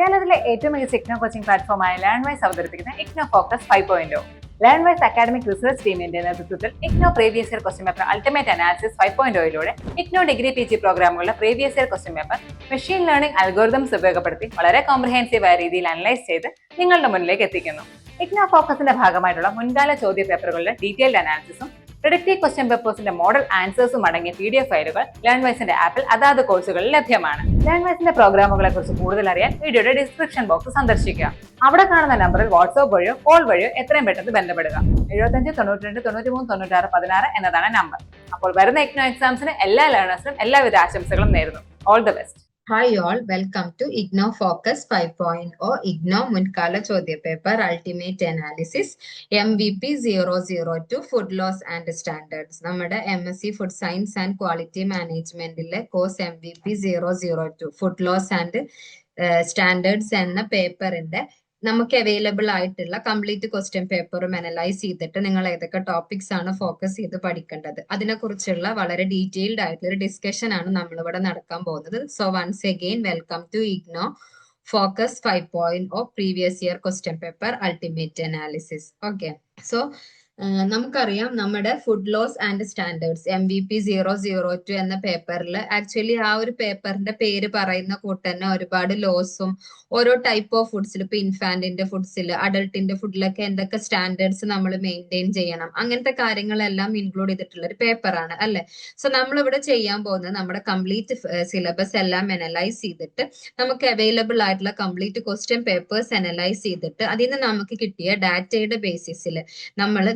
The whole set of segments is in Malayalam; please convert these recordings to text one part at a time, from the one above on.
കേരളത്തിലെ ഏറ്റവും മികച്ച ഇഗ്നോ കോച്ചിംഗ് പ്ലാറ്റ്ഫോമായ ലേൺവൈസ് അവതരിപ്പിക്കുന്ന IGNOU focus 5.0. Learnwise academic research ടീമിന്റെ നേതൃത്വത്തിൽ IGNOU previous year question paper ultimate analysis 5.0യിലൂടെ ഇഗ്നോ ഡിഗ്രി PG പ്രോഗ്രാമുകളുടെ previous year question paper machine learning algorithms ഉപയോഗപ്പെടുത്തി വളരെ കോംപ്രിഹെൻസീവായ രീതിയിൽ അനലൈസ് ചെയ്ത് നിങ്ങളുടെ മുന്നിലേക്ക് എത്തിക്കുന്നു. ഇഗ്നോ ഫോക്കസിന്റെ ഭാഗമായിട്ടുള്ള മുൻകാല ചോദ്യ പേപ്പറുകളുടെ ഡീറ്റെയിൽഡ് അനാലിസിസും പ്രിഡിക്റ്റീവ് ക്വസ്റ്റ്യൻ പേപ്പേഴ്സിന്റെ മോഡൽ ആൻസേഴ്സും അടങ്ങിയ PDF ഫയലുകൾ ലേൺവൈസിന്റെ ആപ്പിൽ അതാത് കോഴ്സുകളിൽ ലഭ്യമാണ്. ലേൺവൈസിന്റെ പ്രോഗ്രാമുകളെ കുറിച്ച് കൂടുതൽ അറിയാൻ വീഡിയോയുടെ ഡിസ്ക്രിപ്ഷൻ ബോക്സ് സന്ദർശിക്കുക. അവിടെ കാണുന്ന നമ്പറിൽ വാട്സ്ആപ്പ് വഴിയോ കോൾ വഴിയോ എത്രയും പെട്ടെന്ന് ബന്ധപ്പെടുക. 75 92 93 96 16 എന്നതാണ് നമ്പർ. അപ്പോൾ വരുന്ന ഇഗ്നോ എക്സാംസിന് എല്ലാ ലേണേഴ്സിനും എല്ലാവിധ ആശംസകളും നേരുന്നു. All the best. Hi all, welcome to IGNO Focus 5.0 IGNO മുൻകാല ചോദ്യപേപ്പർ ultimate analysis MVP 002 food loss and standards. നമ്മുടെ MSc food science and quality മാനേജ്മെന്റിലെ course MVP 002 food loss and standards എന്ന പേപ്പറിന്റെ നമുക്ക് അവൈലബിൾ ആയിട്ടുള്ള കംപ്ലീറ്റ് ക്വസ്റ്റ്യൻ പേപ്പറും അനലൈസ് ചെയ്തിട്ട് നിങ്ങൾ ഏതൊക്കെ ടോപ്പിക്സ് ആണ് ഫോക്കസ് ചെയ്ത് പഠിക്കേണ്ടത് അതിനെക്കുറിച്ചുള്ള വളരെ ഡീറ്റെയിൽഡ് ആയിട്ടുള്ള ഒരു ഡിസ്കഷൻ ആണ് നമ്മളിവിടെ നടക്കാൻ പോകുന്നത്. So once again welcome to IGNOU focus 5.0 previous year question paper ultimate analysis. Okay, so നമുക്കറിയാം നമ്മുടെ food loss and standards MVP 002 എന്ന പേപ്പറിൽ ആക്ച്വലി ആ ഒരു പേപ്പറിന്റെ പേര് പറയുന്ന കൂട്ടന്നെ ഒരുപാട് ലോസും ഓരോ ടൈപ്പ് ഓഫ് ഫുഡ്സിൽ ഇപ്പൊ ഇൻഫാന്റിന്റെ ഫുഡ്സിൽ അഡൾട്ടിന്റെ ഫുഡിലൊക്കെ എന്തൊക്കെ സ്റ്റാൻഡേർഡ്സ് നമ്മൾ മെയിൻറ്റെയിൻ ചെയ്യണം അങ്ങനത്തെ കാര്യങ്ങളെല്ലാം ഇൻക്ലൂഡ് ചെയ്തിട്ടുള്ള ഒരു പേപ്പറാണ് അല്ലെ. സോ നമ്മളിവിടെ ചെയ്യാൻ പോകുന്നത് നമ്മുടെ കംപ്ലീറ്റ് സിലബസ് എല്ലാം അനലൈസ് ചെയ്തിട്ട് നമുക്ക് അവൈലബിൾ ആയിട്ടുള്ള കംപ്ലീറ്റ് ക്വസ്റ്റ്യൻ പേപ്പേഴ്സ് അനലൈസ് ചെയ്തിട്ട് അതിൽ നിന്ന് നമുക്ക് കിട്ടിയ ഡാറ്റയുടെ ബേസിസിൽ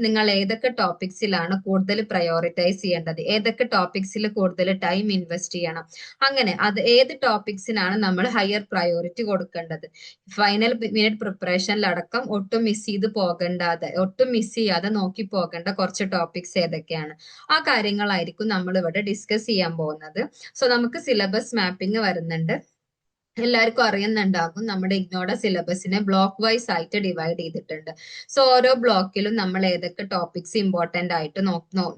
നിങ്ങൾ ഏതൊക്കെ ടോപ്പിക്സിലാണ് കൂടുതൽ പ്രയോറിറ്റൈസ് ചെയ്യേണ്ടത്, ഏതൊക്കെ ടോപ്പിക്സിൽ കൂടുതൽ ടൈം ഇൻവെസ്റ്റ് ചെയ്യണം, അങ്ങനെ അത് ഏത് ടോപ്പിക്സിനാണ് നമ്മൾ ഹയർ പ്രയോറിറ്റി കൊടുക്കേണ്ടത്, ഫൈനൽ മിനിറ്റ് പ്രിപ്പറേഷനിലടക്കം ഒട്ടും മിസ് ചെയ്യാതെ നോക്കി പോകേണ്ട കുറച്ച് ടോപ്പിക്സ് ഏതൊക്കെയാണ്, ആ കാര്യങ്ങളായിരിക്കും നമ്മൾ ഇവിടെ ഡിസ്കസ് ചെയ്യാൻ പോകുന്നത്. സോ നമുക്ക് സിലബസ് മാപ്പിംഗ് വരുന്നുണ്ട്. എല്ലാവർക്കും അറിയുന്നുണ്ടാകും നമ്മുടെ ഇഗ്നോയുടെ സിലബസിനെ ബ്ലോക്ക് വൈസ് ആയിട്ട് ഡിവൈഡ് ചെയ്തിട്ടുണ്ട്. സോ ഓരോ ബ്ലോക്കിലും നമ്മൾ ഏതൊക്കെ ടോപ്പിക്സ് ഇമ്പോർട്ടന്റ് ആയിട്ട്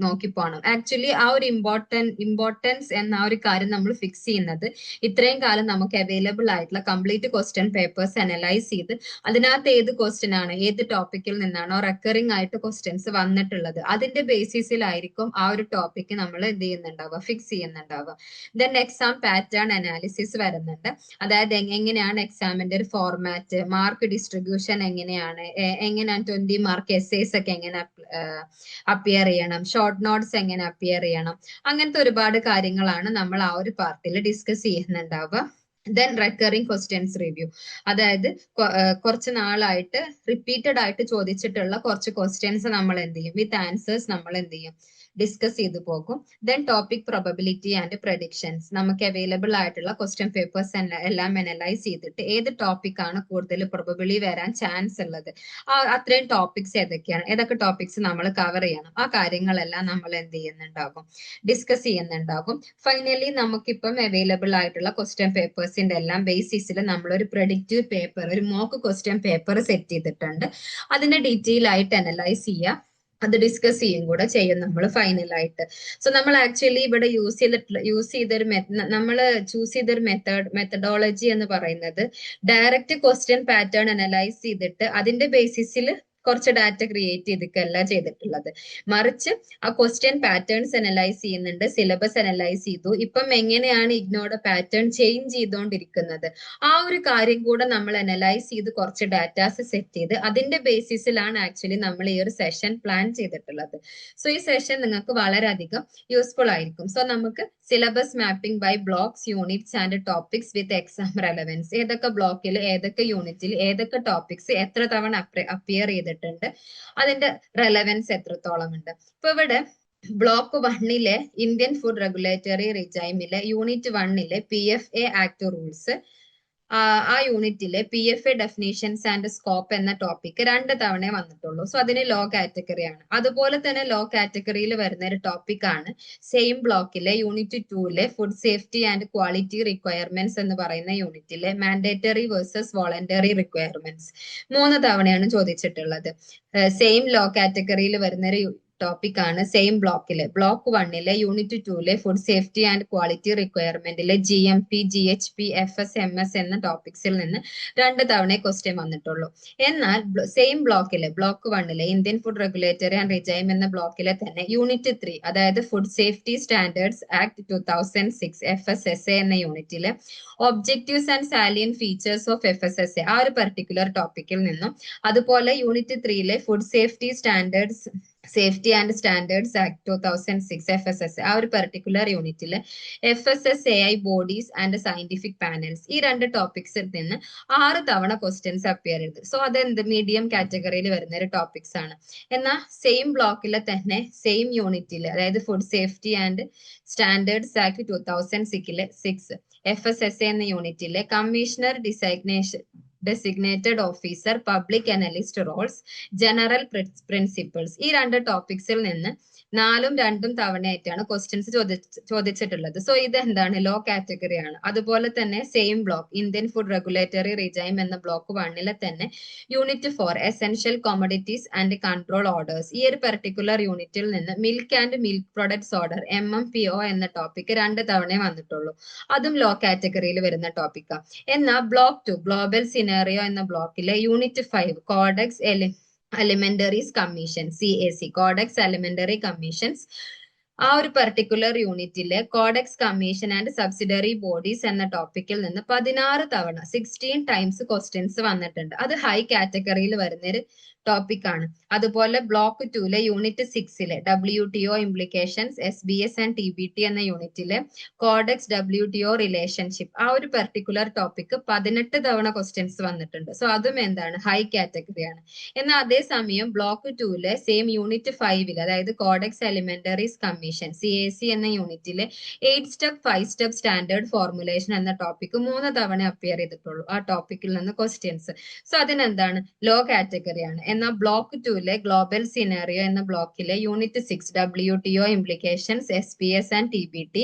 നോക്കി പോകണം. ആക്ച്വലി ആ ഒരു ഇമ്പോർട്ടൻസ് എന്ന ആ ഒരു കാര്യം നമ്മൾ ഫിക്സ് ചെയ്യുന്നത് ഇത്രയും കാലം നമുക്ക് അവൈലബിൾ ആയിട്ടുള്ള കംപ്ലീറ്റ് ക്വസ്റ്റ്യൻ പേപ്പേഴ്സ് അനലൈസ് ചെയ്ത് അതിനകത്ത് ഏത് ക്വസ്റ്റ്യൻ ആണ് ഏത് ടോപ്പിക്കിൽ നിന്നാണോ റെക്കറിംഗ് ആയിട്ട് ക്വസ്റ്റ്യൻസ് വന്നിട്ടുള്ളത് അതിന്റെ ബേസിസിലായിരിക്കും ആ ഒരു ടോപ്പിക്ക് നമ്മൾ എന്ത് ചെയ്യുന്നുണ്ടാവുക, ഫിക്സ് ചെയ്യുന്നുണ്ടാവുക. ദെൻ എക്സാം പാറ്റേൺ അനാലിസിസ് വരുന്നുണ്ട്. അതായത് എങ്ങനെയാണ് എക്സാമിന്റെ ഒരു ഫോർമാറ്റ്, മാർക്ക് ഡിസ്ട്രിബ്യൂഷൻ എങ്ങനെയാണ് 20 മാർക്ക് എസ്സേസ് ഒക്കെ എങ്ങനെ അപ്പിയർ ചെയ്യണം, ഷോർട്ട് നോട്ട്സ് എങ്ങനെ അപ്പിയർ ചെയ്യണം, അങ്ങനത്തെ ഒരുപാട് കാര്യങ്ങളാണ് നമ്മൾ ആ ഒരു പാർട്ടിൽ ഡിസ്കസ് ചെയ്യുന്നുണ്ടാവുക. ദെൻ റെക്കറിംഗ് ക്വസ്റ്റ്യൻസ് റിവ്യൂ, അതായത് കുറച്ച് നാളായിട്ട് റിപ്പീറ്റഡ് ആയിട്ട് ചോദിച്ചിട്ടുള്ള കുറച്ച് ക്വസ്റ്റ്യൻസ് നമ്മൾ എന്ത് ചെയ്യും, വിത്ത് ആൻസേഴ്സ് നമ്മൾ എന്ത് ചെയ്യും, ഡിസ്കസ് ചെയ്തു പോകും. Then topic probability and predictions, നമുക്ക് അവൈലബിൾ ആയിട്ടുള്ള ക്വസ്റ്റ്യൻ പേപ്പേഴ്സ് എല്ലാം അനലൈസ് ചെയ്തിട്ട് ഏത് ടോപ്പിക് ആണ് കൂടുതൽ പ്രൊബബിളി വരാൻ ചാൻസ് ഉള്ളത്, അത്രയും ടോപ്പിക്സ് ഏതൊക്കെ ടോപ്പിക്സ് നമ്മൾ കവർ ചെയ്യണം, ആ കാര്യങ്ങളെല്ലാം നമ്മൾ എന്ത് ചെയ്യുന്നുണ്ടാകും, ഡിസ്കസ് ചെയ്യുന്നുണ്ടാകും. ഫൈനലി നമുക്കിപ്പം അവൈലബിൾ ആയിട്ടുള്ള ക്വസ്റ്റ്യൻ പേപ്പേഴ്സിന്റെ എല്ലാം ബേസിസിൽ നമ്മളൊരു പ്രഡിക്റ്റീവ് പേപ്പർ, ഒരു മോക്ക് ക്വസ്റ്റ്യൻ പേപ്പർ സെറ്റ് ചെയ്തിട്ടുണ്ട്. അതിന്റെ ഡീറ്റെയിൽ ആയിട്ട് അനലൈസ് ചെയ്യുക, അത് ഡിസ്കസ് ചെയ്യും കൂടെ ചെയ്യും നമ്മൾ ഫൈനലായിട്ട്. സോ നമ്മൾ ആക്ച്വലി ഇവിടെ നമ്മൾ ചൂസ് ചെയ്തൊരു മെത്തഡോളജി എന്ന് പറയുന്നത് ഡയറക്റ്റ് ക്വസ്റ്റ്യൻ പാറ്റേൺ അനലൈസ് ചെയ്തിട്ട് അതിന്റെ ബേസിസിൽ കുറച്ച് ഡാറ്റ ക്രിയേറ്റ് ചെയ്തിട്ടല്ല ചെയ്തിട്ടുള്ളത്, മറിച്ച് ആ ക്വസ്റ്റ്യൻ പാറ്റേൺസ് അനലൈസ് ചെയ്യുന്നുണ്ട്, സിലബസ് അനലൈസ് ചെയ്തു, ഇപ്പം എങ്ങനെയാണ് ഇഗ്നോയുടെ പാറ്റേൺ ചേഞ്ച് ചെയ്തുകൊണ്ടിരിക്കുന്നത്, ആ ഒരു കാര്യം കൂടെ നമ്മൾ അനലൈസ് ചെയ്ത് കുറച്ച് ഡാറ്റാസ് സെറ്റ് ചെയ്ത് അതിന്റെ ബേസിസിലാണ് ആക്ച്വലി നമ്മൾ ഈ ഒരു സെഷൻ പ്ലാൻ ചെയ്തിട്ടുള്ളത്. സോ ഈ സെഷൻ നിങ്ങൾക്ക് വളരെയധികം യൂസ്ഫുൾ ആയിരിക്കും. സോ നമുക്ക് syllabus mapping by blocks, units and topics with exam relevance, ഏതൊക്കെ ബ്ലോക്കിൽ ഏതൊക്കെ യൂണിറ്റിൽ ഏതൊക്കെ ടോപ്പിക്സ് എത്ര തവണ അപ്പിയർ ചെയ്തിട്ടുണ്ട്, അതിന്റെ റെലവൻസ് എത്രത്തോളം ഉണ്ട്. ഇപ്പൊ ഇവിടെ ബ്ലോക്ക് 1ലെ ഇന്ത്യൻ ഫുഡ് റെഗുലേറ്ററി റിജൈമിലെ യൂണിറ്റ് 1ലെ PFA ആക്ട് റൂൾസ്, ആ യൂണിറ്റിലെ PFA ഡെഫിനീഷൻസ് ആൻഡ് സ്കോപ്പ് എന്ന ടോപ്പിക് 2 തവണ വന്നിട്ടുള്ളൂ. സോ അതിന് ലോ കാറ്റഗറി ആണ്. അതുപോലെ തന്നെ ലോ കാറ്റഗറിയിൽ വരുന്ന ഒരു ടോപ്പിക് ആണ് സെയിം ബ്ലോക്കിലെ യൂണിറ്റ് 2ലെ food safety and quality requirements എന്ന് പറയുന്ന യൂണിറ്റിലെ മാൻഡേറ്ററി വേഴ്സസ് വോളണ്ടറി റിക്വയർമെന്റ്സ്. 3 തവണയാണ് ചോദിച്ചിട്ടുള്ളത്. സെയിം ലോ കാറ്റഗറിയിൽ വരുന്ന ഒരു ടോപ്പിക് ആണ് same block 1 unit 2 food safety and quality റിക്വയർമെന്റിലെ GMP GHP FS MS എന്ന ടോപ്പിക്സിൽ നിന്ന് 2 തവണ ക്വസ്റ്റ്യൻ വന്നിട്ടുള്ളൂ. എന്നാൽ same block 1 Indian food regulatory and regime എന്ന ബ്ലോക്കിലെ തന്നെ യൂണിറ്റ് 3 അതായത് food safety standards act 2006 FSSA എന്ന യൂണിറ്റിലെ objectives and salient features of FSSA ആ ഒരു പർട്ടിക്കുലർ ടോപ്പിക്കിൽ നിന്നും, അതുപോലെ unit 3 food safety and standards act 2006 FSSA ആ ഒരു പർട്ടിക്കുലർ യൂണിറ്റിലെ FSSAI bodies and scientific panels ഈ 2 ടോപ്പിക്സിൽ നിന്ന് 6 തവണ ക്വസ്റ്റ്യൻസ് അപ്പിയർ ചെയ്തു. സോ അതെന്ത് മീഡിയം കാറ്റഗറിയിൽ വരുന്ന ഒരു ടോപ്പിക്സ് ആണ്. എന്നാൽ സെയിം ബ്ലോക്കിലെ തന്നെ സെയിം യൂണിറ്റിൽ അതായത് food safety and standards act 2006 FSSA എന്ന യൂണിറ്റിലെ commissioner designated officer public analyst roles general principles ഈ 2 ടോപ്പിക്സിൽ നിന്ന് 4ഉം 2ഉം തവണയായിട്ടാണ് ക്വസ്റ്റ്യൻസ് ചോദിച്ചിട്ടുള്ളത്. സോ ഇത് എന്താണ് ലോ കാറ്റഗറി ആണ്. അതുപോലെ തന്നെ same block Indian food regulatory regime എന്ന ബ്ലോക്ക് 1 തന്നെ unit 4 essential commodities and control orders ഈ ഒരു പർട്ടിക്കുലർ യൂണിറ്റിൽ നിന്ന് milk and milk products order MMPO എന്ന ടോപ്പിക് 2 തവണയെ വന്നിട്ടുള്ളൂ. അതും ലോ കാറ്റഗറിയിൽ വരുന്ന ടോപ്പിക്കാണ്. എന്നാൽ ബ്ലോക്ക് 2 ഗ്ലോബൽ സിനാറിയോ എന്ന ബ്ലോക്കിലെ unit 5 Codex Alimentarius Commission CAC Codex Alimentarius commissions ആ ഒരു പർട്ടിക്കുലർ യൂണിറ്റിലെ Codex Commission and subsidiary bodies എന്ന ടോപ്പിക്കിൽ നിന്ന് 16 തവണ 16 ടൈംസ് ക്വസ്റ്റ്യൻസ് വന്നിട്ടുണ്ട്. അത് ഹൈ കാറ്റഗറിയിൽ വരുന്നൊരു ടോപ്പിക് ആണ്. അതുപോലെ block 2 unit 6 WTO implications SBS and TBT എന്ന യൂണിറ്റിലെ കോഡെക്സ് WTO റിലേഷൻഷിപ്പ് ആ ഒരു പർട്ടിക്കുലർ ടോപ്പിക് 18 തവണ ക്വസ്റ്റ്യൻസ് വന്നിട്ടുണ്ട്. സോ അതും എന്താണ് ഹൈ കാറ്റഗറി ആണ്. എന്നാൽ അതേസമയം ബ്ലോക്ക് 2 സെയിം യൂണിറ്റ് 5 അതായത് കോഡെക്സ് എലിമെന്ററീസ് കമ്മീഷൻ CAC എന്ന യൂണിറ്റിലെ 8 സ്റ്റെപ്പ് 5 സ്റ്റെപ്പ് സ്റ്റാൻഡേർഡ് ഫോർമുലേഷൻ എന്ന ടോപ്പിക് 3 തവണ അപ്പിയർ ചെയ്തിട്ടുള്ളൂ ആ ടോപ്പിക്കിൽ നിന്ന് ക്വസ്റ്റ്യൻസ്. സോ അതിനെന്താണ് ലോ കാറ്റഗറി ആണ്. എന്നാൽ ബ്ലോക്ക് 2 ഗ്ലോബൽ സിനാറിയോ എന്ന ബ്ലോക്കിലെ unit 6 WTO implications SPS and TBT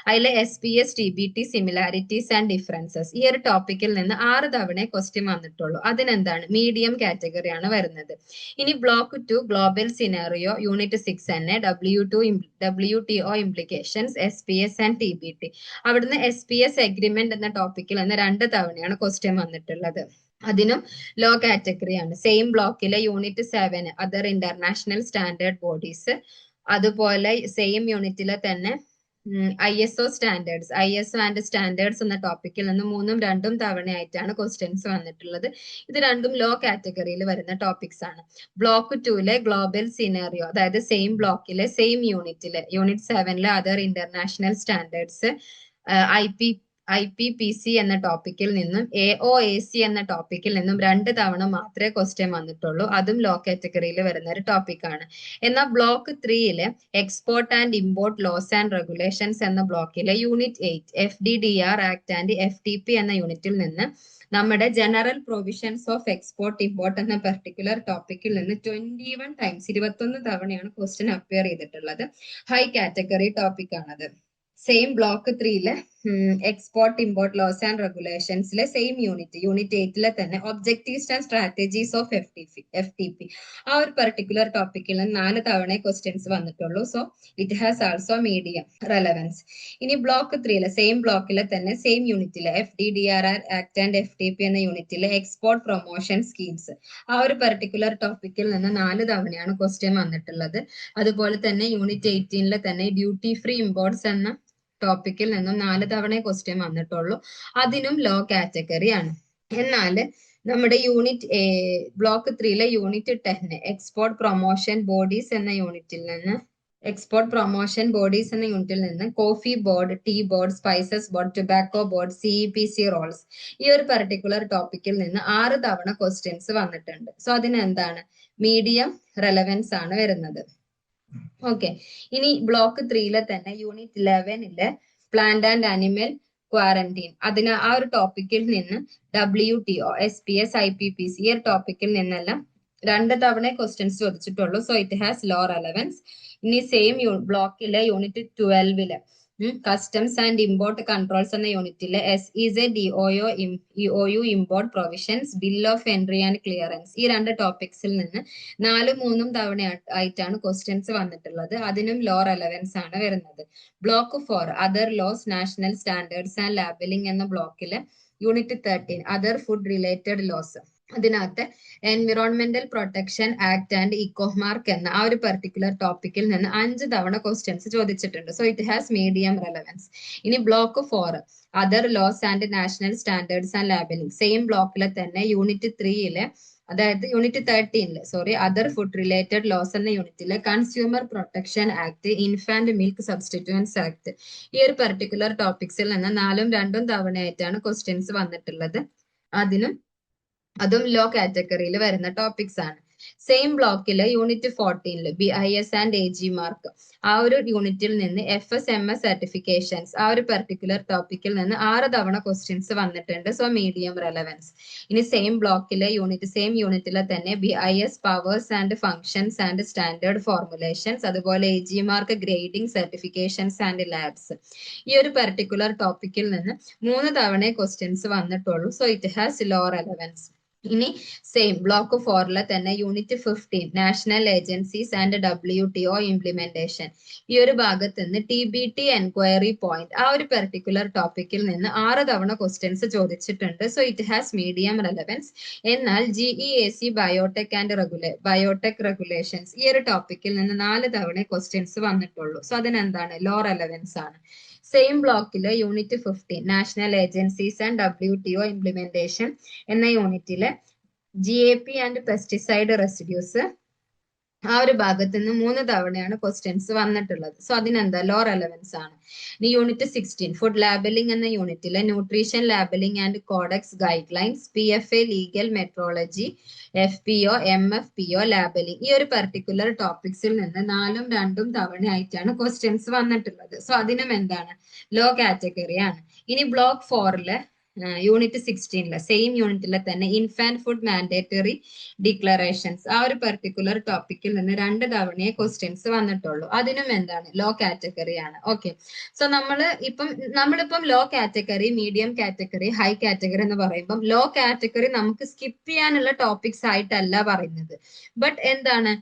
അതിലെ SPS TBT similarities and differences ഈ ഒരു ടോപ്പിക്കിൽ നിന്ന് 6 തവണ ക്വസ്റ്റ്യൻ വന്നിട്ടുള്ളൂ. അതിനെന്താണ് മീഡിയം കാറ്റഗറി ആണ് വരുന്നത്. ഇനി ബ്ലോക്ക് 2 ഗ്ലോബൽ സിനാറിയോ യൂണിറ്റ് 6 തന്നെ WTO implications SPS and TBT അവിടുന്ന് SPS എഗ്രിമെന്റ് എന്ന ടോപ്പിക്കിൽ നിന്ന് 2 തവണയാണ് ക്വസ്റ്റ്യൻ വന്നിട്ടുള്ളത്. അതിനും ലോ കാറ്റഗറി ആണ്. സെയിം ബ്ലോക്കിലെ unit 7 other international standard bodies അതുപോലെ സെയിം യൂണിറ്റിലെ തന്നെ ISO ആൻഡ് സ്റ്റാൻഡേർഡ്സ് എന്ന ടോപ്പിക്കിൽ നിന്ന് 3ഉം 2ഉം തവണയായിട്ടാണ് ക്വസ്റ്റ്യൻസ് വന്നിട്ടുള്ളത്. ഇത് രണ്ടും ലോ കാറ്റഗറിയിൽ വരുന്ന ടോപ്പിക്സ് ആണ്. ബ്ലോക്ക് 2 ഗ്ലോബൽ സിനാറിയോ അതായത് സെയിം ബ്ലോക്കിലെ same unit 7 other international standards IPPC എന്ന ടോപ്പിക്കിൽ നിന്നും AOAC എന്ന ടോപ്പിക്കിൽ നിന്നും 2 തവണ മാത്രമേ ക്വസ്റ്റ്യൻ വന്നിട്ടുള്ളൂ. അതും ലോ കാറ്റഗറിയിൽ വരുന്ന ഒരു ടോപ്പിക് ആണ്. എന്നാൽ block 3 export and import laws and regulations എന്ന ബ്ലോക്കിലെ unit 8 FDDR act and FTP എന്ന യൂണിറ്റിൽ നിന്ന് നമ്മുടെ general provisions of export import എന്ന പർട്ടിക്കുലർ ടോപ്പിക്കിൽ നിന്ന് 21 ടൈംസ് 21 തവണയാണ് ക്വസ്റ്റ്യൻ അപ്പിയർ ചെയ്തിട്ടുള്ളത്. ഹൈ കാറ്റഗറി ടോപ്പിക് ആണത്. Same block 3 export import laws and റെഗുലേഷൻസിലെ സെയിം യൂണിറ്റ് 8 തന്നെ objectives and strategies of FTP ആ ഒരു പർട്ടിക്കുലർ ടോപ്പിക്കിൽ 4 തവണ ക്വസ്റ്റ്യൻസ് വന്നിട്ടുള്ളൂ. So it has also medium relevance. ഇനി ബ്ലോക്ക് 3 സെയിം ബ്ലോക്കിലെ തന്നെ സെയിം യൂണിറ്റിലെ FDDR ആക്ട് ആൻഡ് FTP എന്ന യൂണിറ്റിലെ എക്സ്പോർട്ട് പ്രൊമോഷൻ സ്കീംസ് ആ ഒരു പർട്ടിക്കുലർ ടോപ്പിക്കിൽ നിന്ന് 4 തവണയാണ് ക്വസ്റ്റ്യൻ വന്നിട്ടുള്ളത്. അതുപോലെ തന്നെ യൂണിറ്റ് 18 തന്നെ ഡ്യൂട്ടി ഫ്രീ ഇമ്പോർട്ട്സ് എന്ന ടോപ്പിക്കിൽ നിന്നും 4 തവണ ക്വസ്റ്റ്യൻ വന്നിട്ടുള്ളൂ. അതിനും ലോ കാറ്റഗറി ആണ്. എന്നാൽ നമ്മുടെ block 3 unit 10 export promotion bodies എന്ന യൂണിറ്റിൽ നിന്ന് coffee board, tea board, spices board, tobacco board, CEPC roles ഈ ഒരു പർട്ടിക്കുലർ ടോപ്പിക്കിൽ നിന്ന് 6 തവണ ക്വസ്റ്റ്യൻസ് വന്നിട്ടുണ്ട്. സോ അതിനെന്താണ് മീഡിയം റെലവൻസ് ആണ് വരുന്നത്. ഓക്കെ, ഇനി ബ്ലോക്ക് 3 തന്നെ unit 11 plant and animal quarantine ആ ഒരു ടോപ്പിക്കിൽ നിന്ന് WTO SPS IPPC ഈ ഒരു ടോപ്പിക്കിൽ നിന്നെല്ലാം 2 തവണ ക്വസ്റ്റ്യൻസ് ചോദിച്ചിട്ടുള്ളൂ. So it has low relevance. ഇനി സെയിം ബ്ലോക്കിലെ unit 12 customs and import controls എന്ന യൂണിറ്റിലെ SEZ import provisions, bill of entry and clearance, ഈ രണ്ട് ടോപ്പിക്സിൽ നിന്ന് 4-3 തവണ ആയിട്ടാണ് ക്വസ്റ്റ്യൻസ് വന്നിട്ടുള്ളത്. അതിനും ലോ റെലവൻസ് ആണ് വരുന്നത്. Block 4 other laws, national standards and labelling എന്ന ബ്ലോക്കില് unit 13 other food related laws, അതിനകത്ത് environmental protection act and ecomark എന്ന ആ ഒരു പെർട്ടിക്കുലർ ടോപ്പിക്കിൽ നിന്ന് 5 തവണ ക്വസ്റ്റ്യൻസ് ചോദിച്ചിട്ടുണ്ട്. So it has medium relevance. ഇനി block 4 other laws and national standards and labelling, same ബ്ലോക്കിലെ തന്നെ യൂണിറ്റ് 3 അതായത് unit 13 other food related laws എന്ന യൂണിറ്റിലെ consumer protection act, infant milk substitutes act, ഈ ഒരു പെർട്ടിക്കുലർ ടോപ്പിക്സിൽ നിന്ന് 4-2 തവണയായിട്ടാണ് ക്വസ്റ്റ്യൻസ് വന്നിട്ടുള്ളത്. അതും ലോ കാറ്റഗറിയിൽ വരുന്ന ടോപ്പിക്സ് ആണ്. സെയിം ബ്ലോക്കില് unit 14 BIS and AG mark, ആ ഒരു യൂണിറ്റിൽ നിന്ന് FSMS സർട്ടിഫിക്കേഷൻസ്, ആ ഒരു പെർട്ടിക്കുലർ ടോപ്പിക്കിൽ നിന്ന് 6 തവണ ക്വസ്റ്റ്യൻസ് വന്നിട്ടുണ്ട്. So medium relevance. ഇനി സെയിം ബ്ലോക്കിലെ സെയിം യൂണിറ്റിലെ തന്നെ BIS powers and functions and standard formulations, അതുപോലെ AG mark grading certifications and labs, ഈ ഒരു പെർട്ടിക്കുലർ ടോപ്പിക്കിൽ നിന്ന് 3 തവണ ക്വസ്റ്റ്യൻസ് വന്നിട്ടുള്ളൂ. So it has low relevance. ഇനി സെയിം ബ്ലോക്ക് 4 തന്നെ unit 15 national agencies and WTO implementation, ഈ ഒരു ഭാഗത്ത് നിന്ന് TBT എൻക്വയറി പോയിന്റ്, ആ ഒരു പെർട്ടിക്കുലർ ടോപ്പിക്കിൽ നിന്ന് 6 തവണ ക്വസ്റ്റ്യൻസ് ചോദിച്ചിട്ടുണ്ട്. So it has medium relevance. എന്നാൽ GEAC ബയോടെക് റെഗുലേഷൻസ്, ഈ ഒരു ടോപ്പിക്കിൽ നിന്ന് 4 തവണ ക്വസ്റ്റ്യൻസ് വന്നിട്ടുള്ളൂ. സോ അതിനെന്താണ് ലോ റെലവൻസ് ആണ്. സെയിം ബ്ലോക്കില് unit 15 national agencies and WTO implementation എന്ന യൂണിറ്റില് GAP ആൻഡ് പെസ്റ്റിസൈഡ് റെസിഡ്യൂസ്, ആ ഒരു ഭാഗത്ത് നിന്ന് 3 തവണയാണ് ക്വസ്റ്റ്യൻസ് വന്നിട്ടുള്ളത്. സോ അതിനെന്താ ലോ റെലവൻസ് ആണ്. ഇനി യൂണിറ്റ് 16 ഫുഡ് ലാബലിംഗ് എന്ന യൂണിറ്റിലെ nutrition labelling and codex guide lines, PFA legal metrology, FPO MFPO labelling, ഈ ഒരു പെർട്ടിക്കുലർ ടോപ്പിക്സിൽ നിന്ന് 4-2 തവണയായിട്ടാണ് ക്വസ്റ്റ്യൻസ് വന്നിട്ടുള്ളത്. സോ അതിനും എന്താണ് ലോ കാറ്റഗറി ആണ്. ഇനി ബ്ലോക്ക് 4 യൂണിറ്റ് 16 സെയിം യൂണിറ്റിലെ തന്നെ ഇൻഫാന്റ് ഫുഡ് മാൻഡേറ്ററി ഡിക്ലറേഷൻസ്, ആ ഒരു പെർട്ടിക്കുലർ ടോപ്പിക്കിൽ നിന്ന് 2 തവണയെ ക്വസ്റ്റ്യൻസ് വന്നിട്ടുള്ളൂ. അതിനും എന്താണ് ലോ കാറ്റഗറി ആണ്. ഓക്കെ, സോ നമ്മളിപ്പം low category, medium category, high category എന്ന് പറയുമ്പോൾ ലോ കാറ്റഗറി നമുക്ക് സ്കിപ്പ് ചെയ്യാനുള്ള ടോപ്പിക്സ് ആയിട്ടല്ല പറയുന്നത്. ബട്ട് എന്താണ്,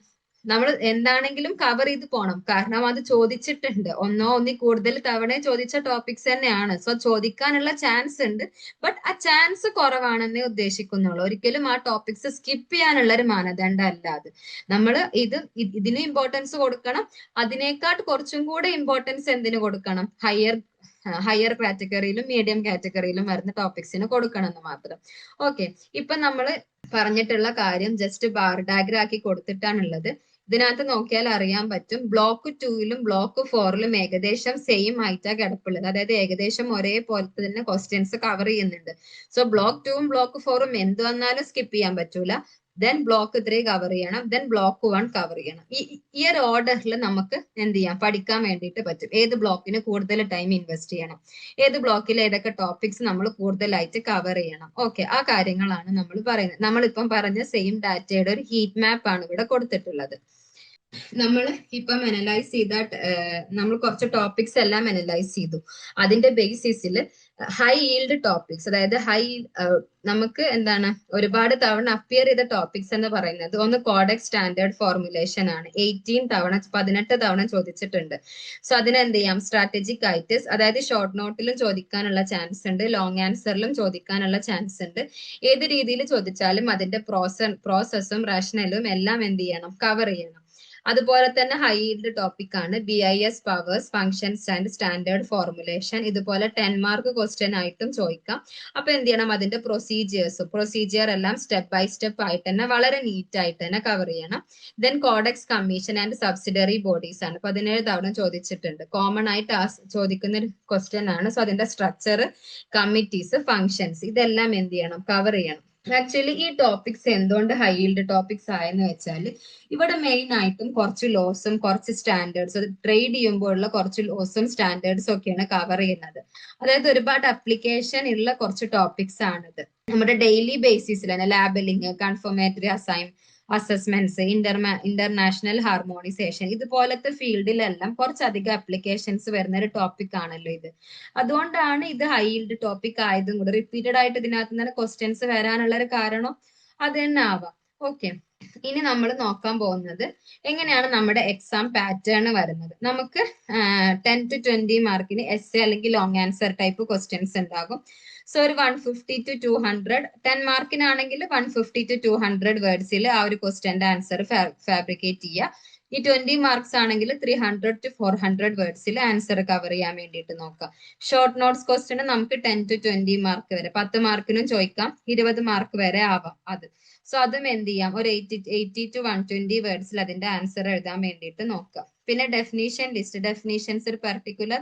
നമ്മൾ എന്താണെങ്കിലും കവർ ചെയ്ത് പോണം. കാരണം അത് ചോദിച്ചിട്ടുണ്ട്, ഒന്നിൽ കൂടുതൽ തവണ ചോദിച്ച ടോപ്പിക്സ് തന്നെയാണ്. സോ ചോദിക്കാനുള്ള ചാൻസ് ഉണ്ട്, ബട്ട് ആ ചാൻസ് കുറവാണെന്നേ ഉദ്ദേശിക്കുന്നുള്ളൂ. ഒരിക്കലും ആ ടോപ്പിക്സ് സ്കിപ്പ് ചെയ്യാനുള്ള ഒരു മാനദണ്ഡം അല്ല അത്. നമ്മൾ ഇതിന് ഇമ്പോർട്ടൻസ് കൊടുക്കണം. അതിനേക്കാൾ കുറച്ചും കൂടെ ഇമ്പോർട്ടൻസ് എന്തിനു കൊടുക്കണം, ഹയർ കാറ്റഗറിയിലും മീഡിയം കാറ്റഗറിയിലും വരുന്ന ടോപ്പിക്സിന് കൊടുക്കണം എന്ന് മാത്രം. ഓക്കെ, ഇപ്പൊ നമ്മൾ പറഞ്ഞിട്ടുള്ള കാര്യം ജസ്റ്റ് ബാർ ഡയഗ്രം ആക്കി കൊടുത്തിട്ടാണുള്ളത്. ഇതിനകത്ത് നോക്കിയാൽ അറിയാൻ പറ്റും, ബ്ലോക്ക് 2 ബ്ലോക്ക് 4 ഏകദേശം സെയിം ആയിട്ടാ കിടപ്പുള്ളത്. അതായത് ഏകദേശം ഒരേപോലത്തെ തന്നെ ക്വസ്റ്റ്യൻസ് കവർ ചെയ്യുന്നുണ്ട്. സോ ബ്ലോക്ക് 2 ബ്ലോക്ക് 4 എന്ത് വന്നാലും സ്കിപ്പ് ചെയ്യാൻ പറ്റൂല. ദെൻ ബ്ലോക്ക് 3 കവർ ചെയ്യണം, ദെൻ ബ്ലോക്ക് 1 കവർ ചെയ്യണം. ഈ ഒരു ഓർഡറിൽ നമുക്ക് എന്ത് ചെയ്യാം, പഠിക്കാൻ വേണ്ടിയിട്ട് പറ്റും. ഏത് ബ്ലോക്കിന് കൂടുതൽ ടൈം ഇൻവെസ്റ്റ് ചെയ്യണം, ഏത് ബ്ലോക്കിൽ ഏതൊക്കെ ടോപ്പിക്സ് നമ്മൾ കൂടുതലായിട്ട് കവർ ചെയ്യണം. ഓക്കെ, ആ കാര്യങ്ങളാണ് നമ്മൾ പറയുന്നത്. നമ്മളിപ്പം പറഞ്ഞ സെയിം ഡാറ്റയുടെ ഒരു ഹീറ്റ് മാപ്പ് ആണ് ഇവിടെ കൊടുത്തിട്ടുള്ളത്. നമ്മൾ ഇപ്പം അനലൈസ് ചെയ്ത നമ്മൾ കുറച്ച് ടോപ്പിക്സ് എല്ലാം അനലൈസ് ചെയ്തു. അതിന്റെ ബേസിസിൽ ഹൈ ഈൽഡ് ടോപ്പിക്സ്, അതായത് നമുക്ക് എന്താണ് ഒരുപാട് തവണ അപ്പിയർ ചെയ്ത ടോപ്പിക്സ് എന്ന് പറയുന്നത് ഒന്ന് കോഡെക്സ് സ്റ്റാൻഡേർഡ് ഫോർമുലേഷൻ ആണ്. 18 തവണ ചോദിച്ചിട്ടുണ്ട്. സോ അതിനെന്ത് ചെയ്യാം, സ്ട്രാറ്റജിക് ആയിട്ട്, അതായത് ഷോർട്ട് നോട്ടിലും ചോദിക്കാനുള്ള ചാൻസ് ഉണ്ട്, ലോങ് ആൻസറിലും ചോദിക്കാനുള്ള ചാൻസ് ഉണ്ട്. ഏത് രീതിയിൽ ചോദിച്ചാലും അതിന്റെ പ്രോസസ്സും റാഷണലും എല്ലാം എന്ത് ചെയ്യണം, കവർ ചെയ്യണം. അതുപോലെ തന്നെ ഹൈ ഈൽഡ് ടോപ്പിക് ആണ് BIS powers, functions and standard formulation. ഇതുപോലെ 10 മാർക്ക് ക്വസ്റ്റ്യൻ ആയിട്ടും ചോദിക്കാം. അപ്പൊ എന്ത് ചെയ്യണം, അതിന്റെ പ്രൊസീജിയർ എല്ലാം സ്റ്റെപ്പ് ബൈ സ്റ്റെപ്പ് ആയിട്ട് തന്നെ വളരെ നീറ്റ് ആയിട്ട് തന്നെ കവർ ചെയ്യണം. Then codex Commission and subsidiary bodies ആണ് 17 തവണ ചോദിച്ചിട്ടുണ്ട്. കോമൺ ആയിട്ട് ചോദിക്കുന്ന ഒരു ക്വസ്റ്റ്യൻ ആണ്. സോ അതിന്റെ സ്ട്രക്ചർ, കമ്മിറ്റീസ്, ഫങ്ഷൻസ്, ഇതെല്ലാം എന്ത് ചെയ്യണം, കവർ ചെയ്യണം. ആക്ച്വലി ഈ ടോപ്പിക്സ് എന്തുകൊണ്ട് ഹൈ ഈൽഡ് ടോപ്പിക്സ് ആയെന്ന് വെച്ചാൽ ഇവിടെ മെയിൻ ആയിട്ടും കുറച്ച് ലോസും കുറച്ച് സ്റ്റാൻഡേർഡ്സ്, ട്രേഡ് ചെയ്യുമ്പോഴുള്ള കുറച്ച് ലോസും സ്റ്റാൻഡേർഡ്സും ഒക്കെയാണ് കവർ ചെയ്യുന്നത്. അതായത് ഒരുപാട് അപ്ലിക്കേഷൻ ഉള്ള കുറച്ച് ടോപ്പിക്സ് ആണിത്. നമ്മുടെ ഡെയിലി ബേസിസിൽ തന്നെ ലാബലിംഗ്, കൺഫർമേറ്ററി അസസ്മെന്റ്സ്, ഇന്റർനാഷണൽ ഹാർമോണിസേഷൻ, ഇതുപോലത്തെ ഫീൽഡിലെല്ലാം കുറച്ചധികം അപ്ലിക്കേഷൻസ് വരുന്ന ഒരു ടോപ്പിക് ആണല്ലോ ഇത്. അതുകൊണ്ടാണ് ഇത് ഹൈ ഈൽഡ് ടോപ്പിക് ആയതും കൂടെ. റിപ്പീറ്റഡ് ആയിട്ട് ഇതിനകത്ത് നിന്ന് ക്വസ്റ്റ്യൻസ് വരാനുള്ള ഒരു കാരണം അത് തന്നെ ആവാം. ഓക്കെ, ഇനി നമ്മൾ നോക്കാൻ പോകുന്നത് എങ്ങനെയാണ് നമ്മുടെ എക്സാം പാറ്റേൺ വരുന്നത്. നമുക്ക് 10 to 20 മാർക്കിന് എസ് അല്ലെങ്കിൽ ലോങ് ആൻസർ ടൈപ്പ് ക്വസ്റ്റ്യൻസ് ഉണ്ടാകും. സോ ഒരു 150 to 200, 10 മാർക്കിനാണെങ്കിൽ 150 to 200 വേർഡ്സിൽ ആ ഒരു ക്വസ്റ്റ്യന്റെ ആൻസർ ഫാബ്രിക്കേറ്റ് ചെയ്യുക. ഈ 20 മാർക്സ് ആണെങ്കിൽ 300 to 400 വേർഡ്സിൽ ആൻസർ കവർ ചെയ്യാൻ വേണ്ടിയിട്ട് നോക്കാം. ഷോർട്ട് നോട്ട്സ് ക്വസ്റ്റ്യൻ നമുക്ക് 10 to 20 മാർക്ക് വരെ, 10 മാർക്കിനും ചോദിക്കാം, 20 മാർക്ക് വരെ ആവാം അത്. സോ അതും എന്ത് ചെയ്യാം, ഒരു 80 to 120 വേർഡ്സിൽ അതിന്റെ ആൻസർ എഴുതാൻ വേണ്ടിയിട്ട് നോക്കാം. പിന്നെ ഡെഫിനീഷൻ ലിസ്റ്റ്, ഡെഫിനീഷൻസ് ഒരു പെർട്ടിക്കുലർ,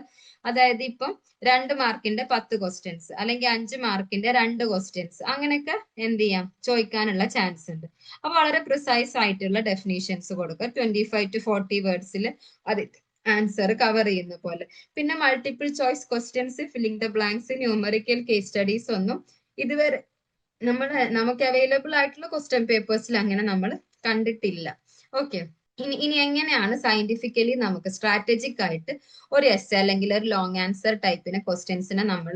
അതായത് ഇപ്പം 2 മാർക്കിന്റെ 10 ക്വസ്റ്റ്യൻസ് അല്ലെങ്കിൽ 5 മാർക്കിന്റെ 2 ക്വസ്റ്റ്യൻസ്, അങ്ങനെയൊക്കെ എന്ത് ചെയ്യാം, ചോദിക്കാനുള്ള ചാൻസ് ഉണ്ട്. അപ്പൊ വളരെ പ്രിസൈസ് ആയിട്ടുള്ള ഡെഫിനീഷൻസ് കൊടുക്കുക. 25 to 40 വേർഡ്സിൽ അത് ആൻസർ കവർ ചെയ്യുന്ന പോലെ. പിന്നെ multiple choice questions, filling the blanks, numerical case studies ഒന്നും ഇതുവരെ നമുക്ക് അവൈലബിൾ ആയിട്ടുള്ള ക്വസ്റ്റ്യൻ പേപ്പേഴ്സിൽ അങ്ങനെ നമ്മൾ കണ്ടിട്ടില്ല. ഓക്കെ, ഇനി എങ്ങനെയാണ് സയന്റിഫിക്കലി നമുക്ക് സ്ട്രാറ്റജിക് ആയിട്ട് ഒരു എസ് അല്ലെങ്കിൽ ഒരു ലോങ് ആൻസർ ടൈപ്പിനെ ക്വസ്റ്റ്യൻസിനെ നമ്മൾ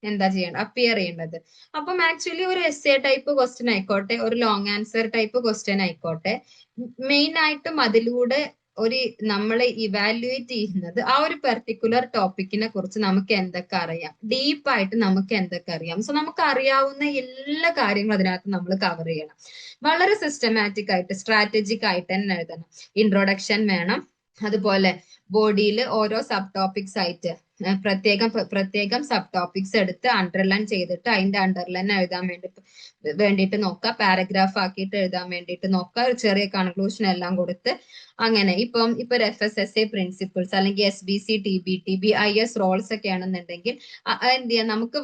എന്താ ചെയ്യേണ്ടത്, അപ്പിയർ ചെയ്യേണ്ടത്. അപ്പം ആക്ച്വലി ഒരു എസ് ടൈപ്പ് ക്വസ്റ്റ്യൻ ആയിക്കോട്ടെ, ഒരു ലോങ് ആൻസർ ടൈപ്പ് ക്വസ്റ്റ്യൻ ആയിക്കോട്ടെ, മെയിൻ ആയിട്ടും അതിലൂടെ ഒരു നമ്മളെ ഇവാലുവേറ്റ് ചെയ്യുന്നത് ആ ഒരു പെർട്ടിക്കുലർ ടോപ്പിക്കിനെ കുറിച്ച് നമുക്ക് എന്തൊക്കെ അറിയാം, ഡീപ്പായിട്ട് നമുക്ക് എന്തൊക്കെ അറിയാം. സോ നമുക്ക് അറിയാവുന്ന എല്ലാ കാര്യങ്ങളും അതിനകത്ത് നമ്മൾ കവർ ചെയ്യണം. വളരെ സിസ്റ്റമാറ്റിക് ആയിട്ട് സ്ട്രാറ്റജിക് ആയിട്ട് തന്നെ എഴുതണം. ഇൻട്രൊഡക്ഷൻ വേണം, അതുപോലെ ബോഡിയിൽ ഓരോ സബ് ടോപ്പിക്സ് ആയിട്ട് പ്രത്യേകം സബ് ടോപ്പിക്സ് എടുത്ത് അണ്ടർലൈൻ ചെയ്തിട്ട് അതിന്റെ അണ്ടർലൈൻ എഴുതാൻ വേണ്ടിയിട്ട് നോക്കുക. പാരഗ്രാഫ് ആക്കിയിട്ട് എഴുതാൻ വേണ്ടിയിട്ട് നോക്കുക. ഒരു ചെറിയ കൺക്ലൂഷൻ എല്ലാം കൊടുത്ത് അങ്ങനെ ഇപ്പൊ FSSA പ്രിൻസിപ്പിൾസ് അല്ലെങ്കിൽ SBC TBT BIS റോൾസ് ഒക്കെ ആണെന്നുണ്ടെങ്കിൽ എന്ത് ചെയ്യാം, നമുക്ക്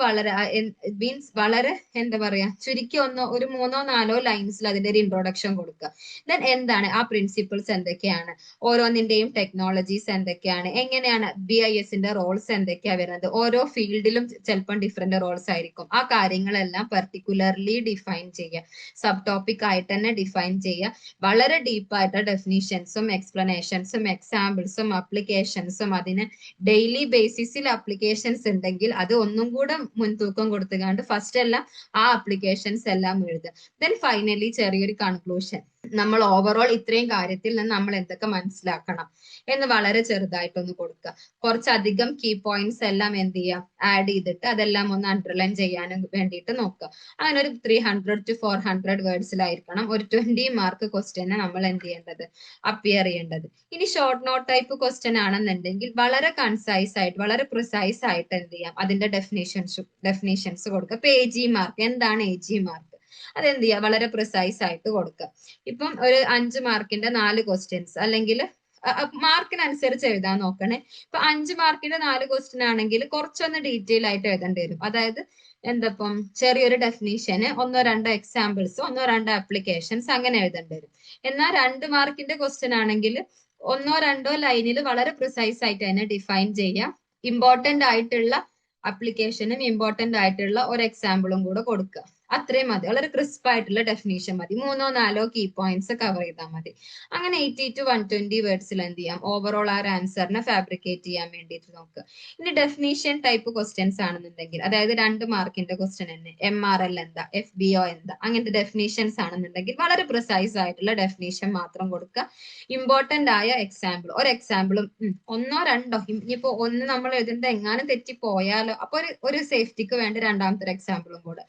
വളരെ എന്താ പറയാ, ചുരുക്കി ഒരു 3-4 ലൈൻസിൽ അതിന്റെ ഒരു ഇൻട്രൊഡക്ഷൻ കൊടുക്കുക. ദെൻ എന്താണ് ആ പ്രിൻസിപ്പിൾസ്, എന്തൊക്കെയാണ് ഓരോന്നിന്റെയും ടെക്നോളജീസ് എന്തൊക്കെയാണ്, എങ്ങനെയാണ് BISന്റെ റോൾസ് എന്തൊക്കെയാ വരുന്നത്, ഓരോ ഫീൽഡിലും ചിലപ്പം ഡിഫറെന്റ് റോൾസ് ആയിരിക്കും. ആ കാര്യങ്ങളെല്ലാം പെർട്ടിക്കുലർലി ഡിഫൈൻ ചെയ്യുക, സബ് ടോപ്പിക് ആയിട്ട് തന്നെ ഡിഫൈൻ ചെയ്യുക. വളരെ ഡീപ്പായിട്ട് ഡെഫിനിഷൻസും എക്സ്പ്ലനേഷൻസും എക്സാമ്പിൾസും അപ്ലിക്കേഷൻസും, അതിന് ഡെയിലി ബേസിസിൽ അപ്ലിക്കേഷൻസ് ഉണ്ടെങ്കിൽ അത് ഒന്നും കൂടെ മുൻതൂക്കം കൊടുത്തുകൊണ്ട് ഫസ്റ്റ് എല്ലാം ആ അപ്ലിക്കേഷൻസ് എല്ലാം എഴുതുക. ദെൻ ഫൈനലി ചെറിയൊരു കൺക്ലൂഷൻ, നമ്മൾ ഓവറോൾ ഇത്രയും കാര്യത്തിൽ നിന്ന് നമ്മൾ എന്തൊക്കെ മനസ്സിലാക്കണം എന്ന് വളരെ ചെറുതായിട്ടൊന്ന് കൊടുക്കുക. കുറച്ചധികം കീ പോയിന്റ്സ് എല്ലാം എന്ത് ചെയ്യുക, ആഡ് ചെയ്തിട്ട് അതെല്ലാം ഒന്ന് അണ്ടർലൈൻ ചെയ്യാനും വേണ്ടിയിട്ട് നോക്കുക. അങ്ങനെ ഒരു 300 to 400 വേർഡ്സിലായിരിക്കണം ഒരു 20 മാർക്ക് ക്വസ്റ്റ്യനെ നമ്മൾ എന്ത് ചെയ്യേണ്ടത്, അപ്പിയർ ചെയ്യേണ്ടത്. ഇനി ഷോർട്ട് നോട്ട് ടൈപ്പ് ക്വസ്റ്റ്യൻ ആണെന്നുണ്ടെങ്കിൽ വളരെ കൺസൈസ് ആയിട്ട് വളരെ പ്രിസൈസ് ആയിട്ട് എന്ത് ചെയ്യാം, അതിന്റെ ഡെഫിനേഷൻസ് കൊടുക്കുക. ഇപ്പൊ AG മാർക്ക്, എന്താണ് AG മാർക്ക്, അതെന്ത് ചെയ്യുക, വളരെ പ്രിസൈസ് ആയിട്ട് കൊടുക്കുക. ഇപ്പം ഒരു 5 മാർക്കിന്റെ 4 ക്വസ്റ്റ്യൻസ് അല്ലെങ്കിൽ മാർക്കിനനുസരിച്ച് എഴുതാൻ നോക്കണേ. ഇപ്പൊ 5 മാർക്കിന്റെ 4 ക്വസ്റ്റ്യൻ ആണെങ്കിൽ കുറച്ചൊന്ന് ഡീറ്റെയിൽ ആയിട്ട് എഴുതേണ്ടി വരും. അതായത് എന്തപ്പം ചെറിയൊരു ഡെഫിനീഷന് 1-2 എക്സാമ്പിൾസ്, 1-2 ആപ്ലിക്കേഷൻസ് അങ്ങനെ എഴുതേണ്ടി വരും. എന്നാൽ 2 മാർക്കിന്റെ ക്വസ്റ്റ്യൻ ആണെങ്കിൽ 1-2 ലൈനിൽ വളരെ പ്രിസൈസ് ആയിട്ട് തന്നെ ഡിഫൈൻ ചെയ്യാം. ഇമ്പോർട്ടന്റ് ആയിട്ടുള്ള അപ്ലിക്കേഷനും ഇമ്പോർട്ടന്റ് ആയിട്ടുള്ള ഒരു എക്സാമ്പിളും കൂടെ കൊടുക്കുക. അത്രയും മതി, വളരെ ക്രിസ്പ് ആയിട്ടുള്ള ഡെഫിനീഷൻ മതി. 3-4 കീ പോയിന്റ്സ് കവർ ചെയ്താൽ മതി. അങ്ങനെ 80 to 120 വേർഡ്സിൽ എന്ത് ചെയ്യാം, ഓവറോൾ ആ ഒരു ആൻസറിനെ ഫാബ്രിക്കേറ്റ് ചെയ്യാൻ വേണ്ടിയിട്ട് നോക്കുക. ഇനി ഡെഫിനീഷൻ ടൈപ്പ് ക്വസ്റ്റ്യൻസ് ആണെന്നുണ്ടെങ്കിൽ, അതായത് 2 മാർക്കിന്റെ ക്വസ്റ്റ്യൻ തന്നെ, MRL എന്താ, FBO എന്താ, അങ്ങനത്തെ ഡെഫിനീഷൻസ് ആണെന്നുണ്ടെങ്കിൽ വളരെ പ്രിസൈസ് ആയിട്ടുള്ള ഡെഫിനീഷൻ മാത്രം കൊടുക്കുക. ഇമ്പോർട്ടന്റ് ആയ എക്സാമ്പിൾ, ഒരു എക്സാമ്പിളും 1-2, ഇനിയിപ്പോ ഒന്ന് നമ്മൾ എഴുതുന്നത് എങ്ങാനും തെറ്റിപ്പോയാലോ, അപ്പൊ ഒരു സേഫ്റ്റിക്ക് വേണ്ടി രണ്ടാമത്തെ എക്സാമ്പിളും കൂടെ.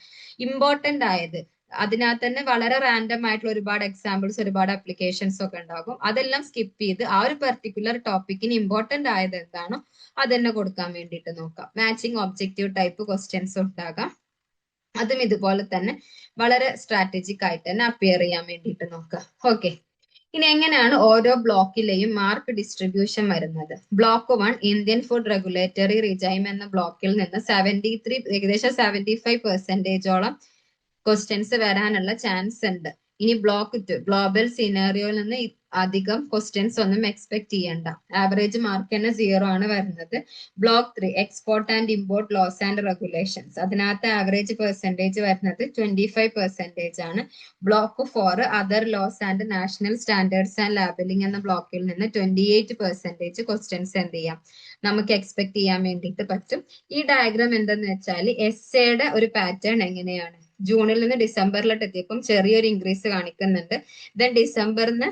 ഇമ്പോർട്ടന്റ് ആയത്, അതിനകത്ത് തന്നെ വളരെ റാൻഡം ആയിട്ടുള്ള ഒരുപാട് എക്സാമ്പിൾസ്, ഒരുപാട് അപ്ലിക്കേഷൻസ് ഒക്കെ ഉണ്ടാകും. അതെല്ലാം സ്കിപ്പ് ചെയ്ത് ആ ഒരു പെർട്ടിക്കുലർ ടോപ്പിക്കിന് ഇമ്പോർട്ടന്റ് ആയത് എന്താണോ അത് തന്നെ കൊടുക്കാൻ വേണ്ടിയിട്ട് നോക്കാം. മാച്ചിങ് ഒബ്ജക്റ്റീവ് ടൈപ്പ് ക്വസ്റ്റ്യൻസ് ഉണ്ടാകാം. അതും ഇതുപോലെ തന്നെ വളരെ സ്ട്രാറ്റജിക് ആയിട്ട് തന്നെ അപ്പിയർ ചെയ്യാൻ വേണ്ടിയിട്ട് നോക്കാം. ഓക്കെ, ഇനി എങ്ങനെയാണ് ഓരോ ബ്ലോക്കിലെയും മാർക്ക് ഡിസ്ട്രിബ്യൂഷൻ വരുന്നത്. Block 1 Indian food regulatory regime എന്ന ബ്ലോക്കിൽ നിന്ന് ഏകദേശം 75% ക്വസ്റ്റ്യൻസ് വരാനുള്ള ചാൻസ് ഉണ്ട്. ഇനി ബ്ലോക്ക് 2 ഗ്ലോബൽ സിനാറിയോയിൽ നിന്ന് അധികം ക്വസ്റ്റ്യൻസ് ഒന്നും എക്സ്പെക്ട് ചെയ്യണ്ട. ആവറേജ് മാർക്ക് തന്നെ 0 ആണ് വരുന്നത്. Block 3 export and import laws and regulations, അതിനകത്ത് ആവറേജ് പെർസെൻറ്റേജ് വരുന്നത് 25% ആണ്. Block 4 other laws and national standards and labelling എന്ന ബ്ലോക്കിൽ നിന്ന് 28% ക്വസ്റ്റ്യൻസ് എന്ത് ചെയ്യാം നമുക്ക് എക്സ്പെക്ട് ചെയ്യാൻ വേണ്ടിയിട്ട് പറ്റും. ഈ ഡയഗ്രാം എന്തെന്ന് വെച്ചാൽ എസ്സേയുടെ ഒരു പാറ്റേൺ എങ്ങനെയാണ്, ജൂണിൽ നിന്ന് ഡിസംബറിലോട്ട് എത്തിയപ്പം ചെറിയൊരു ഇൻക്രീസ് കാണിക്കുന്നുണ്ട്. ദെൻ ഡിസംബറിന്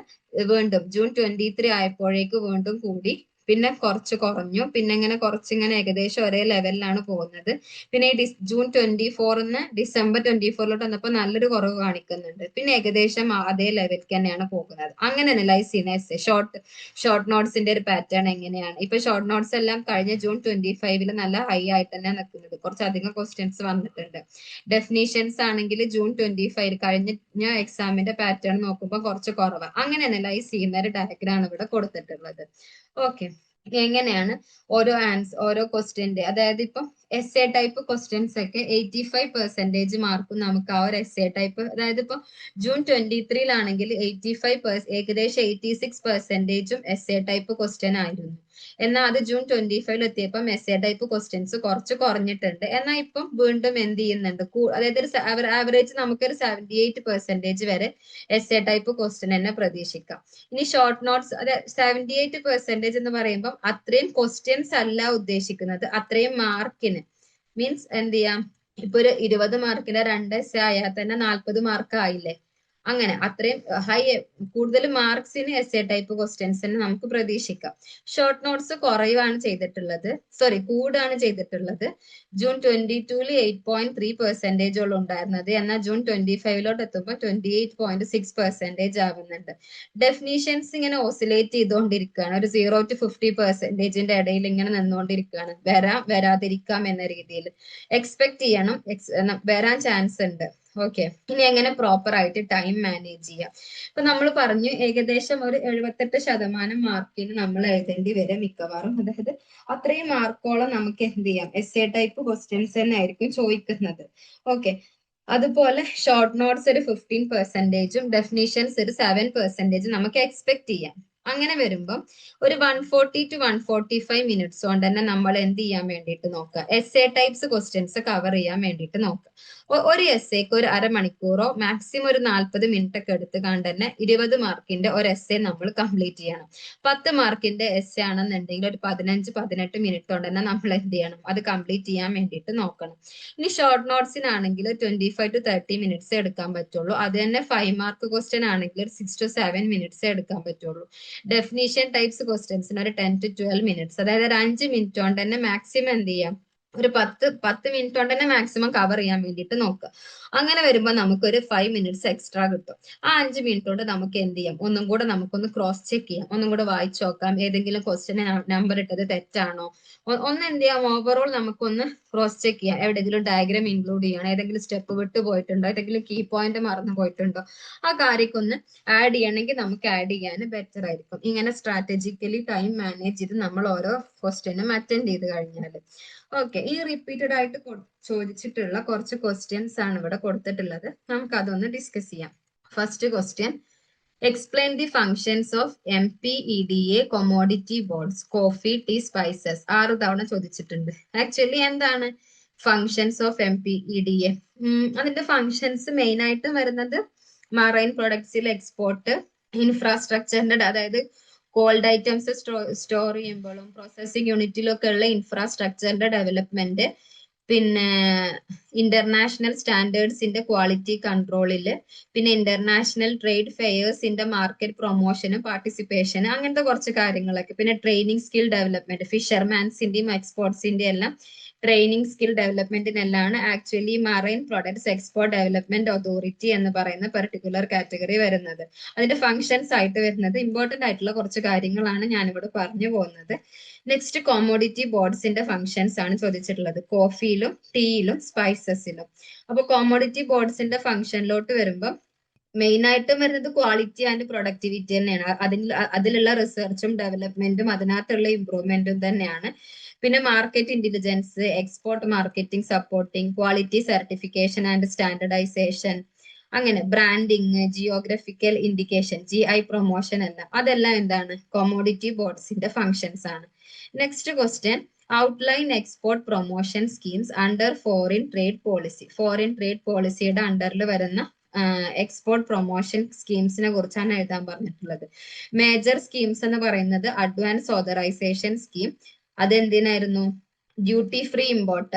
വീണ്ടും ജൂൺ 23 ആയപ്പോഴേക്ക് വീണ്ടും കൂടി, പിന്നെ കുറച്ച് കുറഞ്ഞു, പിന്നെ ഇങ്ങനെ കുറച്ചിങ്ങനെ ഏകദേശം ഒരേ ലെവലിലാണ് പോകുന്നത്. പിന്നെ ഈ ജൂൺ 24 ഡിസംബർ 24 വന്നപ്പോൾ നല്ലൊരു കുറവ് കാണിക്കുന്നുണ്ട്. പിന്നെ ഏകദേശം അതേ ലെവലിലേക്ക് തന്നെയാണ് പോകുന്നത്. അങ്ങനെ അനലൈസ് ചെയ്യുന്ന എസ് ഷോർട്ട് നോട്ട്സിന്റെ ഒരു പാറ്റേൺ എങ്ങനെയാണ്. ഇപ്പൊ ഷോർട്ട് നോട്ട്സ് എല്ലാം കഴിഞ്ഞ ജൂൺ 25 നല്ല ഹൈ ആയിട്ട് തന്നെ നിൽക്കുന്നത്, കുറച്ചധികം ക്വസ്റ്റ്യൻസ് വന്നിട്ടുണ്ട്. ഡെഫിനീഷൻസ് ആണെങ്കിൽ ജൂൺ 25 കഴിഞ്ഞ എക്സാമിന്റെ പാറ്റേൺ നോക്കുമ്പോൾ കുറച്ച് കുറവാണ്. അങ്ങനെ അനലൈസ് ചെയ്യുന്ന ഒരു ഡയഗ്രാം ഇവിടെ കൊടുത്തിട്ടുള്ളത്. ഓക്കെ, എങ്ങനെയാണ് ഓരോ ക്വസ്റ്റ്യന്റെ, അതായത് ഇപ്പം എസ് എ ടൈപ്പ് ക്വസ്റ്റ്യൻസ് ഒക്കെ 85% മാർക്കും നമുക്ക് ആ ഒരു എസ് എ ടൈപ്പ്, അതായത് ഇപ്പൊ ജൂൺ 23 ഏകദേശം 86% എസ് എ ടൈപ്പ് ക്വസ്റ്റ്യൻ ആയിരുന്നു. എന്നാൽ അത് ജൂൺ 25 എത്തിയപ്പം എസ് എ ടൈപ്പ് ക്വസ്റ്റ്യൻസ് കുറച്ച് കുറഞ്ഞിട്ടുണ്ട്. എന്നാൽ ഇപ്പം വീണ്ടും എന്ത് ചെയ്യുന്നുണ്ട്, അതായത് ആവറേജ് നമുക്കൊരു 78% വരെ എസ് എ ടൈപ്പ് ക്വസ്റ്റ്യൻ തന്നെ പ്രതീക്ഷിക്കാം. ഇനി ഷോർട്ട് നോട്ട്സ്, അതായത് 78% എന്ന് പറയുമ്പോൾ അത്രയും ക്വസ്റ്റ്യൻസ് അല്ല ഉദ്ദേശിക്കുന്നത്, അത്രയും മാർക്കിന് മീൻസ് എന്ത് ചെയ്യാം, ഇപ്പൊ ഒരു 20 മാർക്കിന്റെ 2 എസ് ആയാൽ തന്നെ 40 മാർക്ക് ആയില്ലേ. അങ്ങനെ അത്രയും കൂടുതൽ മാർക്സിന് എസ് എ ടൈപ്പ് ക്വസ്റ്റ്യൻസ് തന്നെ നമുക്ക് പ്രതീക്ഷിക്കാം. ഷോർട്ട് നോട്ട്സ് കുറയുവാണ് ചെയ്തിട്ടുള്ളത്, കൂടുകയാണ് ചെയ്തിട്ടുള്ളത്. ജൂൺ 22 8.3% ഉണ്ടായിരുന്നത്, എന്നാൽ ജൂൺ 25 എത്തുമ്പോൾ 28.6% ആവുന്നുണ്ട്. ഡെഫിനീഷൻസ് ഇങ്ങനെ ഓസിലേറ്റ് ചെയ്തുകൊണ്ടിരിക്കുകയാണ്, ഒരു 0 to 50% ഇടയിൽ ഇങ്ങനെ നിന്നുകൊണ്ടിരിക്കുകയാണ്. വരാതിരിക്കാം എന്ന രീതിയിൽ എക്സ്പെക്ട് ചെയ്യണം, വരാൻ ചാൻസ് ഉണ്ട്. ഓക്കെ, ഇനി എങ്ങനെ പ്രോപ്പർ ആയിട്ട് ടൈം മാനേജ് ചെയ്യാം. ഇപ്പൊ നമ്മൾ പറഞ്ഞു ഏകദേശം ഒരു 78% മാർക്കിന് നമ്മൾ എഴുതേണ്ടി വരും മിക്കവാറും, അതായത് അത്രയും മാർക്കോളം നമുക്ക് എന്ത് ചെയ്യാം എസ് എ ടൈപ്പ് ക്വസ്റ്റ്യൻസ് തന്നെ ആയിരിക്കും ചോദിക്കുന്നത്. ഓക്കെ, അതുപോലെ ഷോർട്ട് നോട്ട്സ് ഒരു 15%, ഡെഫിനിഷൻസ് ഒരു 7% നമുക്ക് എക്സ്പെക്ട് ചെയ്യാം. അങ്ങനെ വരുമ്പം ഒരു 140 to 145 മിനിറ്റ്സ് കൊണ്ട് തന്നെ നമ്മൾ എന്ത് ചെയ്യാൻ വേണ്ടിയിട്ട് നോക്കുക, S A types questions cover ചെയ്യാൻ വേണ്ടിയിട്ട് നോക്കുക. ഒരു എസ് എക്ക് ഒരു അരമണിക്കൂറോ മാക്സിമം ഒരു 40 മിനിറ്റ് ഒക്കെ എടുത്ത് കണ്ട് തന്നെ 20 മാർക്കിന്റെ ഒരു എസ് എ നമ്മൾ കംപ്ലീറ്റ് ചെയ്യണം. 10 മാർക്കിന്റെ എസ് എ ആണെന്നുണ്ടെങ്കിൽ ഒരു 15-18 മിനിറ്റ് കൊണ്ട് തന്നെ നമ്മൾ എന്ത് ചെയ്യണം, അത് കംപ്ലീറ്റ് ചെയ്യാൻ വേണ്ടിയിട്ട് നോക്കണം. ഇനി ഷോർട്ട് നോട്ട്സിനാണെങ്കിൽ 25 to 30 മിനിറ്റ്സ് എടുക്കാൻ പറ്റുള്ളൂ. അത് തന്നെ 5 മാർക്ക് ക്വസ്റ്റ്യൻ ആണെങ്കിൽ 6 to 7 മിനിറ്റ്സ് എടുക്കാൻ പറ്റുള്ളൂ. ഡെഫിനിഷൻ ടൈപ്സ് ക്വസ്റ്റ്യൻസിന് ഒരു 10 to 12 മിനിറ്റ്സ്, അതായത് ഒരു 5 മിനിറ്റ് കൊണ്ട് തന്നെ മാക്സിമം എന്ത് ചെയ്യാം, ഒരു 10 മിനിറ്റ് കൊണ്ട് തന്നെ മാക്സിമം കവർ ചെയ്യാൻ വേണ്ടിയിട്ട് നോക്കുക. അങ്ങനെ വരുമ്പോൾ നമുക്കൊരു 5 മിനിറ്റ്സ് എക്സ്ട്രാ കിട്ടും. ആ 5 മിനിറ്റ് കൊണ്ട് നമുക്ക് എന്ത് ചെയ്യാം, ഒന്നും കൂടെ നമുക്കൊന്ന് ക്രോസ് ചെക്ക് ചെയ്യാം, ഒന്നും കൂടെ വായിച്ചു നോക്കാം, ഏതെങ്കിലും ക്വസ്റ്റ്യൻ നമ്പർ ഇട്ടത് തെറ്റാണോ, ഒന്ന് എന്ത് ചെയ്യാം, ഓവറോൾ നമുക്കൊന്ന് ക്രോസ് ചെക്ക് ചെയ്യാം, എവിടെയെങ്കിലും ഡയഗ്രാം ഇൻക്ലൂഡ് ചെയ്യണം, ഏതെങ്കിലും സ്റ്റെപ്പ് വിട്ടു പോയിട്ടുണ്ടോ, ഏതെങ്കിലും കീ പോയിന്റ് മറന്നു പോയിട്ടുണ്ടോ, ആ കാര്യമൊന്ന് ആഡ് ചെയ്യണമെങ്കിൽ നമുക്ക് ആഡ് ചെയ്യാൻ ബെറ്റർ ആയിരിക്കും. ഇങ്ങനെ സ്ട്രാറ്റജിക്കലി ടൈം മാനേജ് ചെയ്ത് നമ്മൾ ഓരോ ക്വസ്റ്റ്യനും അറ്റൻഡ് ചെയ്ത് കഴിഞ്ഞാൽ. ഓക്കെ, ഈ റിപ്പീറ്റഡ് ആയിട്ട് ചോദിച്ചിട്ടുള്ള കുറച്ച് ക്വസ്റ്റ്യൻസ് ആണ് ഇവിടെ കൊടുത്തിട്ടുള്ളത്, നമുക്ക് അതൊന്ന് ഡിസ്കസ് ചെയ്യാം. First question, explain the functions of MPEDA commodity boards coffee, tea, spices. 6 തവണ ചോദിച്ചിട്ടുണ്ട്. ആക്ച്വലി എന്താണ് ഫങ്ഷൻസ് ഓഫ് MPEDA? അതിന്റെ ഫങ്ഷൻസ് മെയിൻ ആയിട്ട് വരുന്നത് മറൈൻ പ്രൊഡക്ട്സിൽ എക്സ്പോർട്ട്, ഇൻഫ്രാസ്ട്രക്ചറിന്റെ, അതായത് കോൾഡ് ഐറ്റംസ് സ്റ്റോർ ചെയ്യുമ്പോഴും പ്രോസസ്സിംഗ് യൂണിറ്റിലൊക്കെ ഉള്ള ഇൻഫ്രാസ്ട്രക്ചറിന്റെ ഡെവലപ്മെന്റ്, പിന്നെ ഇന്റർനാഷണൽ സ്റ്റാൻഡേർഡ്സിന്റെ ക്വാളിറ്റി കൺട്രോളില്, പിന്നെ ഇന്റർനാഷണൽ ട്രേഡ് ഫെയേഴ്സിന്റെ മാർക്കറ്റ് പ്രൊമോഷനും പാർട്ടിസിപ്പേഷനും, അങ്ങനത്തെ കുറച്ച് കാര്യങ്ങളൊക്കെ. പിന്നെ ട്രെയിനിങ് സ്കിൽ ഡെവലപ്മെന്റ്, ഫിഷർമാൻസിന്റെയും എക്സ്പോർട്സിന്റെയും എല്ലാം ട്രെയിനിങ് സ്കിൽ ഡെവലപ്മെന്റിനെല്ലാം actually marine products export development authority എന്ന് പറയുന്ന പെർട്ടിക്കുലർ കാറ്റഗറി വരുന്നത്. അതിന്റെ ഫങ്ഷൻസ് ആയിട്ട് വരുന്നത് ഇമ്പോർട്ടന്റ് ആയിട്ടുള്ള കുറച്ച് കാര്യങ്ങളാണ് ഞാനിവിടെ പറഞ്ഞു പോകുന്നത്. നെക്സ്റ്റ്, കോമോഡിറ്റി ബോർഡ്സിന്റെ ഫങ്ഷൻസ് ആണ് ചോദിച്ചിട്ടുള്ളത്, കോഫിയിലും ടീയിലും സ്പൈസസിലും. അപ്പൊ കോമോഡിറ്റി ബോർഡ്സിന്റെ ഫങ്ഷനിലോട്ട് വരുമ്പോൾ മെയിൻ ആയിട്ടും വരുന്നത് ക്വാളിറ്റി ആൻഡ് പ്രൊഡക്ടിവിറ്റി തന്നെയാണ്. അതിലുള്ള റിസർച്ചും ഡെവലപ്മെന്റും അതിനകത്തുള്ള ഇംപ്രൂവ്മെന്റും തന്നെയാണ്. പിന്നെ market intelligence, export marketing supporting, quality certification and standardisation, അങ്ങനെ branding, geographical indication, GI promotion അതെല്ലാം എന്താണ് കൊമോഡിറ്റി ബോർഡ്സിന്റെ ഫങ്ഷൻസ് ആണ്. Next question, outline export promotion schemes under foreign trade policy. Foreign trade പോളിസിയുടെ അണ്ടറിൽ വരുന്ന എക്സ്പോർട്ട് പ്രൊമോഷൻ സ്കീംസിനെ കുറിച്ചാണ് എഴുതാൻ പറഞ്ഞിട്ടുള്ളത്. മേജർ സ്കീംസ് എന്ന് പറയുന്നത് അഡ്വാൻസ് ഓതറൈസേഷൻ സ്കീം, അതെന്തിനായിരുന്നു? Duty free import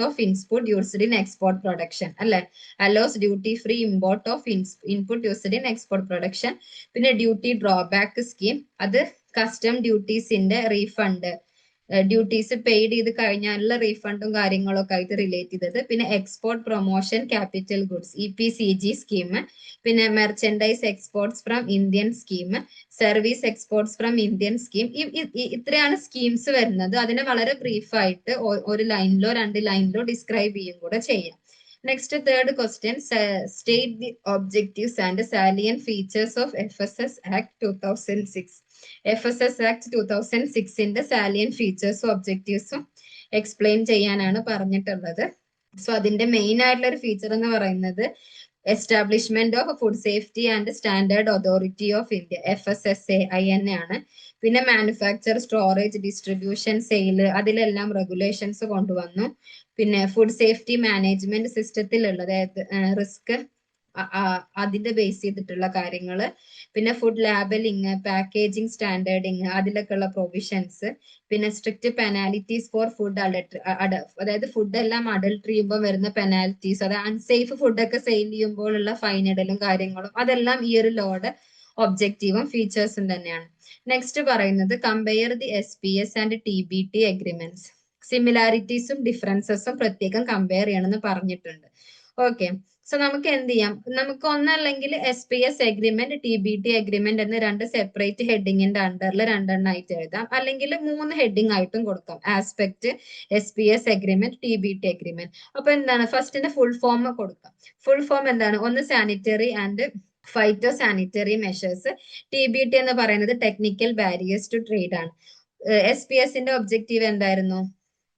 of input used in export production അല്ലെ, allows duty free import of input used in export production. പിന്നെ ഡ്യൂട്ടി ഡ്രോബാക്ക് സ്കീം, അത് കസ്റ്റം ഡ്യൂട്ടീസിന്റെ റീഫണ്ട്, ഡ്യൂട്ടീസ് പെയ്ഡ് ചെയ്ത് കഴിഞ്ഞാലുള്ള റീഫണ്ടും കാര്യങ്ങളൊക്കെ ആയിട്ട് റിലേറ്റ് ചെയ്തത്. പിന്നെ export promotion capital goods, EPCG scheme, പിന്നെ merchandise exports from Indian scheme, service exports from Indian scheme. ഇത്രയാണ് സ്കീംസ് വരുന്നത്. അതിനെ വളരെ ബ്രീഫായിട്ട് ഒരു ലൈനിലോ 2 ലൈനിലോ ഡിസ്ക്രൈബ് ചെയ്യും കൂടെ ചെയ്യാം. Next third question, state the objectives and salient features of FSS Act 2006. FSS Act 2006ന്റെ സാലിയൻ ഫീച്ചേഴ്സും ഒബ്ജക്റ്റീവ്സും എക്സ്പ്ലെയിൻ ചെയ്യാനാണ് പറഞ്ഞിട്ടുള്ളത്. സോ അതിന്റെ മെയിൻ ആയിട്ടുള്ള ഒരു ഫീച്ചർ എന്ന് പറയുന്നത് establishment of food safety and standard authority of India, FSSAI ആണ്. പിന്നെ മാനുഫാക്ചർ, സ്റ്റോറേജ്, ഡിസ്ട്രിബ്യൂഷൻ, സെയില്, അതിലെല്ലാം റെഗുലേഷൻസ് കൊണ്ടുവന്നു. പിന്നെ ഫുഡ് സേഫ്റ്റി മാനേജ്മെന്റ് സിസ്റ്റത്തിലുള്ള, അതായത് റിസ്ക് അതിന്റെ ബേസ് ചെയ്തിട്ടുള്ള കാര്യങ്ങള്. പിന്നെ ഫുഡ് ലാബലിങ്, പാക്കേജിങ് സ്റ്റാൻഡേർഡിങ്, അതിലൊക്കെ ഉള്ള പ്രൊവിഷൻസ്. പിന്നെ സ്ട്രിക്റ്റ് പെനാലിറ്റീസ് ഫോർ ഫുഡ് അതായത് ഫുഡ് എല്ലാം അഡൾട്ടറി ചെയ്യുമ്പോൾ വരുന്ന പെനാൽറ്റീസ്, അത് അൺസേഫ് ഫുഡൊക്കെ സെയിൽ ചെയ്യുമ്പോൾ ഉള്ള ഫൈൻ ഇടലും കാര്യങ്ങളും, അതെല്ലാം ഈ ഒരു ലോയുടെ ഒബ്ജക്റ്റീവും ഫീച്ചേഴ്സും തന്നെയാണ്. നെക്സ്റ്റ് പറയുന്നത് compare the SPS and TBT agreements. സിമിലാരിറ്റീസും ഡിഫറൻസസും പ്രത്യേകം കമ്പയർ ചെയ്യണമെന്ന് പറഞ്ഞിട്ടുണ്ട്. ഓക്കെ, സോ നമുക്ക് എന്ത് ചെയ്യാം, നമുക്ക് ഒന്നല്ലെങ്കിൽ SPS അഗ്രിമെന്റ്, TBT അഗ്രിമെന്റ് എന്ന് 2 സെപ്പറേറ്റ് ഹെഡിങ്ങിന്റെ അണ്ടറിൽ 2 എണ്ണമായിട്ട് എഴുതാം, അല്ലെങ്കിൽ 3 ഹെഡിങ് ആയിട്ടും കൊടുക്കാം. Aspect, SPS agreement, TBT agreement. അപ്പൊ എന്താണ്, ഫസ്റ്റിന്റെ ഫുൾ ഫോം കൊടുക്കാം. ഫുൾ ഫോം എന്താണ്? ഒന്ന് sanitary and phyto sanitary measures. TBT എന്ന് പറയുന്നത് ടെക്നിക്കൽ ബാരിയേഴ്സ് ടു ട്രേഡ് ആണ്. SPS ഒബ്ജക്റ്റീവ് എന്തായിരുന്നു?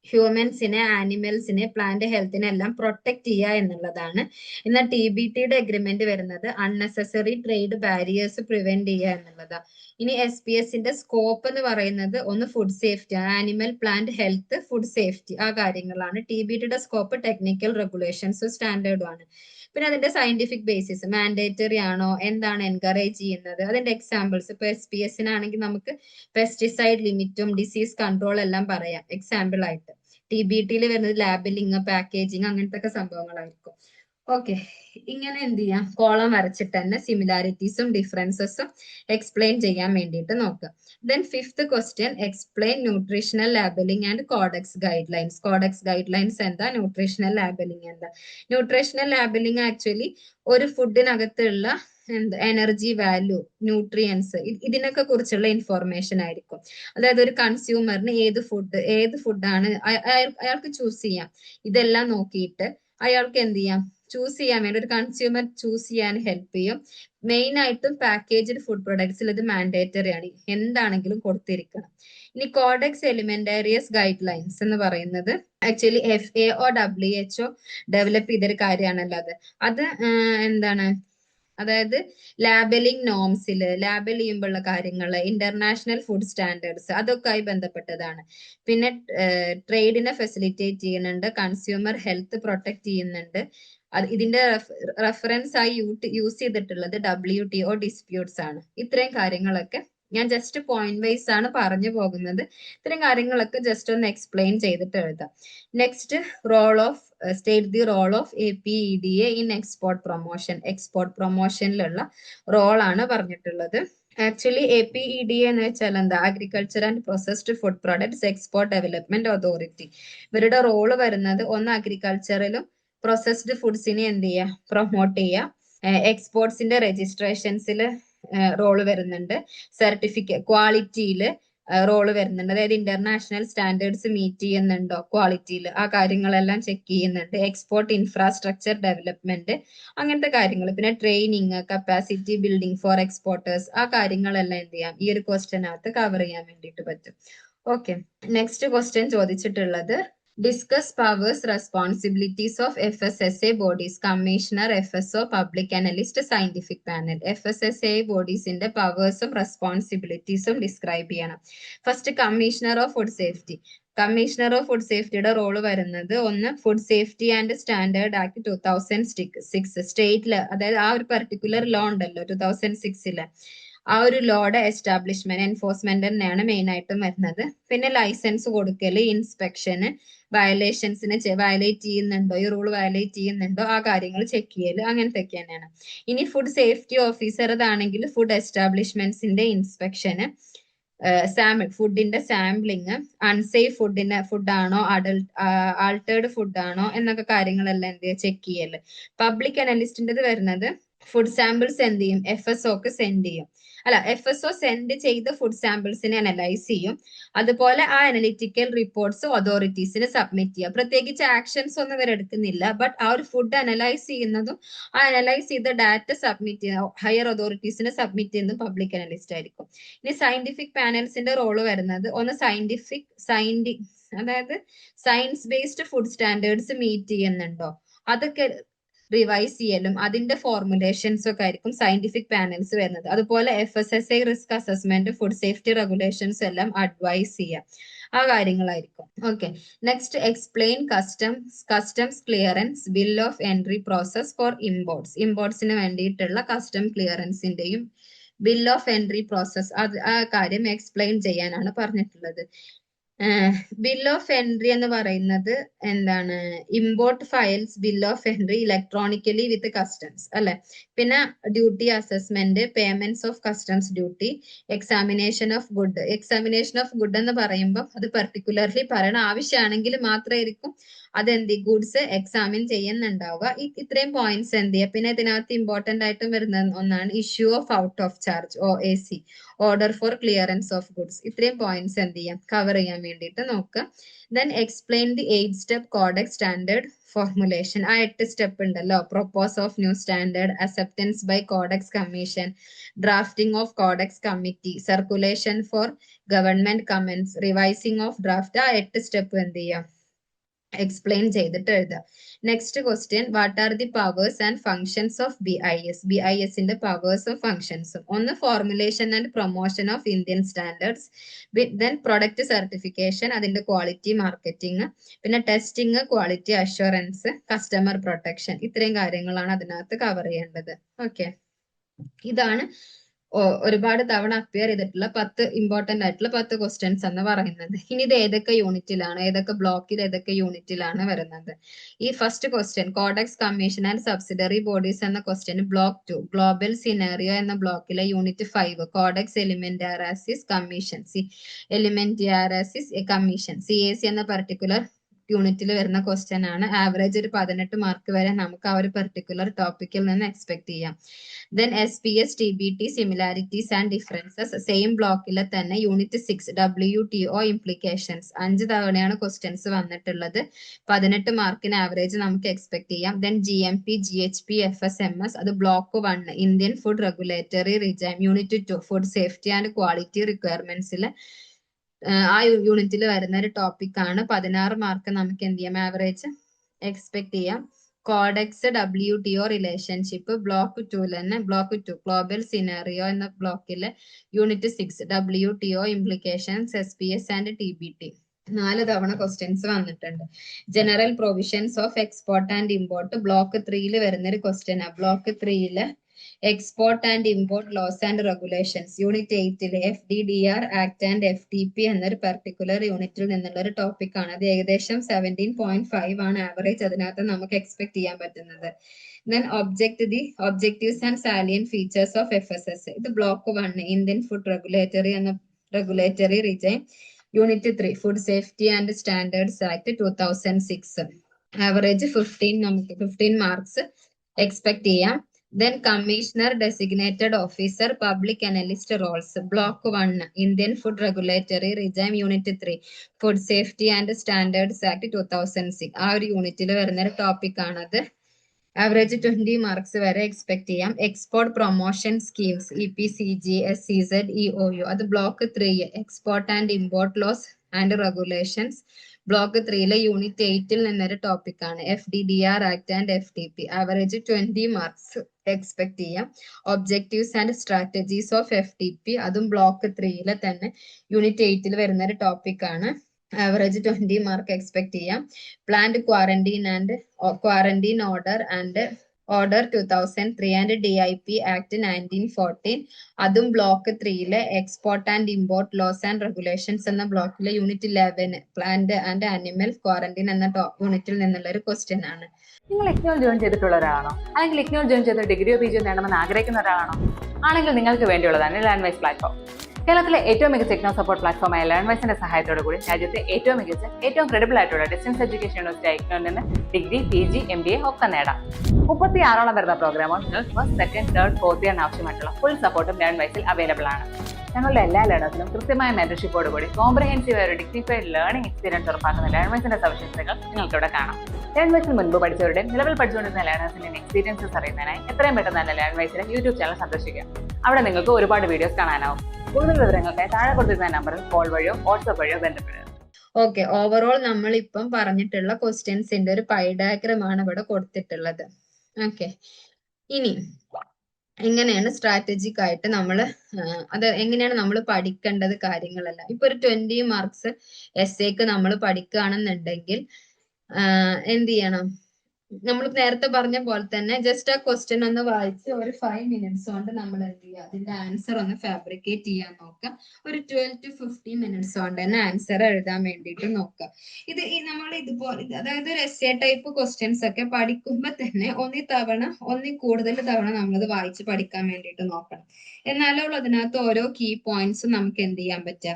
ഹ്യൂമൻസിനെ, ആനിമൽസിനെ, പ്ലാന്റ് ഹെൽത്തിനെ എല്ലാം പ്രൊട്ടക്ട് ചെയ്യുക എന്നുള്ളതാണ്. എന്നാൽ TBTയുടെ അഗ്രിമെന്റ് വരുന്നത് അൺനെസസറി ട്രേഡ് ബാരിയേഴ്സ് പ്രിവെന്റ് ചെയ്യുക എന്നുള്ളതാണ്. ഇനി SPS സ്കോപ്പ് എന്ന് പറയുന്നത് ഒന്ന് food safety, animal plant health, food safety, ആ കാര്യങ്ങളാണ്. TBTയുടെ സ്കോപ്പ് ടെക്നിക്കൽ റെഗുലേഷൻസും സ്റ്റാൻഡേർഡും ആണ്. പിന്നെ അതിന്റെ സയന്റിഫിക് ബേസിസ്, മാൻഡേറ്ററി ആണോ, എന്താണ് എൻകറേജ് ചെയ്യുന്നത്, അതിന്റെ എക്സാമ്പിൾസ്. ഇപ്പൊ SPS നമുക്ക് പെസ്റ്റിസൈഡ് ലിമിറ്റും ഡിസീസ് കൺട്രോൾ എല്ലാം പറയാം എക്സാമ്പിൾ ആയിട്ട്. TBTയിൽ വരുന്നത് ലാബലിങ്, പാക്കേജിങ്, അങ്ങനത്തെ ഒക്കെ സംഭവങ്ങളായിരിക്കും. ഓക്കെ, ഇങ്ങനെ എന്ത് ചെയ്യാം, കോളം വരച്ചിട്ട് തന്നെ സിമിലാരിറ്റീസും ഡിഫറൻസസും എക്സ്പ്ലെയിൻ ചെയ്യാൻ വേണ്ടിയിട്ട് നോക്കുക. Then fifth question, explain nutritional labelling and Codex guide lines. Codex guide lines എന്താ, ന്യൂട്രീഷണൽ ലാബലിംഗ് എന്താ? ന്യൂട്രീഷണൽ ലാബലിംഗ് ആക്ച്വലി ഒരു ഫുഡിനകത്തുള്ള എനർജി വാല്യൂ, ന്യൂട്രിയൻസ്, ഇതിനൊക്കെ കുറിച്ചുള്ള ഇൻഫോർമേഷൻ ആയിരിക്കും. അതായത് ഒരു കൺസ്യൂമറിന് ഏത് ഫുഡാണ് അയാൾക്ക് ചൂസ് ചെയ്യാം. ഇതെല്ലാം നോക്കിയിട്ട് അയാൾക്ക് എന്ത് ചെയ്യാം, ചൂസ് ചെയ്യാൻ വേണ്ടി, ഒരു കൺസ്യൂമർ ചൂസ് ചെയ്യാൻ ഹെൽപ്പ് ചെയ്യും. മെയിൻ ആയിട്ടും പാക്കേജ്ഡ് ഫുഡ് പ്രൊഡക്ട്സിൽ ഇത് മാൻഡേറ്ററി ആണ്, എന്താണെങ്കിലും കൊടുത്തിരിക്കണം. ഇനി കോഡെക്സ് എലിമെന്റേറിയസ് ഗൈഡ് ലൈൻസ് എന്ന് പറയുന്നത് ആക്ച്വലി FAO WHO ഡെവലപ്പ് ചെയ്തൊരു കാര്യമാണല്ലോ അത് എന്താണ്, അതായത് ലാബലിംഗ് നോംസിൽ ലാബൽ ചെയ്യുമ്പോഴുള്ള കാര്യങ്ങൾ, ഇന്റർനാഷണൽ ഫുഡ് സ്റ്റാൻഡേർഡ്സ്, അതൊക്കെ ആയി ബന്ധപ്പെട്ടതാണ്. പിന്നെ ട്രേഡിനെ ഫെസിലിറ്റേറ്റ് ചെയ്യുന്നുണ്ട്, കൺസ്യൂമർ ഹെൽത്ത് പ്രൊട്ടക്ട് ചെയ്യുന്നുണ്ട്. ഇതിന്റെ റെഫറൻസ് ആയി യൂസ് ചെയ്തിട്ടുള്ളത് WTO ഡിസ്പ്യൂട്ട്സ് ആണ്. ഇത്രയും കാര്യങ്ങളൊക്കെ ഞാൻ ജസ്റ്റ് പോയിന്റ് വൈസ് ആണ് പറഞ്ഞു പോകുന്നത്. ഇത്രയും കാര്യങ്ങളൊക്കെ ജസ്റ്റ് ഒന്ന് എക്സ്പ്ലെയിൻ ചെയ്തിട്ട് എഴുതാം. Next, state the role of APEDA in export promotion. Export പ്രൊമോഷനിലുള്ള റോളാണ് പറഞ്ഞിട്ടുള്ളത്. ആക്ച്വലി APEDA എന്ന് വെച്ചാൽ എന്താ, agriculture and processed food products export development authority. ഇവരുടെ റോള് വരുന്നത് ഒന്ന് അഗ്രികൾച്ചറിലും പ്രോസസ്ഡ് ഫുഡ്സിനെ എന്ത് ചെയ്യുക, പ്രൊമോട്ട് ചെയ്യുക. എക്സ്പോർട്സിന്റെ രജിസ്ട്രേഷൻസിൽ റോള് വരുന്നുണ്ട്. ക്വാളിറ്റിയിൽ റോള് വരുന്നുണ്ട്. അതായത് ഇന്റർനാഷണൽ സ്റ്റാൻഡേർഡ്സ് മീറ്റ് ചെയ്യുന്നുണ്ടോ ക്വാളിറ്റിയിൽ, ആ കാര്യങ്ങളെല്ലാം ചെക്ക് ചെയ്യുന്നുണ്ട്. എക്സ്പോർട്ട് ഇൻഫ്രാസ്ട്രക്ചർ ഡെവലപ്മെന്റ്, അങ്ങനത്തെ കാര്യങ്ങൾ. പിന്നെ training, capacity building four exporters, ആ കാര്യങ്ങളെല്ലാം എന്ത് ചെയ്യാം, ഈ ഒരു ക്വസ്റ്റ്യനകത്ത് കവർ ചെയ്യാൻ വേണ്ടിയിട്ട് പറ്റും. ഓക്കെ, നെക്സ്റ്റ് ക്വസ്റ്റ്യൻ ചോദിച്ചിട്ടുള്ളത് Discuss powers, responsibilities of FSSA bodies, Commissioner, FSO, Public Analyst, Scientific Panel. FSSA bodies in the powers of responsibilities of describe ചെയ്യണം. First commissioner of food safety. Commissioner of food സേഫ്റ്റിയുടെ റോള് വരുന്നത് ഒന്ന് food safety and standard act 2006 സ്റ്റേറ്റില്, അതായത് ആ ഒരു പെർട്ടിക്കുലർ ലോ ഉണ്ടല്ലോ 2006 ആ ഒരു ലോയുടെ എസ്റ്റാബ്ലിഷ്മെന്റ് എൻഫോഴ്സ്മെന്റ് തന്നെയാണ് മെയിൻ ആയിട്ടും വരുന്നത്. പിന്നെ ലൈസൻസ് കൊടുക്കല്, ഇൻസ്പെക്ഷന്, വയലേഷൻസിനെ വയലേറ്റ് ചെയ്യുന്നുണ്ടോ, ഈ റൂൾ വയലേറ്റ് ചെയ്യുന്നുണ്ടോ, ആ കാര്യങ്ങൾ ചെക്ക് ചെയ്യല്, അങ്ങനത്തെ ഒക്കെ തന്നെയാണ്. ഇനി ഫുഡ് സേഫ്റ്റി ഓഫീസർ അതാണെങ്കിൽ ഫുഡ് എസ്റ്റാബ്ലിഷ്മെന്റ്സിന്റെ ഇൻസ്പെക്ഷന്, ഫുഡിന്റെ സാമ്പിളിങ്, അൺസേഫ് ഫുഡാണോ ആൾട്ടേർഡ് ഫുഡാണോ എന്നൊക്കെ കാര്യങ്ങളെല്ലാം എന്ത് ചെയ്യുക, ചെക്ക് ചെയ്യല്. പബ്ലിക് അനലിസ്റ്റിൻ്റെത് വരുന്നത് ഫുഡ് സാമ്പിൾസ് എന്ത് ചെയ്യും, FSOക്ക് സെൻഡ് ചെയ്യും. FSO സെൻഡ് ചെയ്ത ഫുഡ് സാമ്പിൾസിനെ അനലൈസ് ചെയ്യും. അതുപോലെ ആ അനലിറ്റിക്കൽ റിപ്പോർട്ട്സ് അതോറിറ്റീസിന് സബ്മിറ്റ് ചെയ്യുക. പ്രത്യേകിച്ച് ആക്ഷൻസ് ഒന്നും ഇവർ എടുക്കുന്നില്ല, ബട്ട് ആ ഒരു ഫുഡ് അനലൈസ് ചെയ്യുന്നതും ആ അനലൈസ് ചെയ്ത ഡാറ്റ സബ്മിറ്റ് ചെയ്യുന്ന ഹയർ അതോറിറ്റീസിന് സബ്മിറ്റ് ചെയ്യുന്നതും പബ്ലിക് അനലിസ്റ്റ് ആയിരിക്കും. ഇനി സയന്റിഫിക് പാനൽസിന്റെ റോള് വരുന്നത് ഒന്ന് അതായത് science based food standards meet ചെയ്യുന്നുണ്ടോ അതൊക്കെ റിവൈസ് ചെയ്യലും അതിന്റെ ഫോർമുലേഷൻസ് ഒക്കെ ആയിരിക്കും സയന്റിഫിക് പാനൽസ് വരുന്നത്. അതുപോലെ FSSA risk assessment, food safety regulations എല്ലാം അഡ്വൈസ് ചെയ്യാം, ആ കാര്യങ്ങളായിരിക്കും. Okay, next explain customs clearance bill of entry process for ഇമ്പോർട്ട്സിന് വേണ്ടിയിട്ടുള്ള കസ്റ്റം ക്ലിയറൻസിന്റെയും ബിൽ ഓഫ് എൻട്രി പ്രോസസ് ആ കാര്യം എക്സ്പ്ലെയിൻ ചെയ്യാനാണ് പറഞ്ഞിട്ടുള്ളത്. ബിൽ ഓഫ് എൻട്രി എന്ന് പറയുന്നത് എന്താണ്, import files bill of entry electronically with customs അല്ലെ. പിന്നെ duty assessment, payments of customs duty, examination of good എന്ന് പറയുമ്പോൾ അത് പെർട്ടിക്കുലർലി പറയണ ആവശ്യമാണെങ്കിൽ മാത്രമായിരിക്കും അതെന്ത് ഗുഡ്സ് എക്സാമിൻ ചെയ്യുന്നുണ്ടാവുക. ഇത്രയും പോയിന്റ്സ് എന്ത് ചെയ്യുക. പിന്നെ ഇതിനകത്ത് ഇമ്പോർട്ടന്റ് ആയിട്ടും വരുന്ന ഒന്നാണ് issue of out of charge OAC, order for clearance of goods. ഇത്രയും പോയിന്റ്സ് എന്ത് ചെയ്യാം, കവർ ചെയ്യാൻ വേണ്ടിയിട്ട് നോക്കുക. Then explain the 8 step codex standard formulation. ആ 8 സ്റ്റെപ്പ് ഉണ്ടല്ലോ, propose of new standard, acceptance by codex commission, drafting of codex committee, circulation for government comments, revising of draft. ആ 8 സ്റ്റെപ്പ് എന്ത് ചെയ്യാം, എക്സ്പ്ലെയിൻ ചെയ്തിട്ട് എഴുതുക. Next question, what are the powers and functions of BISന്റെ പവേഴ്സും ഫങ്ഷൻസും. ഒന്ന് formulation and promotion of Indian standards, then product certification, അതിന്റെ ക്വാളിറ്റി മാർക്കറ്റിംഗ്, പിന്നെ testing, quality assurance, customer protection. ഇത്രയും കാര്യങ്ങളാണ് അതിനകത്ത് കവർ ചെയ്യേണ്ടത്. ഓക്കെ, ഇതാണ് ഒരുപാട് തവണ അപ്പിയർ ചെയ്തിട്ടുള്ള 10 ഇമ്പോർട്ടന്റ് ആയിട്ടുള്ള 10 ക്വസ്റ്റ്യൻസ് എന്ന് പറയുന്നത്. ഇനി ഇത് ഏതൊക്കെ യൂണിറ്റിലാണ്, ഏതൊക്കെ ബ്ലോക്കിൽ, ഏതൊക്കെ യൂണിറ്റിലാണ് വരുന്നത്. ഈ first question Codex Commission and subsidiary bodies എന്ന ക്വസ്റ്റ്യൻ ബ്ലോക്ക് 2 ഗ്ലോബൽ സിനാരിയോ എന്ന ബ്ലോക്കിലെ unit 5 Codex Alimentarius Commission, commission CAC എന്ന പർട്ടിക്കുലർ യൂണിറ്റിൽ വരുന്ന ക്വസ്റ്റ്യൻ ആണ്. ആവറേജ് ഒരു 18 മാർക്ക് വരെ നമുക്ക് ആ ഒരു പെർട്ടിക്കുലർ ടോപ്പിക്കിൽ നിന്ന് എക്സ്പെക്ട് ചെയ്യാം. Then SPS TBT similarities and differences same ബ്ലോക്കിലെ തന്നെ യൂണിറ്റ് 6 WTO ഇംപ്ലിക്കേഷൻസ്. 5 തവണയാണ് ക്വസ്റ്റ്യൻസ് വന്നിട്ടുള്ളത്. 18 മാർക്കിന് ആവറേജ് നമുക്ക് എക്സ്പെക്ട് ചെയ്യാം. ദെൻ GMP GHP FSMS അത് block 1 Indian food regulatory regime, unit 2 food safety and quality റിക്വയർമെന്റ്സിലെ ആ യൂണിറ്റിൽ വരുന്ന ഒരു ടോപ്പിക് ആണ്. 16 മാർക്ക് നമുക്ക് എന്ത് ചെയ്യാം, ആവറേജ് എക്സ്പെക്ട് ചെയ്യാം. കോഡെക്സ് WTO റിലേഷൻഷിപ്പ് ബ്ലോക്ക് 2 തന്നെ, ബ്ലോക്ക് 2 ഗ്ലോബൽ സിനാറിയോ എന്ന ബ്ലോക്കിലെ unit 6 WTO implications SPS and TBT. 4 തവണ ക്വസ്റ്റ്യൻസ് വന്നിട്ടുണ്ട്. General provisions of export and import block 3 വരുന്ന ഒരു ക്വസ്റ്റ്യൻ ആണ്. Block 3 export and import laws and regulations, unit 8 FDDR act and FTP എന്നൊരു പെർട്ടിക്കുലർ യൂണിറ്റിൽ നിന്നുള്ള ഒരു ടോപ്പിക് ആണ്. അത് ഏകദേശം 17.5 ആണ് ആവറേജ് അതിനകത്ത് നമുക്ക് എക്സ്പെക്ട് ചെയ്യാൻ പറ്റുന്നത്. Then objectives and salient features of FSSA ഇത് ബ്ലോക്ക് 1 ഇന്ത്യൻ ഫുഡ് റെഗുലേറ്ററി എന്ന regulatory regime, unit 3 food safety and standards act 2006. Average 15 marks expect ചെയ്യാം. Then Commissioner Designated Officer Public Analyst Roles Block 1 Indian Food Regulatory Regime Unit 3 Food Safety and Standards Act 2006 ആ ഒരു യൂണിറ്റിൽ വരുന്ന ഒരു ടോപ്പിക് ആണത്. ആവറേജ് 20 മാർക്സ് വരെ എക്സ്പെക്ട് ചെയ്യാം. Export promotion schemes EPCG SCZ EOU അത് block 3 export and import laws and regulations. Block 3 unit 8 നിന്നൊരു ടോപ്പിക് ആണ് FDDR act and FTP. Average 20 marks expect ചെയ്യാം. Objectives and strategies of FTP, അതും ബ്ലോക്ക് 3 തന്നെ യൂണിറ്റ് 8 വരുന്ന ഒരു ടോപ്പിക് ആണ്. ആവറേജ് 20 മാർക്ക് എക്സ്പെക്ട് ചെയ്യാം. Plant quarantine order 2003 and DIP act 1914, അതും block 3 export and import laws and regulations എന്ന ബ്ലോക്കിലെ unit 11 plant and animal quarantine എന്ന യൂണിറ്റിൽ നിന്നുള്ള ഒരു ക്വസ്റ്റ്യൻ ആണ്. നിങ്ങൾ ഇഗ്നോയിൽ ജോയിൻ ചെയ്തിട്ടുള്ള ഒരാളാണോ, അല്ലെങ്കിൽ ഇഗ്നോയിൽ ജോയിൻ ചെയ്ത് ഡിഗ്രിയോ PGയോ നേടണമെന്ന് ആഗ്രഹിക്കുന്ന ഒരാളാണോ? ആണെങ്കിൽ നിങ്ങൾക്ക് വേണ്ടിയുള്ളതാണ് ലേൺവൈസ് പ്ലാറ്റ്ഫോം. കേരളത്തിലെ ഏറ്റവും മികച്ച ഇഗ്നോ സപ്പോർട്ട് പ്ലാറ്റ്ഫോമായ ലേൺവൈസിന്റെ സഹായത്തോടു കൂടി രാജ്യത്തെ ഏറ്റവും മികച്ച, ഏറ്റവും ക്രെഡിബിൾ ആയിട്ടുള്ള ഡിസ്റ്റൻസ് എഡ്യൂക്കേഷൻ യൂണിവേഴ്സിറ്റി ഇഗ്നോയിൽ നിന്ന് ഡിഗ്രി, PG, MBA ഒക്കെ നേടാം. 36ഓളം വരുന്ന പ്രോഗ്രാമുകൾ നിങ്ങൾക്ക് ഫസ്റ്റ്, സെക്കൻഡ്, തേർഡ്, ഫോർത്ത് ഇയറിന് ആവശ്യമായിട്ടുള്ള ഫുൾ സപ്പോർട്ടും ലേൺവൈസിൽ അവൈലബിൾ ആണ്. ഞങ്ങളുടെ എല്ലാ ലേണേഴ്സിനും കൃത്യമായ മെന്റർഷിപ്പോട് കൂടി കോംപ്രഹെൻസീവ് ഒരു ഡിഗ്നിഫൈഡ് ലേണിംഗ് എക്സ്പീരിയൻസ് ഉറപ്പാക്കുന്ന ലേൺവൈസിന്റെ സവിശേഷതകൾ നിങ്ങൾക്ക് ഇവിടെ കാണാം. ലേൺവൈസിൽ മുൻപ് പഠിച്ചവരുടെ നിലവിൽ പഠിച്ചുകൊണ്ടിരുന്ന ലേണേഴ്സിന്റെ എക്സ്പീരിയൻസസ് അറിയുന്നതിനായി എത്രയും പെട്ടെന്ന് തന്നെ ലേൺവൈസിലെ യൂട്യൂബ് ചാനൽ സന്ദർശിക്കുക. അവിടെ നിങ്ങൾക്ക് ഒരുപാട് വീഡിയോസ് കാണാനാവും. കൂടുതൽ വിവരങ്ങൾക്കായി താഴെ കൊടുത്തിരുന്ന നമ്പറിൽ കോൾ വഴിയോ വാട്സ്ആപ്പ് വഴിയോ ബന്ധപ്പെടുക. ഓക്കെ, ഓവറോൾ നമ്മൾ ഇപ്പം പറഞ്ഞിട്ടുള്ള ക്വസ്റ്റ്യൻസിന്റെ ഒരു പൈ ഡയഗ്രം ആണ് ഇവിടെ കൊടുത്തിട്ടുള്ളത്. ഓക്കെ, ഇനി എങ്ങനെയാണ് സ്ട്രാറ്റജിക് ആയിട്ട് അത് എങ്ങനെയാണ് നമ്മൾ പഠിക്കേണ്ടത് കാര്യങ്ങളെല്ലാം. ഇപ്പൊ ഒരു 20 മാർക്സ് എസ്സേക്ക് നമ്മൾ പഠിക്കുകയാണെന്നുണ്ടെങ്കിൽ എന്ത് ചെയ്യണം? നമ്മൾ നേരത്തെ പറഞ്ഞ പോലെ തന്നെ ജസ്റ്റ് ആ ക്വസ്റ്റ്യൻ ഒന്ന് വായിച്ച് ഒരു 5 മിനിറ്റ്സ് കൊണ്ട് നമ്മൾ എന്ത് ചെയ്യുക, അതിന്റെ ആൻസർ ഒന്ന് ഫാബ്രിക്കേറ്റ് ചെയ്യാൻ നോക്കുക. ഒരു 12 to 15 മിനിറ്റ്സ് കൊണ്ട് തന്നെ ആൻസർ എഴുതാൻ വേണ്ടിയിട്ട് നോക്കുക. നമ്മൾ ഇതുപോലെ, അതായത് ഒരു എസ്സേ ടൈപ്പ് ക്വസ്റ്റ്യൻസ് ഒക്കെ പഠിക്കുമ്പോൾ തന്നെ ഒന്നി കൂടുതൽ തവണ നമ്മളത് വായിച്ച് പഠിക്കാൻ വേണ്ടിയിട്ട് നോക്കണം. എന്നാലും അതിനകത്ത് ഓരോ കീ പോയിന്റ്സും നമുക്ക് എന്ത് ചെയ്യാൻ പറ്റുക,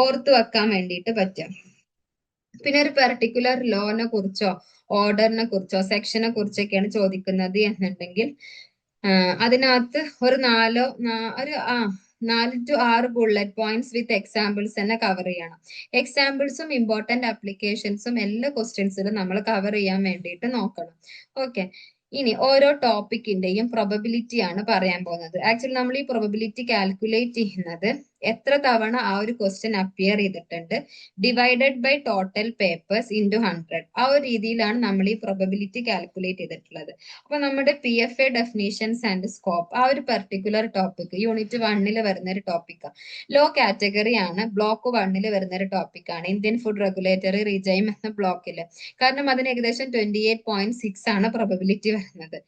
ഓർത്ത് വെക്കാൻ വേണ്ടിയിട്ട് പറ്റുക. പിന്നെ ഒരു പെർട്ടിക്കുലർ ലോനെ കുറിച്ചോ ഓർഡറിനെ കുറിച്ചോ സെക്ഷനെ കുറിച്ചൊക്കെയാണ് ചോദിക്കുന്നത് എന്നുണ്ടെങ്കിൽ അതിനകത്ത് ഒരു 4 to 6 bullet points with examples തന്നെ കവർ ചെയ്യണം. എക്സാമ്പിൾസും ഇമ്പോർട്ടന്റ് അപ്ലിക്കേഷൻസും എല്ലാ ക്വസ്റ്റ്യൻസിലും നമ്മൾ കവർ ചെയ്യാൻ വേണ്ടിയിട്ട് നോക്കണം. ഓക്കെ, ഇനി ഓരോ ടോപ്പിക്കിന്റെയും പ്രൊബബിലിറ്റി ആണ് പറയാൻ പോകുന്നത്. ആക്ച്വലി നമ്മൾ ഈ പ്രൊബബിലിറ്റി കാൽക്കുലേറ്റ് ചെയ്യുന്നത് എത്ര തവണ ആ ഒരു ക്വസ്റ്റ്യൻ അപ്പിയർ ചെയ്തിട്ടുണ്ട് divided by total papers into 100. ആ ഒരു രീതിയിലാണ് നമ്മൾ ഈ പ്രൊബബിലിറ്റി കാൽക്കുലേറ്റ് ചെയ്തിട്ടുള്ളത്. അപ്പൊ നമ്മുടെ PFA ഡെഫിനീഷൻസ് ആൻഡ് സ്കോപ്പ്, ആ ഒരു പെർട്ടിക്കുലർ ടോപ്പിക് യൂണിറ്റ് 1 വരുന്ന ഒരു ടോപ്പിക്കാണ്. ലോ കാറ്റഗറി ആണ്, ബ്ലോക്ക് 1 വരുന്ന ഒരു ടോപ്പിക്കാണ് ഇന്ത്യൻ ഫുഡ് റെഗുലേറ്ററി റിജൈം എന്ന ബ്ലോക്കില്. കാരണം അതിന് ഏകദേശം 28.6 ആണ് പ്രൊബബിലിറ്റി വരുന്നത്.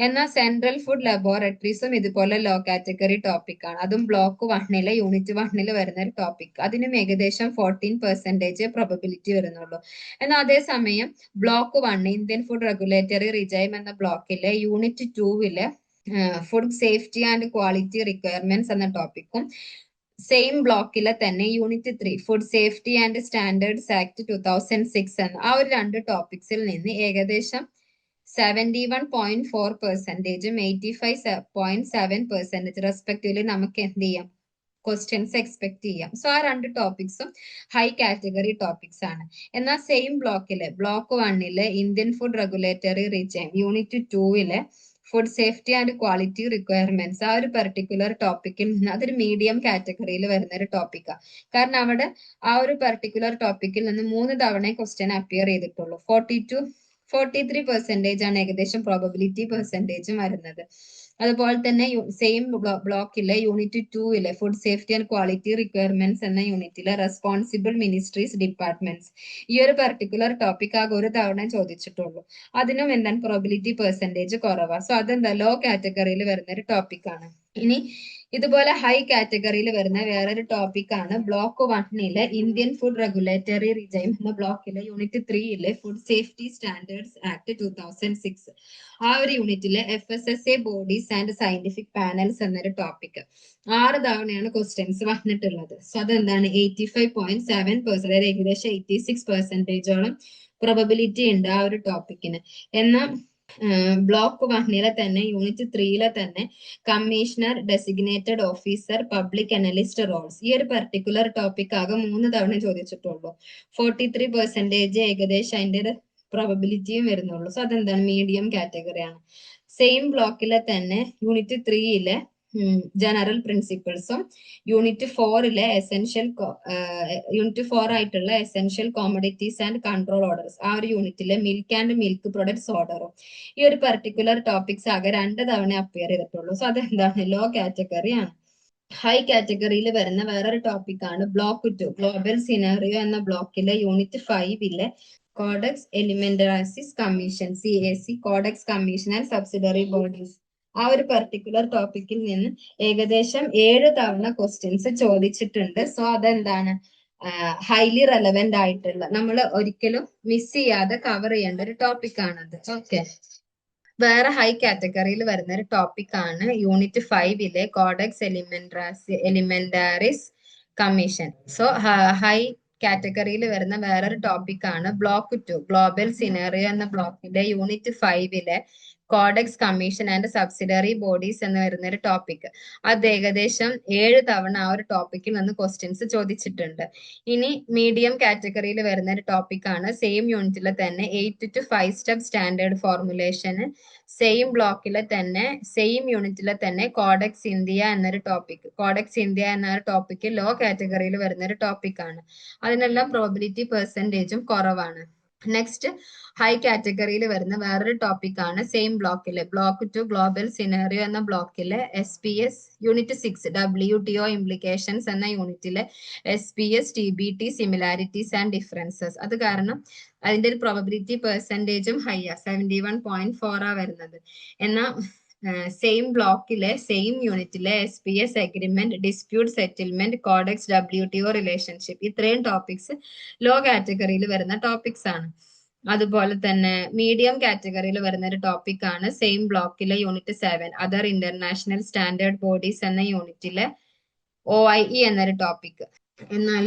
എന്നാൽ സെൻട്രൽ ഫുഡ് ലബോറട്ടറീസും ഇതുപോലെ ലോ കാറ്റഗറി ടോപ്പിക്കാണ്. അതും ബ്ലോക്ക് 1 യൂണിറ്റ് 1 വരുന്ന ഒരു ടോപ്പിക്. അതിനും ഏകദേശം 14% പ്രൊബബിലിറ്റി വരുന്നുള്ളൂ. എന്നാൽ അതേസമയം block 1 Indian food regulatory regime എന്ന ബ്ലോക്കിലെ unit 2 food safety and quality requirements എന്ന ടോപ്പിക്കും സെയിം ബ്ലോക്കിലെ തന്നെ unit 3 food safety and standards act 2006 എന്ന ആ ഒരു 2 ടോപ്പിക്സിൽ നിന്ന് ഏകദേശം 71.4%, 85.7% റെസ്പെക്റ്റീവ്ലി നമുക്ക് എന്ത് ചെയ്യാം, ക്വസ്റ്റ്യൻസ് എക്സ്പെക്ട് ചെയ്യാം. സോ ആ 2 ടോപ്പിക്സും ഹൈ കാറ്റഗറി ടോപ്പിക്സ് ആണ്. എന്നാൽ same block 1 Indian food regulatory regime unit 2 food safety and quality requirements, ആ ഒരു പെർട്ടിക്കുലർ ടോപ്പിക്കിൽ നിന്ന് അതൊരു മീഡിയം കാറ്റഗറിയിൽ വരുന്ന ഒരു ടോപ്പിക്കാണ്. കാരണം അവിടെ ആ ഒരു പെർട്ടിക്കുലർ ടോപ്പിക്കിൽ നിന്ന് 3 തവണ ക്വസ്റ്റ്യൻ അപ്പിയർ ചെയ്തിട്ടുള്ളൂ. 43% ആണ് ഏകദേശം പ്രോബബിലിറ്റി പെർസെൻറ്റേജും വരുന്നത്. അതുപോലെ തന്നെ സെയിം ബ്ലോക്കിലെ unit 2 food safety and quality requirements എന്ന യൂണിറ്റിലെ റെസ്പോൺസിബിൾ മിനിസ്ട്രീസ് ഡിപ്പാർട്ട്മെന്റ്സ്, ഈ ഒരു പെർട്ടിക്കുലർ ടോപ്പിക് ആകെ ഒരു തവണ ചോദിച്ചിട്ടുള്ളൂ. അതിനും എന്താണ് പ്രോബിലിറ്റി പെർസെൻറ്റേജ് കുറവാണ്. സോ അതെന്താ ലോ കാറ്റഗറിയിൽ വരുന്ന ഒരു ടോപ്പിക്കാണ്. ഇനി ഇതുപോലെ ഹൈ കാറ്റഗറിയിൽ വരുന്ന വേറൊരു ടോപ്പിക്കാണ് block 1 Indian food regulatory regime എന്ന ബ്ലോക്കിലെ unit 3 food safety standards act 2006. ആ ഒരു യൂണിറ്റിലെ FSSA bodies and scientific panels എന്നൊരു ടോപ്പിക് 6 തവണയാണ് ക്വസ്റ്റ്യൻസ് വന്നിട്ടുള്ളത്. സോ അതെന്താണ് 85.7%, അതായത് ഏകദേശം 86%ഓളം പ്രൊബബിലിറ്റി ഉണ്ട് ആ ഒരു ടോപ്പിക്കിന്. എന്നാൽ ബ്ലോക്ക് 1 തന്നെ യൂണിറ്റ് 3 തന്നെ commissioner, designated officer, public analyst roles, ഈ ഒരു പെർട്ടിക്കുലർ ടോപ്പിക് ആകെ 3 തവണ ചോദിച്ചിട്ടുള്ളൂ. 43% ഏകദേശം അതിന്റെ പ്രോബബിലിറ്റിയും വരുന്നുള്ളൂ. സോ അതെന്താണ് മീഡിയം കാറ്റഗറി ആണ്. സെയിം ബ്ലോക്കിലെ തന്നെ യൂണിറ്റ് 3 ജനറൽ പ്രിൻസിപ്പിൾസും യൂണിറ്റ് 4 ആയിട്ടുള്ള essential commodities and control orders ആ ഒരു യൂണിറ്റിലെ മിൽക്ക് ആൻഡ് മിൽക്ക് പ്രൊഡക്ട്സ് ഓർഡറും ഈ ഒരു പെർട്ടിക്കുലർ ടോപ്പിക്സ് ആകെ 2 തവണ അപ്പിയർ ചെയ്തിട്ടുള്ളൂ. സോ അതെന്താണ്, ലോ കാറ്റഗറി ആണ്. ഹൈ കാറ്റഗറിയിൽ വരുന്ന വേറൊരു ടോപ്പിക്കാണ് ബ്ലോക്ക് 2 ഗ്ലോബൽ സിനാറിയോ എന്ന ബ്ലോക്കിലെ unit 5 Codex Alimentarius Commission CAC Codex Commission and subsidiary bodies ആ ഒരു പെർട്ടിക്കുലർ ടോപ്പിക്കിൽ നിന്ന് ഏകദേശം 7 തവണ ക്വസ്റ്റ്യൻസ് ചോദിച്ചിട്ടുണ്ട്. സോ അതെന്താണ്, ഹൈലി റെലവെന്റ് ആയിട്ടുള്ള, നമ്മൾ ഒരിക്കലും മിസ് ചെയ്യാതെ കവർ ചെയ്യേണ്ട ഒരു ടോപ്പിക് ആണത്. ഓക്കെ, വേറെ ഹൈ കാറ്റഗറിയിൽ വരുന്ന ഒരു ടോപ്പിക് ആണ് unit 5 Codex Alimentarius Commission. So high കാറ്റഗറിയിൽ വരുന്ന വേറൊരു ടോപ്പിക് ആണ് ബ്ലോക്ക് 2 ഗ്ലോബൽ സിനാറിയോ എന്ന ബ്ലോക്കിന്റെ unit 5 codex Commission and subsidiary bodies എന്ന് വരുന്ന ഒരു ടോപ്പിക്. അത് ഏകദേശം 7 തവണ ആ ഒരു ടോപ്പിക്കിൽ നിന്ന് ക്വസ്റ്റ്യൻസ് ചോദിച്ചിട്ടുണ്ട്. ഇനി മീഡിയം കാറ്റഗറിയിൽ വരുന്ന ഒരു ടോപ്പിക് ആണ് സെയിം യൂണിറ്റിലെ തന്നെ 8 to 5 സ്റ്റെപ്പ് സ്റ്റാൻഡേർഡ് ഫോർമുലേഷന് സെയിം ബ്ലോക്കിലെ തന്നെ സെയിം യൂണിറ്റിലെ തന്നെ കോഡെക്സ് ഇന്ത്യ എന്നൊരു ടോപ്പിക്. കോഡെക്സ് ഇന്ത്യ എന്നൊരു ടോപ്പിക് ലോ കാറ്റഗറിയിൽ വരുന്ന ഒരു ടോപ്പിക് ആണ്. അതിനെല്ലാം പ്രോബിലിറ്റി പെർസെൻറ്റേജും കുറവാണ്. നെക്സ്റ്റ് ഹൈ കാറ്റഗറിയിൽ വരുന്ന വേറൊരു ടോപ്പിക് ആണ് സെയിം ബ്ലോക്കിലെ ബ്ലോക്ക് 2 ഗ്ലോബൽ സിനാറിയോ എന്ന ബ്ലോക്കിലെ SPS യൂണിറ്റ് 6 WTO ഇംപ്ലിക്കേഷൻസ് എന്ന യൂണിറ്റിലെ SPS TBT similarities and differences. അത് കാരണം അതിന്റെ ഒരു പ്രോബിലിറ്റി പെർസെൻറ്റേജും ഹൈ 71.4 ആ വരുന്നത്. എന്നാൽ സെയിം ബ്ലോക്കിലെ സെയിം യൂണിറ്റിലെ SPS agreement, dispute settlement, codex WTO relationship ഇത്രയും ടോപ്പിക്സ് ലോ കാറ്റഗറിയിൽ വരുന്ന ടോപ്പിക്സ് ആണ്. അതുപോലെ തന്നെ മീഡിയം കാറ്റഗറിയിൽ വരുന്ന ഒരു ടോപ്പിക് ആണ് സെയിം ബ്ലോക്കിലെ unit 7 other international standard bodies എന്ന യൂണിറ്റിലെ OIE എന്നൊരു ടോപ്പിക്. എന്നാൽ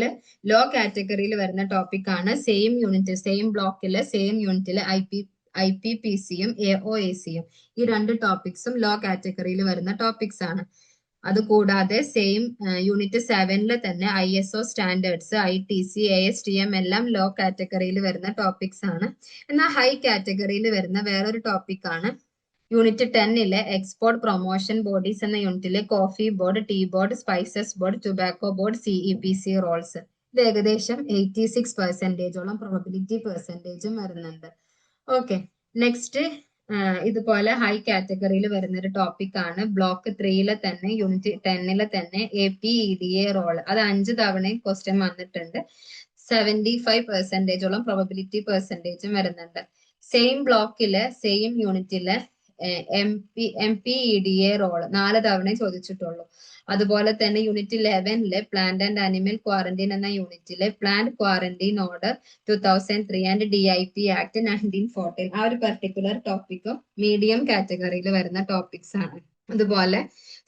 ലോ കാറ്റഗറിയിൽ വരുന്ന ടോപ്പിക് ആണ് സെയിം യൂണിറ്റ് സെയിം ബ്ലോക്കിലെ സെയിം യൂണിറ്റിലെ IPPCയും AOACയും. ഈ 2 ടോപ്പിക്സും ലോ കാറ്റഗറിയിൽ വരുന്ന ടോപ്പിക്സ് ആണ്. അതുകൂടാതെ സെയിം യൂണിറ്റ് 7 തന്നെ ISO സ്റ്റാൻഡേർഡ്സ്, ITC, ASTM എല്ലാം ലോ കാറ്റഗറിയിൽ വരുന്ന ടോപ്പിക്സ് ആണ്. എന്നാൽ ഹൈ കാറ്റഗറിയിൽ വരുന്ന വേറൊരു ടോപ്പിക് ആണ് യൂണിറ്റ് 10 എക്സ്പോർട്ട് പ്രൊമോഷൻ ബോഡീസ് എന്ന യൂണിറ്റിലെ coffee board, tea board, spices board, tobacco board, CEPC roles. ഇത് ഏകദേശം 86% പ്രോബിലിറ്റി പെർസെൻറ്റേജും വരുന്നുണ്ട്. ഓക്കെ, നെക്സ്റ്റ് ഇതുപോലെ ഹൈ കാറ്റഗറിയിൽ വരുന്ന ഒരു ടോപ്പിക് ആണ് ബ്ലോക്ക് 3 തന്നെ യൂണിറ്റ് 10 തന്നെ APEDA റോൾ. അത് 5 തവണയും ക്വസ്റ്റ്യൻ വന്നിട്ടുണ്ട്. 75% പ്രോബിലിറ്റി പെർസെൻറ്റേജും വരുന്നുണ്ട്. സെയിം ബ്ലോക്കില് സെയിം യൂണിറ്റില് MPEDA റോൾ 4 തവണ ചോദിച്ചിട്ടുള്ളൂ. അതുപോലെ തന്നെ unit 11 plant and animal quarantine എന്ന യൂണിറ്റിലെ plant quarantine order 2003 and DIP act 1914 ആ ഒരു പെർട്ടിക്കുലർ ടോപ്പിക്കും മീഡിയം കാറ്റഗറിയിൽ വരുന്ന ടോപ്പിക്സ് ആണ്. അതുപോലെ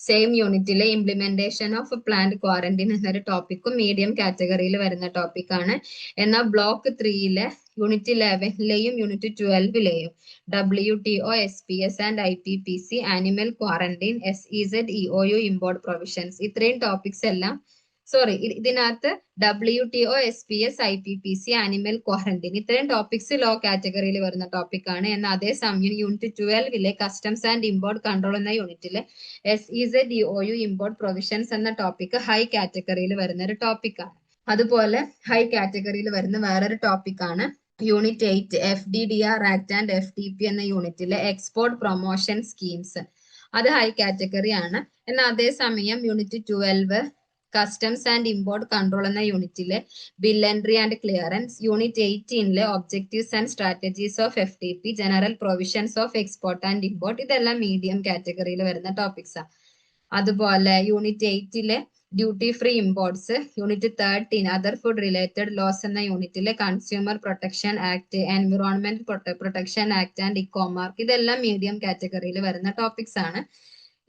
സെയിം യൂണിറ്റിലെ ഇംപ്ലിമെന്റേഷൻ ഓഫ് പ്ലാന്റ് ക്വാറന്റൈൻ എന്നൊരു ടോപ്പിക്കും മീഡിയം കാറ്റഗറിയിൽ വരുന്ന ടോപ്പിക് ആണ്. എന്നാൽ block 3 unit 11 unit 12 WTO, SPS and IPPC, animal quarantine, SEZ, EOU import provisions ഇത്രയും ടോപ്പിക്സ് എല്ലാം ഇതിനകത്ത് WTO, SPS, IPPC, animal quarantine ഇത്രയും ടോപ്പിക്സ് ലോ കാറ്റഗറിയിൽ വരുന്ന ടോപ്പിക് ആണ്. എന്നാൽ അതേസമയം unit 12 customs and import control എന്ന യൂണിറ്റിലെ SEZ, EOU ഇമ്പോർട്ട് പ്രൊവിഷൻസ് എന്ന ടോപ്പിക് ഹൈ കാറ്റഗറിയിൽ വരുന്ന ഒരു ടോപ്പിക് ആണ്. അതുപോലെ ഹൈ കാറ്റഗറിയിൽ വരുന്ന വേറൊരു ടോപ്പിക് ആണ് unit 8 FDDR act and FTP എന്ന യൂണിറ്റിലെ എക്സ്പോർട്ട് പ്രൊമോഷൻ സ്കീംസ്. അത് ഹൈ കാറ്റഗറി ആണ്. എന്നാൽ അതേസമയം unit 12 customs and import control എന്ന യൂണിറ്റിലെ bill entry and clearance, unit 18 objectives and strategies of FTP, general provisions of export and import ഇതെല്ലാം മീഡിയം കാറ്റഗറിയിൽ വരുന്ന ടോപ്പിക്സ് ആണ്. അതുപോലെ unit 8 duty free imports, unit 13 other food related laws എന്ന യൂണിറ്റിലെ consumer protection act, environment protection act and ഇക്കോമാർക്ക് ഇതെല്ലാം മീഡിയം കാറ്റഗറിയിൽ വരുന്ന ടോപ്പിക്സ് ആണ്.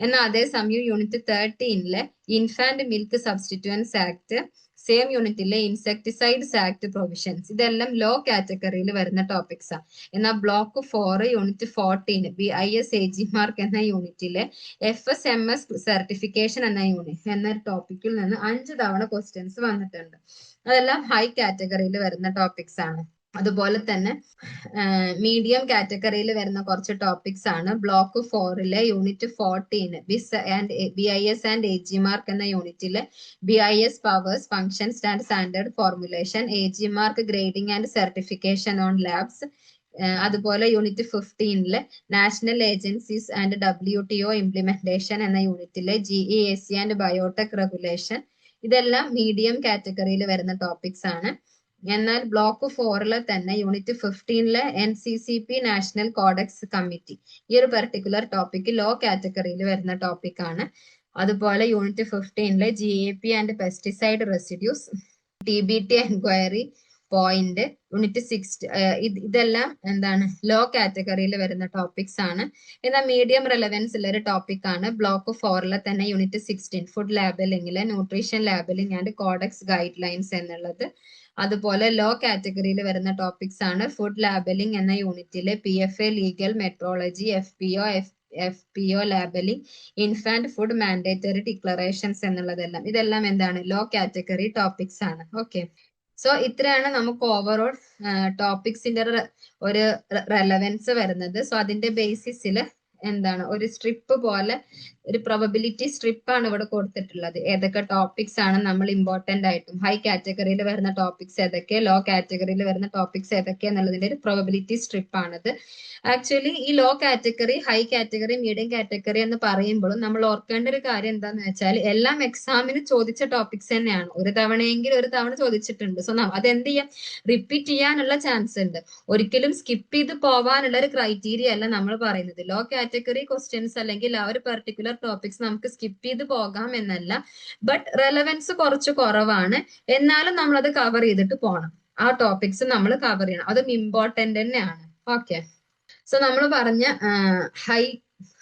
എന്നാൽ അതേസമയം unit 13 infant milk substitutes act, same യൂണിറ്റിലെ ഇൻസെക്ടിസൈഡ്സ് ആക്ട് പ്രൊവിഷൻസ് ഇതെല്ലാം ലോ കാറ്റഗറിയിൽ വരുന്ന ടോപ്പിക്സ് ആണ്. എന്നാൽ block 4 unit 14 BIS AG mark എന്ന യൂണിറ്റിലെ FSMS സർട്ടിഫിക്കേഷൻ എന്ന ടോപ്പിക്കിൽ നിന്ന് 5 തവണ ക്വസ്റ്റ്യൻസ് വന്നിട്ടുണ്ട്. അതെല്ലാം ഹൈ കാറ്റഗറിയിൽ വരുന്ന ടോപ്പിക്സ് ആണ്. അതുപോലെ തന്നെ മീഡിയം കാറ്റഗറിയിൽ വരുന്ന കുറച്ച് ടോപ്പിക്സ് ആണ്. Block 4 unit 14 BIS and AG mark എന്ന യൂണിറ്റിലെ BIS powers functions and standard formulation, AG mark grading and certification on labs. അതുപോലെ unit 15 national agencies and WTO implementation എന്ന യൂണിറ്റിലെ GEAC ആൻഡ് ബയോടെക് റെഗുലേഷൻ. ഇതെല്ലാം മീഡിയം കാറ്റഗറിയിൽ വരുന്ന ടോപ്പിക്സ് ആണ്. എന്നാൽ ബ്ലോക്ക് 4 തന്നെ unit 15 NCCP national Codex committee, ഈ ഒരു പെർട്ടിക്കുലർ ടോപ്പിക് ലോ കാറ്റഗറിയിൽ വരുന്ന ടോപ്പിക് ആണ്. അതുപോലെ unit 15 GAP and pesticide residues, TBT enquiry point, unit 6 ഇതെല്ലാം എന്താണ് ലോ കാറ്റഗറിയിൽ വരുന്ന ടോപ്പിക്സ് ആണ്. എന്നാൽ മീഡിയം റെലവൻസ് ഉള്ള ഒരു ടോപ്പിക് ആണ് ബ്ലോക്ക് 4 തന്നെ യൂണിറ്റ് 16 ഫുഡ് ലാബലിംഗിലെ nutrition labelling and Codex guidelines എന്നുള്ളത്. അതുപോലെ ലോ കാറ്റഗറിയിൽ വരുന്ന ടോപ്പിക്സ് ആണ് ഫുഡ് ലാബലിംഗ് എന്ന യൂണിറ്റിലെ PFA legal metrology, FPO labelling, infant food mandatory declarations എന്നുള്ളതെല്ലാം. ഇതെല്ലാം എന്താണ് ലോ കാറ്റഗറി ടോപ്പിക്സ് ആണ്. ഓക്കെ, സോ ഇത്രയാണ് നമുക്ക് ഓവറോൾ ടോപ്പിക്സിന്റെ ഒരു റെലവൻസ് വരുന്നത്. സോ അതിന്റെ ബേസിസിൽ എന്താണ് ഒരു സ്ട്രിപ്പ് പോലെ ഒരു പ്രോബബിലിറ്റി സ്ട്രിപ്പ് ആണ് ഇവിടെ കൊടുത്തിട്ടുള്ളത്. ഏതൊക്കെ ടോപ്പിക്സ് ആണ് നമ്മൾ ഇമ്പോർട്ടന്റ് ആയിട്ടും, ഹൈ കാറ്റഗറിയിൽ വരുന്ന ടോപ്പിക്സ് ഏതൊക്കെ, ലോ കാറ്റഗറിയിൽ വരുന്ന ടോപ്പിക്സ് ഏതൊക്കെ എന്നുള്ളതിന്റെ ഒരു പ്രോബബിലിറ്റി സ്ട്രിപ്പ് ആണിത്. ആക്ച്വലി ഈ low category, high category, medium category എന്ന് പറയുമ്പോഴും നമ്മൾ ഓർക്കേണ്ട ഒരു കാര്യം എന്താന്ന് വെച്ചാൽ എല്ലാം എക്സാമിന് ചോദിച്ച ടോപ്പിക്സ് തന്നെയാണ്. ഒരു തവണയെങ്കിലും ഒരു തവണ ചോദിച്ചിട്ടുണ്ട്. സോ അതെന്ത് ചെയ്യാം, റിപ്പീറ്റ് ചെയ്യാനുള്ള ചാൻസ് ഉണ്ട്. ഒരിക്കലും സ്കിപ്പ് ചെയ്ത് പോവാനുള്ള ഒരു ക്രൈറ്റീരിയ അല്ല നമ്മൾ പറയുന്നത്. ലോ കാറ്റഗറി ക്വസ്റ്റ്യൻസ് അല്ലെങ്കിൽ ആ ഒരു പെർട്ടിക്കുലർ ടോപ്പിക്സ് നമുക്ക് സ്കിപ്പ് ചെയ്ത് പോകാം എന്നല്ല, ബട്ട് റെലവൻസ് കുറച്ച് കുറവാണ്. എന്നാലും നമ്മൾ അത് കവർ ചെയ്തിട്ട് പോകണം. ആ ടോപ്പിക്സ് നമ്മൾ കവർ ചെയ്യണം, അതും ഇമ്പോർട്ടന്റ് തന്നെയാണ്. ഓക്കെ, സോ നമ്മൾ പറഞ്ഞ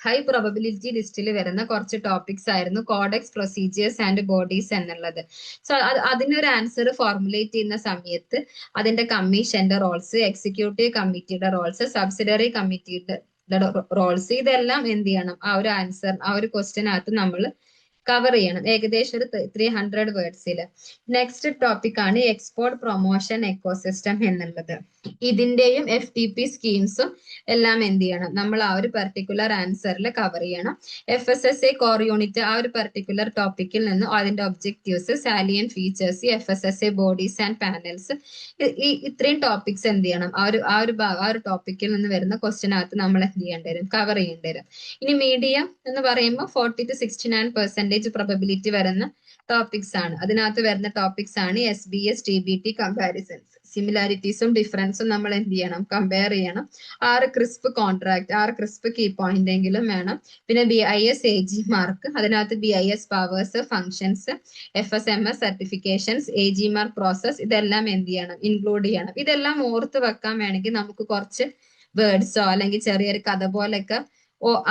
ഹൈ പ്രോബബിലിറ്റി ലിസ്റ്റിൽ വരുന്ന കുറച്ച് ടോപ്പിക്സ് ആയിരുന്നു കോഡെക്സ്, പ്രൊസീജിയേഴ്സ് ആൻഡ് ബോഡീസ് എന്നുള്ളത്. സോ അതിനൊരു ആൻസർ ഫോർമുലേറ്റ് ചെയ്യുന്ന സമയത്ത് അതിന്റെ കമ്മീഷന്റെ റോൾസ്, എക്സിക്യൂട്ടീവ് കമ്മിറ്റിയുടെ റോൾസ്, സബ്സിഡറി കമ്മിറ്റിയുടെ റോൾസ്, ഇതെല്ലാം എന്ത് ചെയ്യണം, ആ ഒരു ആൻസർ, ആ ഒരു ക്വസ്റ്റ്യനകത്ത് നമ്മൾ കവർ ചെയ്യണം ഏകദേശം ഒരു 300 വേർഡ്സിൽ. നെക്സ്റ്റ് ടോപ്പിക് ആണ് എക്സ്പോർട്ട് പ്രൊമോഷൻ എക്കോസിസ്റ്റം എന്നുള്ളത്. ഇതിന്റെയും FTP സ്കീംസും എല്ലാം എന്ത് ചെയ്യണം, നമ്മൾ ആ ഒരു പെർട്ടിക്കുലർ ആൻസറിൽ കവർ ചെയ്യണം. FSSA കോർ യൂണിറ്റ്, ആ ഒരു പെർട്ടിക്കുലർ ടോപ്പിക്കിൽ നിന്ന് അതിന്റെ objectives, salient features, FSSA bodies and panels, ഇത്രയും ടോപ്പിക്സ് എന്ത് ചെയ്യണം, ആ ഒരു ടോപ്പിക്കിൽ നിന്ന് വരുന്ന ക്വസ്റ്റ്യനകത്ത് നമ്മൾ എന്ത് ചെയ്യേണ്ടി വരും, കവർ ചെയ്യേണ്ടി വരും. ഇനി മീഡിയം എന്ന് പറയുമ്പോൾ 40 to 69% പ്രോബബിലിറ്റി വരുന്ന ടോപ്പിക്സ് ആണ്. അതിനകത്ത് വരുന്ന ടോപ്പിക്സ് ആണ് SBS, TBT, കമ്പാരിസൺസ്, സിമിലാരിറ്റീസും ഡിഫറൻസും നമ്മൾ എന്ത് ചെയ്യണം, കമ്പയർ ചെയ്യണം. 6 crisp contract, 6 crisp key point എങ്കിലും വേണം. പിന്നെ BIS AG മാർക്ക്, അതിനകത്ത് BIS powers, functions, FSMS certifications, AG mark process, ഇതെല്ലാം എന്ത് ചെയ്യണം, ഇൻക്ലൂഡ് ചെയ്യണം. ഇതെല്ലാം ഓർത്ത് വെക്കാൻ വേണമെങ്കിൽ നമുക്ക് കുറച്ച് വേർഡ്സോ അല്ലെങ്കിൽ ചെറിയൊരു കഥ പോലെയൊക്കെ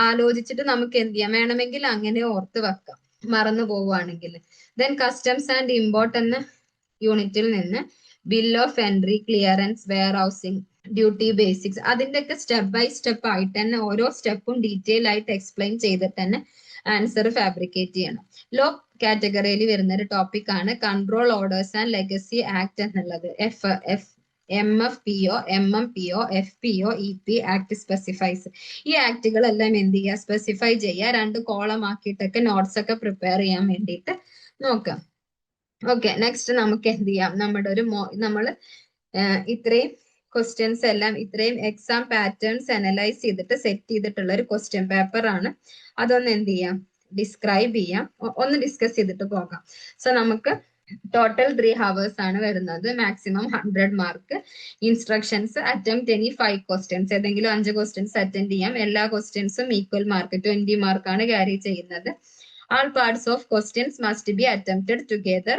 ആലോചിച്ചിട്ട് നമുക്ക് എന്ത് ചെയ്യാം, വേണമെങ്കിൽ അങ്ങനെ ഓർത്ത് വെക്കാം മറന്നു പോവുകയാണെങ്കിൽ. ദെൻ കസ്റ്റംസ് ആൻഡ് ഇമ്പോർട്ട് എന്ന യൂണിറ്റിൽ നിന്ന് bill of entry, clearance, warehousing, duty basics, അതിന്റെയൊക്കെ സ്റ്റെപ്പ് ബൈ സ്റ്റെപ്പ് ആയിട്ട് തന്നെ ഓരോ സ്റ്റെപ്പും ഡീറ്റെയിൽ ആയിട്ട് എക്സ്പ്ലെയിൻ ചെയ്തിട്ട് തന്നെ ആൻസർ ഫാബ്രിക്കേറ്റ് ചെയ്യണം. ലോ കാറ്റഗറിയിൽ വരുന്ന ഒരു ടോപ്പിക് ആണ് control orders and legacy act എന്നുള്ളത്. MFPO, MMPO, FPO, EP act specifies. ഈ ആക്ടുകളെല്ലാം എന്ത് ചെയ്യുക, സ്പെസിഫൈ ചെയ്യുക. 2 കോളം ആക്കിയിട്ടൊക്കെ നോട്ട്സ് ഒക്കെ പ്രിപ്പയർ ചെയ്യാൻ വേണ്ടിയിട്ട് നോക്കാം. ഓക്കെ, നെക്സ്റ്റ് നമുക്ക് എന്ത് ചെയ്യാം, നമ്മൾ ഇത്രയും ക്വസ്റ്റ്യൻസ് എല്ലാം, ഇത്രയും എക്സാം പാറ്റേൺസ് അനലൈസ് ചെയ്തിട്ട് സെറ്റ് ചെയ്തിട്ടുള്ള ഒരു ക്വസ്റ്റ്യൻ പേപ്പർ ആണ്. അതൊന്ന് എന്ത് ചെയ്യാം, ഡിസ്ക്രൈബ് ചെയ്യാം, ഒന്ന് ഡിസ്കസ് ചെയ്തിട്ട് പോകാം. സോ നമുക്ക് ടോട്ടൽ 3 hours ആണ് വരുന്നത്. Maximum 100 mark. Instructions, attempt any 5 questions, ഏതെങ്കിലും 5 ക്വസ്റ്റ്യൻസ് അറ്റൻഡ് ചെയ്യാം. എല്ലാ ക്വസ്റ്റ്യൻസും ഈക്വൽ മാർക്ക് 20 മാർക്കാണ് ക്യാരി ചെയ്യുന്നത്. All parts of questions must be attempted together.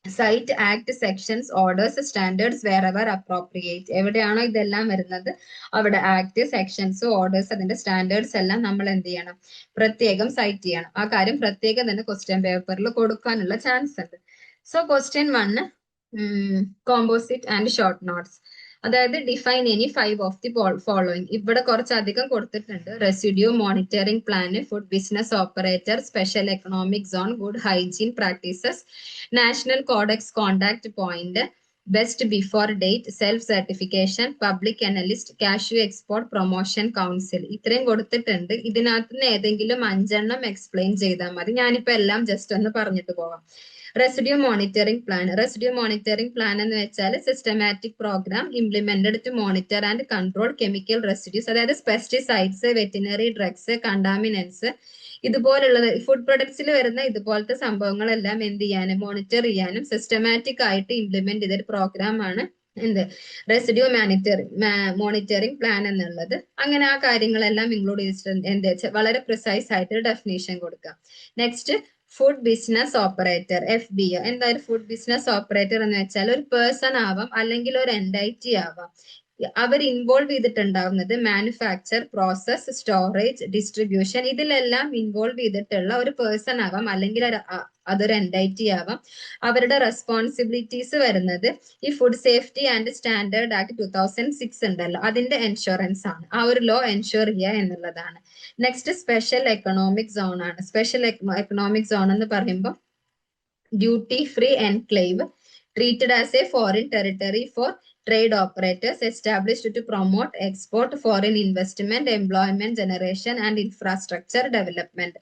Cite Act, sections, orders, standards wherever appropriate. എവിടെയാണോ ഇതെല്ലാം വരുന്നത് അവിടെ ആക്ട്, സെക്ഷൻസ്, ഓർഡേഴ്സ്, അതിന്റെ സ്റ്റാൻഡേർഡ്സ് എല്ലാം നമ്മൾ എന്ത് ചെയ്യണം, പ്രത്യേകം സൈറ്റ് ചെയ്യണം. ആ കാര്യം പ്രത്യേകം തന്നെ ക്വസ്റ്റ്യൻ പേപ്പറിൽ കൊടുക്കാനുള്ള ചാൻസ് ഉണ്ട്. So question 1, composite and short notes. അതായത് define any 5 of the following. ഇവിടെ കുറച്ചധികം കൊടുത്തിട്ടുണ്ട്. Residue, monitoring plan, food business operator, special economic zone, good hygiene practices, national Codex contact point, best before date, self certification, public analyst, cashew export promotion council. ഇത്രയും കൊടുത്തിട്ടുണ്ട്. ഇതിനകത്ത് നിന്ന് ഏതെങ്കിലും 5 എക്സ്പ്ലെയിൻ ചെയ്താൽ മതി. ഞാനിപ്പോ എല്ലാം ജസ്റ്റ് ഒന്ന് പറഞ്ഞിട്ട് പോവാം. Residue monitoring plan. Residue monitoring plan എന്ന് വെച്ചാൽ systematic programme implemented to monitor and control chemical residues, അതായത് പെസ്റ്റിസൈഡ്സ്, വെറ്റിനറി ഡ്രഗ്സ്, കണ്ടാമിനൻസ്, ഇതുപോലുള്ളത് ഫുഡ് പ്രൊഡക്ട്സിൽ വരുന്ന ഇതുപോലത്തെ സംഭവങ്ങളെല്ലാം എന്ത് ചെയ്യാനും മോണിറ്റർ ചെയ്യാനും സിസ്റ്റമാറ്റിക് ആയിട്ട് ഇംപ്ലിമെന്റ് ചെയ്ത ഒരു പ്രോഗ്രാമാണ് എന്ത് റെസിഡ്യൂ മോണിറ്ററിംഗ് പ്ലാൻ എന്നുള്ളത്. അങ്ങനെ ആ കാര്യങ്ങളെല്ലാം ഇൻക്ലൂഡ് ചെയ്തിട്ടുണ്ട്. എന്താ വെച്ചാൽ വളരെ പ്രിസൈസ് ആയിട്ട് ഡെഫിനേഷൻ കൊടുക്കാം. Next, food business operator, FBO. എന്തായാലും ഫുഡ് ബിസിനസ് ഓപ്പറേറ്റർ എന്ന് വെച്ചാൽ ഒരു പേഴ്സൺ ആവാം അല്ലെങ്കിൽ ഒരു എൻറ്റൈറ്റി ആവാം. അവർ ഇൻവോൾവ് ചെയ്തിട്ടുണ്ടാവുന്നത് മാനുഫാക്ചർ, പ്രോസസ്, സ്റ്റോറേജ്, ഡിസ്ട്രിബ്യൂഷൻ, ഇതിലെല്ലാം ഇൻവോൾവ് ചെയ്തിട്ടുള്ള ഒരു പേഴ്സൺ ആവാം അല്ലെങ്കിൽ അതൊരു എൻറ്റൈറ്റി ആവാം. അവരുടെ റെസ്പോൺസിബിലിറ്റീസ് വരുന്നത് ഈ food safety and standard act 2006 ഉണ്ടല്ലോ, അതിന്റെ എൻഷുറൻസ് ആണ്. ആ ഒരു ലോ എൻഷുർ ചെയ്യുക എന്നുള്ളതാണ്. നെക്സ്റ്റ്, സ്പെഷ്യൽ എക്കണോമിക് സോൺ ആണ്. സ്പെഷ്യൽ എക്കണോമിക് സോൺ എന്ന് പറയുമ്പോൾ duty free enclave treated as a foreign territory for trade operators established to promote export, foreign investment, employment generation and infrastructure development.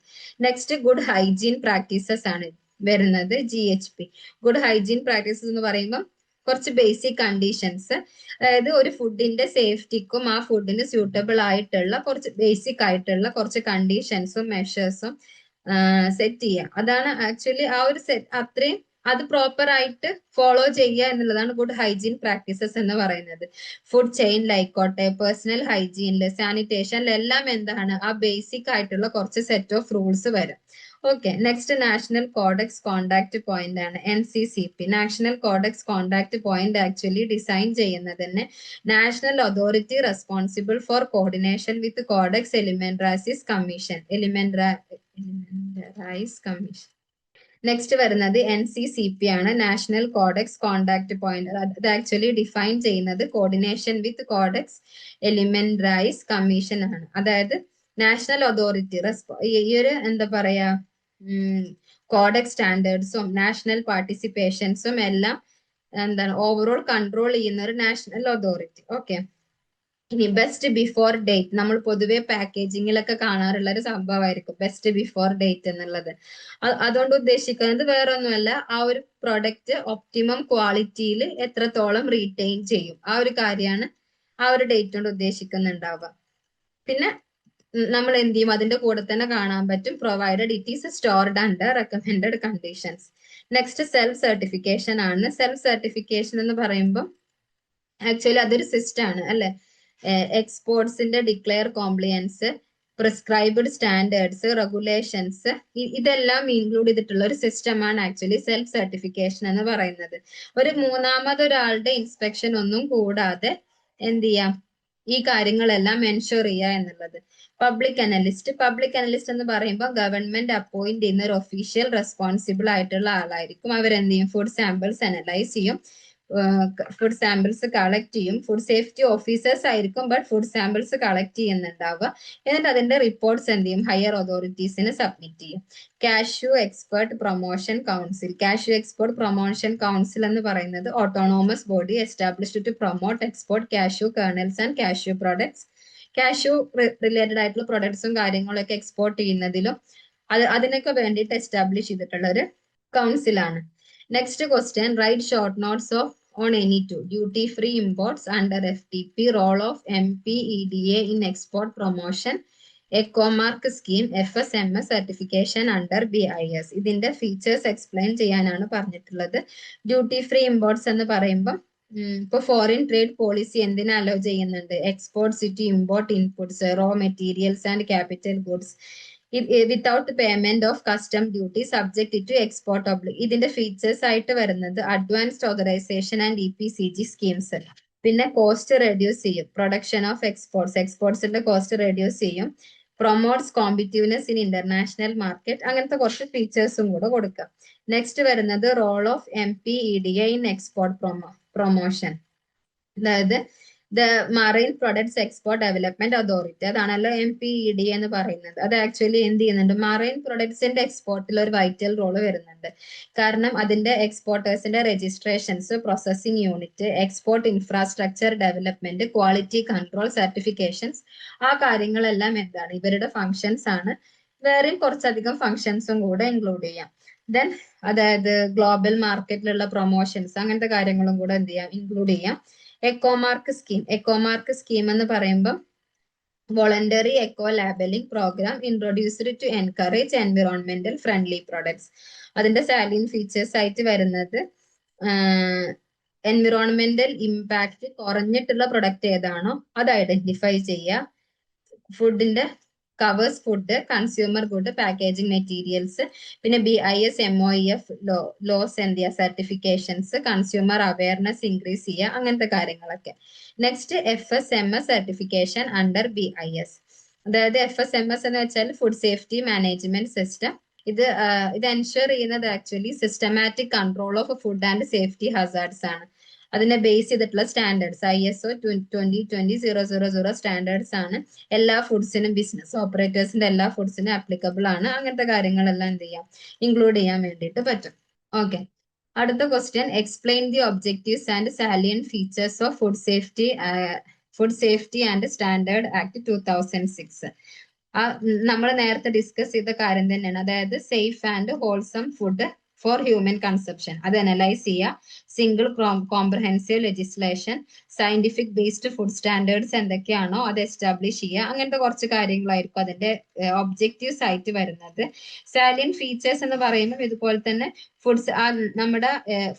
Next, good hygiene practices ആണ് വരുന്നത്, GHP. ഗുഡ് ഹൈജീൻ പ്രാക്ടീസസ് എന്ന് പറയുമ്പോൾ കുറച്ച് ബേസിക് കണ്ടീഷൻസ്, അതായത് ഒരു ഫുഡിന്റെ സേഫ്റ്റിക്കും ആ ഫുഡിന് സ്യൂട്ടബിൾ ആയിട്ടുള്ള കുറച്ച് ബേസിക് ആയിട്ടുള്ള കുറച്ച് കണ്ടീഷൻസും മെഷേഴ്സും സെറ്റ് ചെയ്യുക. അതാണ് ആക്ച്വലി ആ ഒരു സെറ്റ്, അത്രയും അത് പ്രോപ്പർ ആയിട്ട് ഫോളോ ചെയ്യുക എന്നുള്ളതാണ് ഗുഡ് ഹൈജീൻ പ്രാക്ടീസസ് എന്ന് പറയുന്നത്. ഫുഡ് ചെയിനിലായിക്കോട്ടെ, പേഴ്സണൽ ഹൈജീനിൽ, സാനിറ്റേഷനിലെല്ലാം എന്താണ് ആ ബേസിക് ആയിട്ടുള്ള കുറച്ച് സെറ്റ് ഓഫ് റൂൾസ് വരും. Okay. Next, national Codex contact point ആണ്, NCCP. National Codex contact point actually design ചെയ്യുന്നത് തന്നെ national authority responsible for coordination with Codex Alimentarius Commission. Next വരുന്നത് NCCP ആണ്, നാഷണൽ കോഡെക്സ് കോണ്ടാക്ട് പോയിന്റ്. അത് ആക്ച്വലി ഡിഫൈൻ ചെയ്യുന്നത് coordination with Codex Alimentarius Commission ആണ്. അതായത് നാഷണൽ അതോറിറ്റി ഈ ഒരു എന്താ പറയാ കോഡെക്സ് സ്റ്റാൻഡേർഡ്സും നാഷണൽ പാർട്ടിസിപ്പേഷൻസും എല്ലാം എന്താണ് ഓവറോൾ കൺട്രോൾ ചെയ്യുന്ന ഒരു നാഷണൽ അതോറിറ്റി. ഓക്കെ. ഇനി ബെസ്റ്റ് ബിഫോർ ഡേറ്റ്, നമ്മൾ പൊതുവെ പാക്കേജിങ്ങിലൊക്കെ കാണാറുള്ള ഒരു സംഭവമായിരിക്കും ബെസ്റ്റ് ബിഫോർ ഡേറ്റ് എന്നുള്ളത്. അതുകൊണ്ട് ഉദ്ദേശിക്കുന്നത് വേറെ ഒന്നുമല്ല, ആ ഒരു പ്രൊഡക്റ്റ് ഒപ്റ്റിമം ക്വാളിറ്റിയിൽ എത്രത്തോളം റീറ്റെയിൻ ചെയ്യും, ആ ഒരു കാര്യമാണ് ആ ഒരു ഡേറ്റ് കൊണ്ട് ഉദ്ദേശിക്കുന്നുണ്ടാവുക. പിന്നെ നമ്മൾ എന്ത് ചെയ്യും, അതിന്റെ കൂടെ തന്നെ കാണാൻ പറ്റും provided it is stored under recommended conditions. Next, self certification ആണ്. സെൽഫ് സർട്ടിഫിക്കേഷൻ എന്ന് പറയുമ്പോൾ ആക്ച്വലി അതൊരു സിസ്റ്റം ആണ് അല്ലെ. എക്സ്പോർട്സിന്റെ declare compliance, prescribed standards, regulations, ഇതെല്ലാം ഇൻക്ലൂഡ് ചെയ്തിട്ടുള്ള ഒരു സിസ്റ്റമാണ് ആക്ച്വലി സെൽഫ് സർട്ടിഫിക്കേഷൻ എന്ന് പറയുന്നത്. ഒരു മൂന്നാമതൊരാളുടെ ഇൻസ്പെക്ഷൻ ഒന്നും കൂടാതെ എന്ത് ചെയ്യാം, ഈ കാര്യങ്ങളെല്ലാം എൻഷുർ ചെയ്യുക എന്നുള്ളത്. പബ്ലിക് അനലിസ്റ്റ് എന്ന് പറയുമ്പോൾ ഗവൺമെന്റ് അപ്പോയിന്റ് ചെയ്യുന്ന ഒരു ഒഫീഷ്യൽ റെസ്പോൺസിബിൾ ആയിട്ടുള്ള ആളായിരിക്കും. അവരെന്ത് ചെയ്യും, ഫുഡ് സാമ്പിൾസ് അനലൈസ് ചെയ്യും, ഫുഡ് സാമ്പിൾസ് കളക്ട് ചെയ്യും. ഫുഡ് സേഫ്റ്റി ഓഫീസേഴ്സ് ആയിരിക്കും, ബട്ട് ഫുഡ് സാമ്പിൾസ് കളക്ട് ചെയ്യുന്നുണ്ടാവുക. എന്നിട്ട് അതിന്റെ റിപ്പോർട്ട്സ് എന്ത് ചെയ്യും, ഹയർ അതോറിറ്റീസിന് സബ്മിറ്റ് ചെയ്യും. Cashew expert promotion council. Cashew export promotion council എന്ന് പറയുന്നത് autonomous body established to promote export cashew kernels and cashew products. Cashew related ആയിട്ടുള്ള പ്രൊഡക്ട്സും കാര്യങ്ങളൊക്കെ എക്സ്പോർട്ട് ചെയ്യുന്നതിലും അതിനൊക്കെ വേണ്ടിയിട്ട് എസ്റ്റാബ്ലിഷ് ചെയ്തിട്ടുള്ള ഒരു കൗൺസിലാണ്. Next question, write short notes of on any two duty free imports under FTP, role of MPEDA in export promotion, ecomark scheme, FSMS certification under BIS. ഇതിന്റെ ഫീച്ചേഴ്സ് എക്സ്പ്ലെയിൻ ചെയ്യാനാണ് പറഞ്ഞിട്ടുള്ളത്. ഡ്യൂട്ടി ഫ്രീ ഇമ്പോർട്ട്സ് എന്ന് പറയുമ്പോൾ ഇപ്പൊ ഫോറിൻ ട്രേഡ് പോളിസി എന്തിനാ അലോ ചെയ്യുന്നുണ്ട്, exports to import inputs, raw materials and capital goods without payment of custom duty subject to export obligation. ഇതിന്റെ ഫീച്ചേഴ്സ് ആയിട്ട് വരുന്നത് advanced authorisation and EPCG schemes. പിന്നെ കോസ്റ്റ് റെഡ്യൂസ് ചെയ്യും, പ്രൊഡക്ഷൻ ഓഫ് എക്സ്പോർട്സിന്റെ കോസ്റ്റ് റെഡ്യൂസ് ചെയ്യും, promotes competitiveness in international market, അങ്ങനത്തെ കുറച്ച് ഫീച്ചേഴ്സും കൂടെ കൊടുക്കാം. നെക്സ്റ്റ് വരുന്നത് role of MPEDA in export promotion, അതായത് the marine products export development authority, അതാണല്ലോ MPED എന്ന് പറയുന്നത്. അത് ആക്ച്വലി എന്ത് ചെയ്യുന്നുണ്ട്, മറൈൻ പ്രൊഡക്ട്സിന്റെ എക്സ്പോർട്ടിൽ ഒരു വൈറ്റൽ റോള് വരുന്നുണ്ട്. കാരണം അതിന്റെ എക്സ്പോർട്ടേഴ്സിന്റെ registrations, processing unit, export infrastructure development, quality control, certifications, ആ കാര്യങ്ങളെല്ലാം എന്താണ് ഇവരുടെ ഫങ്ഷൻസ് ആണ്. വേറെയും കുറച്ചധികം ഫങ്ഷൻസും കൂടെ ഇൻക്ലൂഡ് ചെയ്യാം. ദെൻ അതായത് ഗ്ലോബൽ മാർക്കറ്റിലുള്ള പ്രൊമോഷൻസ്, അങ്ങനത്തെ കാര്യങ്ങളും കൂടെ എന്ത് ചെയ്യാം, ഇൻക്ലൂഡ് ചെയ്യാം. എക്കോമാർക്ക് സ്കീം എന്ന് പറയുമ്പോൾ voluntary eco labelling programme introduced to encourage environmental friendly products. അതിന്റെ സാലിയൻ ഫീച്ചേഴ്സ് ആയിട്ട് വരുന്നത് എൻവിറോൺമെന്റൽ ഇമ്പാക്ട് കുറഞ്ഞിട്ടുള്ള പ്രൊഡക്റ്റ് ഏതാണോ അത് ഐഡന്റിഫൈ ചെയ്യുക. ഫുഡിന്റെ covers food, consumer good, packaging materials, പിന്നെ BIS MOEF ലോസ് എന്ത് ചെയ്യുക, സർട്ടിഫിക്കേഷൻസ്, കൺസ്യൂമർ അവയർനെസ് ഇൻക്രീസ് ചെയ്യുക, അങ്ങനത്തെ കാര്യങ്ങളൊക്കെ. Next FSMS certification under BIS. അതായത് FSMS എന്ന് വെച്ചാൽ ഫുഡ് സേഫ്റ്റി മാനേജ്മെന്റ് സിസ്റ്റം. ഇത് എൻഷുർ ചെയ്യുന്നത് actually systematic control of food and safety hazards ആണ്. അതിനെ ബേസ് ചെയ്തിട്ടുള്ള സ്റ്റാൻഡേർഡ്സ് ISO 2020-000 സ്റ്റാൻഡേർഡ്സ് ആണ്. എല്ലാ ഫുഡ്സിനും, ബിസിനസ് ഓപ്പറേറ്റേഴ്സിന്റെ എല്ലാ ഫുഡ്സിനും ആപ്ലിക്കബിൾ ആണ്. അങ്ങനത്തെ കാര്യങ്ങളെല്ലാം എന്ത് ചെയ്യാം, ഇൻക്ലൂഡ് ചെയ്യാൻ വേണ്ടിയിട്ട് പറ്റും. ഓക്കെ, അടുത്ത question, explain the objectives and salient features of food safety and standard act 2006. നമ്മൾ നേരത്തെ ഡിസ്കസ് ചെയ്ത കാര്യം തന്നെയാണ്. അതായത് safe and wholesome food for human consumption, അത് അനലൈസ് ചെയ്യുക. Single comprehensive legislation, scientific based food standards എന്തൊക്കെയാണോ അത് എസ്റ്റാബ്ലിഷ് ചെയ്യുക. അങ്ങനത്തെ കുറച്ച് കാര്യങ്ങളായിരിക്കും അതിന്റെ ഒബ്ജക്റ്റീവ്സ് ആയിട്ട് വരുന്നത്. സാലിയൻ ഫീച്ചേഴ്സ് എന്ന് പറയുമ്പോൾ ഇതുപോലെ തന്നെ നമ്മുടെ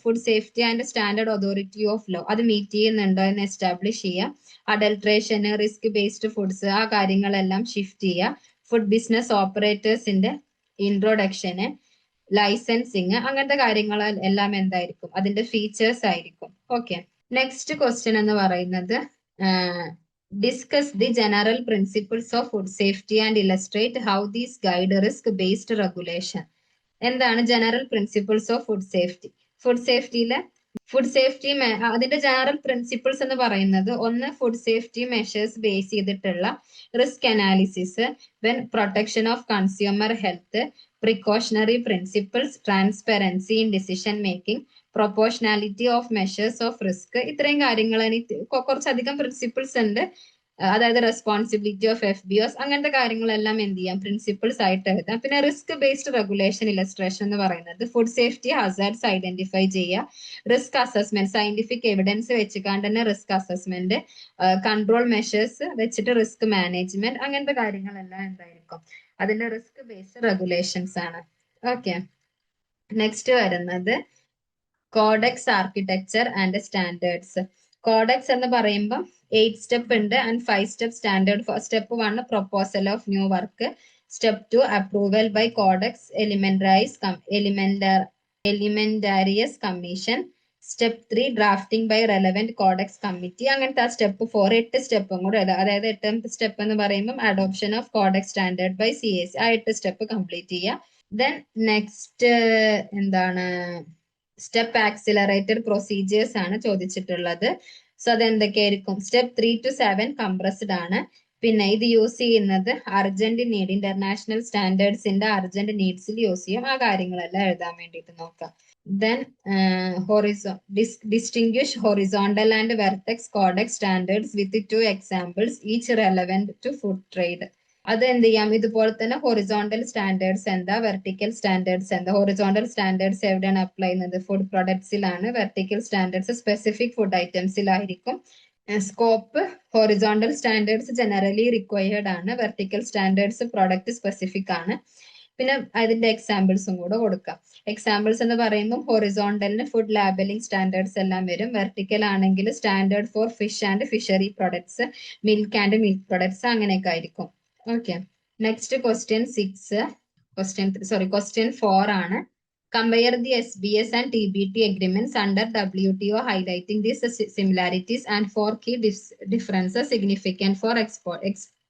food safety and standard authority of law അത് മീറ്റ് ചെയ്യുന്നുണ്ടോ എന്ന് എസ്റ്റാബ്ലിഷ് ചെയ്യുക. അഡൽട്രേഷന്, റിസ്ക് ബേസ്ഡ് ഫുഡ്സ്, ആ കാര്യങ്ങളെല്ലാം ഷിഫ്റ്റ് ചെയ്യുക. ഫുഡ് ബിസിനസ് ഓപ്പറേറ്റേഴ്സിന്റെ ഇൻട്രൊഡക്ഷന്, ലൈസൻസിങ്, അങ്ങനത്തെ കാര്യങ്ങൾ എല്ലാം എന്തായിരിക്കും, അതിന്റെ ഫീച്ചേഴ്സ് ആയിരിക്കും. ഓക്കെ, നെക്സ്റ്റ് ക്വസ്റ്റ്യൻ എന്ന് പറയുന്നത് discuss the general principles of food safety and illustrate how these guide risk based regulation. എന്താണ് general principles of food safety? Food safety അതിന്റെ ജനറൽ പ്രിൻസിപ്പിൾസ് എന്ന് പറയുന്നത്, ഒന്ന് ഫുഡ് സേഫ്റ്റി മെഷേഴ്സ് ബേസ് ചെയ്തിട്ടുള്ള risk analysis, then protection of consumer health, precautionary principles, transparency in decision making, proportionality of measures of risk. ഇത്രയും കാര്യങ്ങളാണ്. കുറച്ചധികം പ്രിൻസിപ്പിൾസ് ഉണ്ട്. അതായത് റെസ്പോൺസിബിലിറ്റി ഓഫ് FBOs, അങ്ങനത്തെ കാര്യങ്ങളെല്ലാം എന്ത് ചെയ്യാം, പ്രിൻസിപ്പിൾസ് ആയിട്ട് എഴുതാം. പിന്നെ റിസ്ക് ബേസ്ഡ് റെഗുലേഷൻ ഇലസ്ട്രേഷൻ എന്ന് പറയുന്നത് ഫുഡ് സേഫ്റ്റി ഹസാർഡ്സ് ഐഡന്റിഫൈ ചെയ്യുക, റിസ്ക് അസസ്മെന്റ്, സയന്റിഫിക് എവിഡൻസ് വെച്ചുകൊണ്ട് തന്നെ റിസ്ക് അസസ്മെന്റ്, കൺട്രോൾ മെഷേഴ്സ് വെച്ചിട്ട് റിസ്ക് മാനേജ്മെന്റ്, അങ്ങനത്തെ കാര്യങ്ങളെല്ലാം എന്തായിരിക്കും, അതിന്റെ റിസ്ക് ബേസ്ഡ് റെഗുലേഷൻസ് ആണ്. ഓക്കെ, നെക്സ്റ്റ് വരുന്നത് Codex architecture and standards. Codex എന്ന് പറയുമ്പോൾ 8 സ്റ്റെപ്പ് ഉണ്ട് and 5 step standard. Step 1 proposal of new work, step 2 approval by Codex Alimentarius Commission, step 3 drafting by relevant Codex committee. അങ്ങനത്തെ സ്റ്റെപ്പ് 4 8 സ്റ്റെപ്പും കൂടെ, അതായത് 8ാമത്തെ സ്റ്റെപ്പ് എന്ന് പറയുമ്പോൾ adoption of codex standard by CAC. ആ 8 സ്റ്റെപ്പ് കംപ്ലീറ്റ് ചെയ്യുക. ദെൻ നെക്സ്റ്റ് എന്താണ്, സ്റ്റെപ്പ് ആക്സിലറേറ്റഡ് പ്രൊസീജിയേഴ്സ് ആണ് ചോദിച്ചിട്ടുള്ളത്. സോ അത് എന്തൊക്കെയായിരിക്കും, സ്റ്റെപ്പ് 3 to 7 കംപ്രസ്ഡ് ആണ്. പിന്നെ ഇത് യൂസ് ചെയ്യുന്നത് അർജന്റ് നീഡ്, ഇന്റർനാഷണൽ സ്റ്റാൻഡേർഡ്സിന്റെ അർജന്റ് നീഡ്സിൽ യൂസ് ചെയ്യും. ആ കാര്യങ്ങളെല്ലാം എഴുതാൻ വേണ്ടിയിട്ട് നോക്കാം. Then distinguish horizontal and vertex codex standards with 2 examples each relevant to food trade. അത് എന്ത് ചെയ്യാം, ഇതുപോലെ തന്നെ ഹൊറിസോണ്ടൽ സ്റ്റാൻഡേർഡ്സ് എന്താ, വെർട്ടിക്കൽ സ്റ്റാൻഡേർഡ്സ് എന്താ. ഹൊറിസോണ്ടൽ സ്റ്റാൻഡേർഡ്സ് എവിടെയാണ് അപ്ലൈ ചെയ്യുന്നത്, ഫുഡ് പ്രൊഡക്ട്സിലാണ്. വെർട്ടിക്കൽ സ്റ്റാൻഡേർഡ്സ് സ്പെസിഫിക് ഫുഡ് ഐറ്റംസിലായിരിക്കും. Scope, horizontal standards generally required ആണ്, വെർട്ടിക്കൽ സ്റ്റാൻഡേർഡ്സ് പ്രൊഡക്റ്റ് സ്പെസിഫിക് ആണ്. പിന്നെ അതിന്റെ എക്സാമ്പിൾസും കൂടെ കൊടുക്കാം. എക്സാമ്പിൾസ് എന്ന് പറയുമ്പോൾ ഹൊറിസോണ്ടലിന് ഫുഡ് ലാബലിംഗ് സ്റ്റാൻഡേർഡ്സ് എല്ലാം വരും. വെർട്ടിക്കൽ ആണെങ്കിൽ standard for fish and fishery products, milk and milk products, അങ്ങനെയൊക്കെ ആയിരിക്കും. ഓക്കെ, നെക്സ്റ്റ് ക്വസ്റ്റ്യൻ 4 ആണ്. Compare the SBS and TBT agreements under WTO, highlighting these similarities and 4 key differences significant for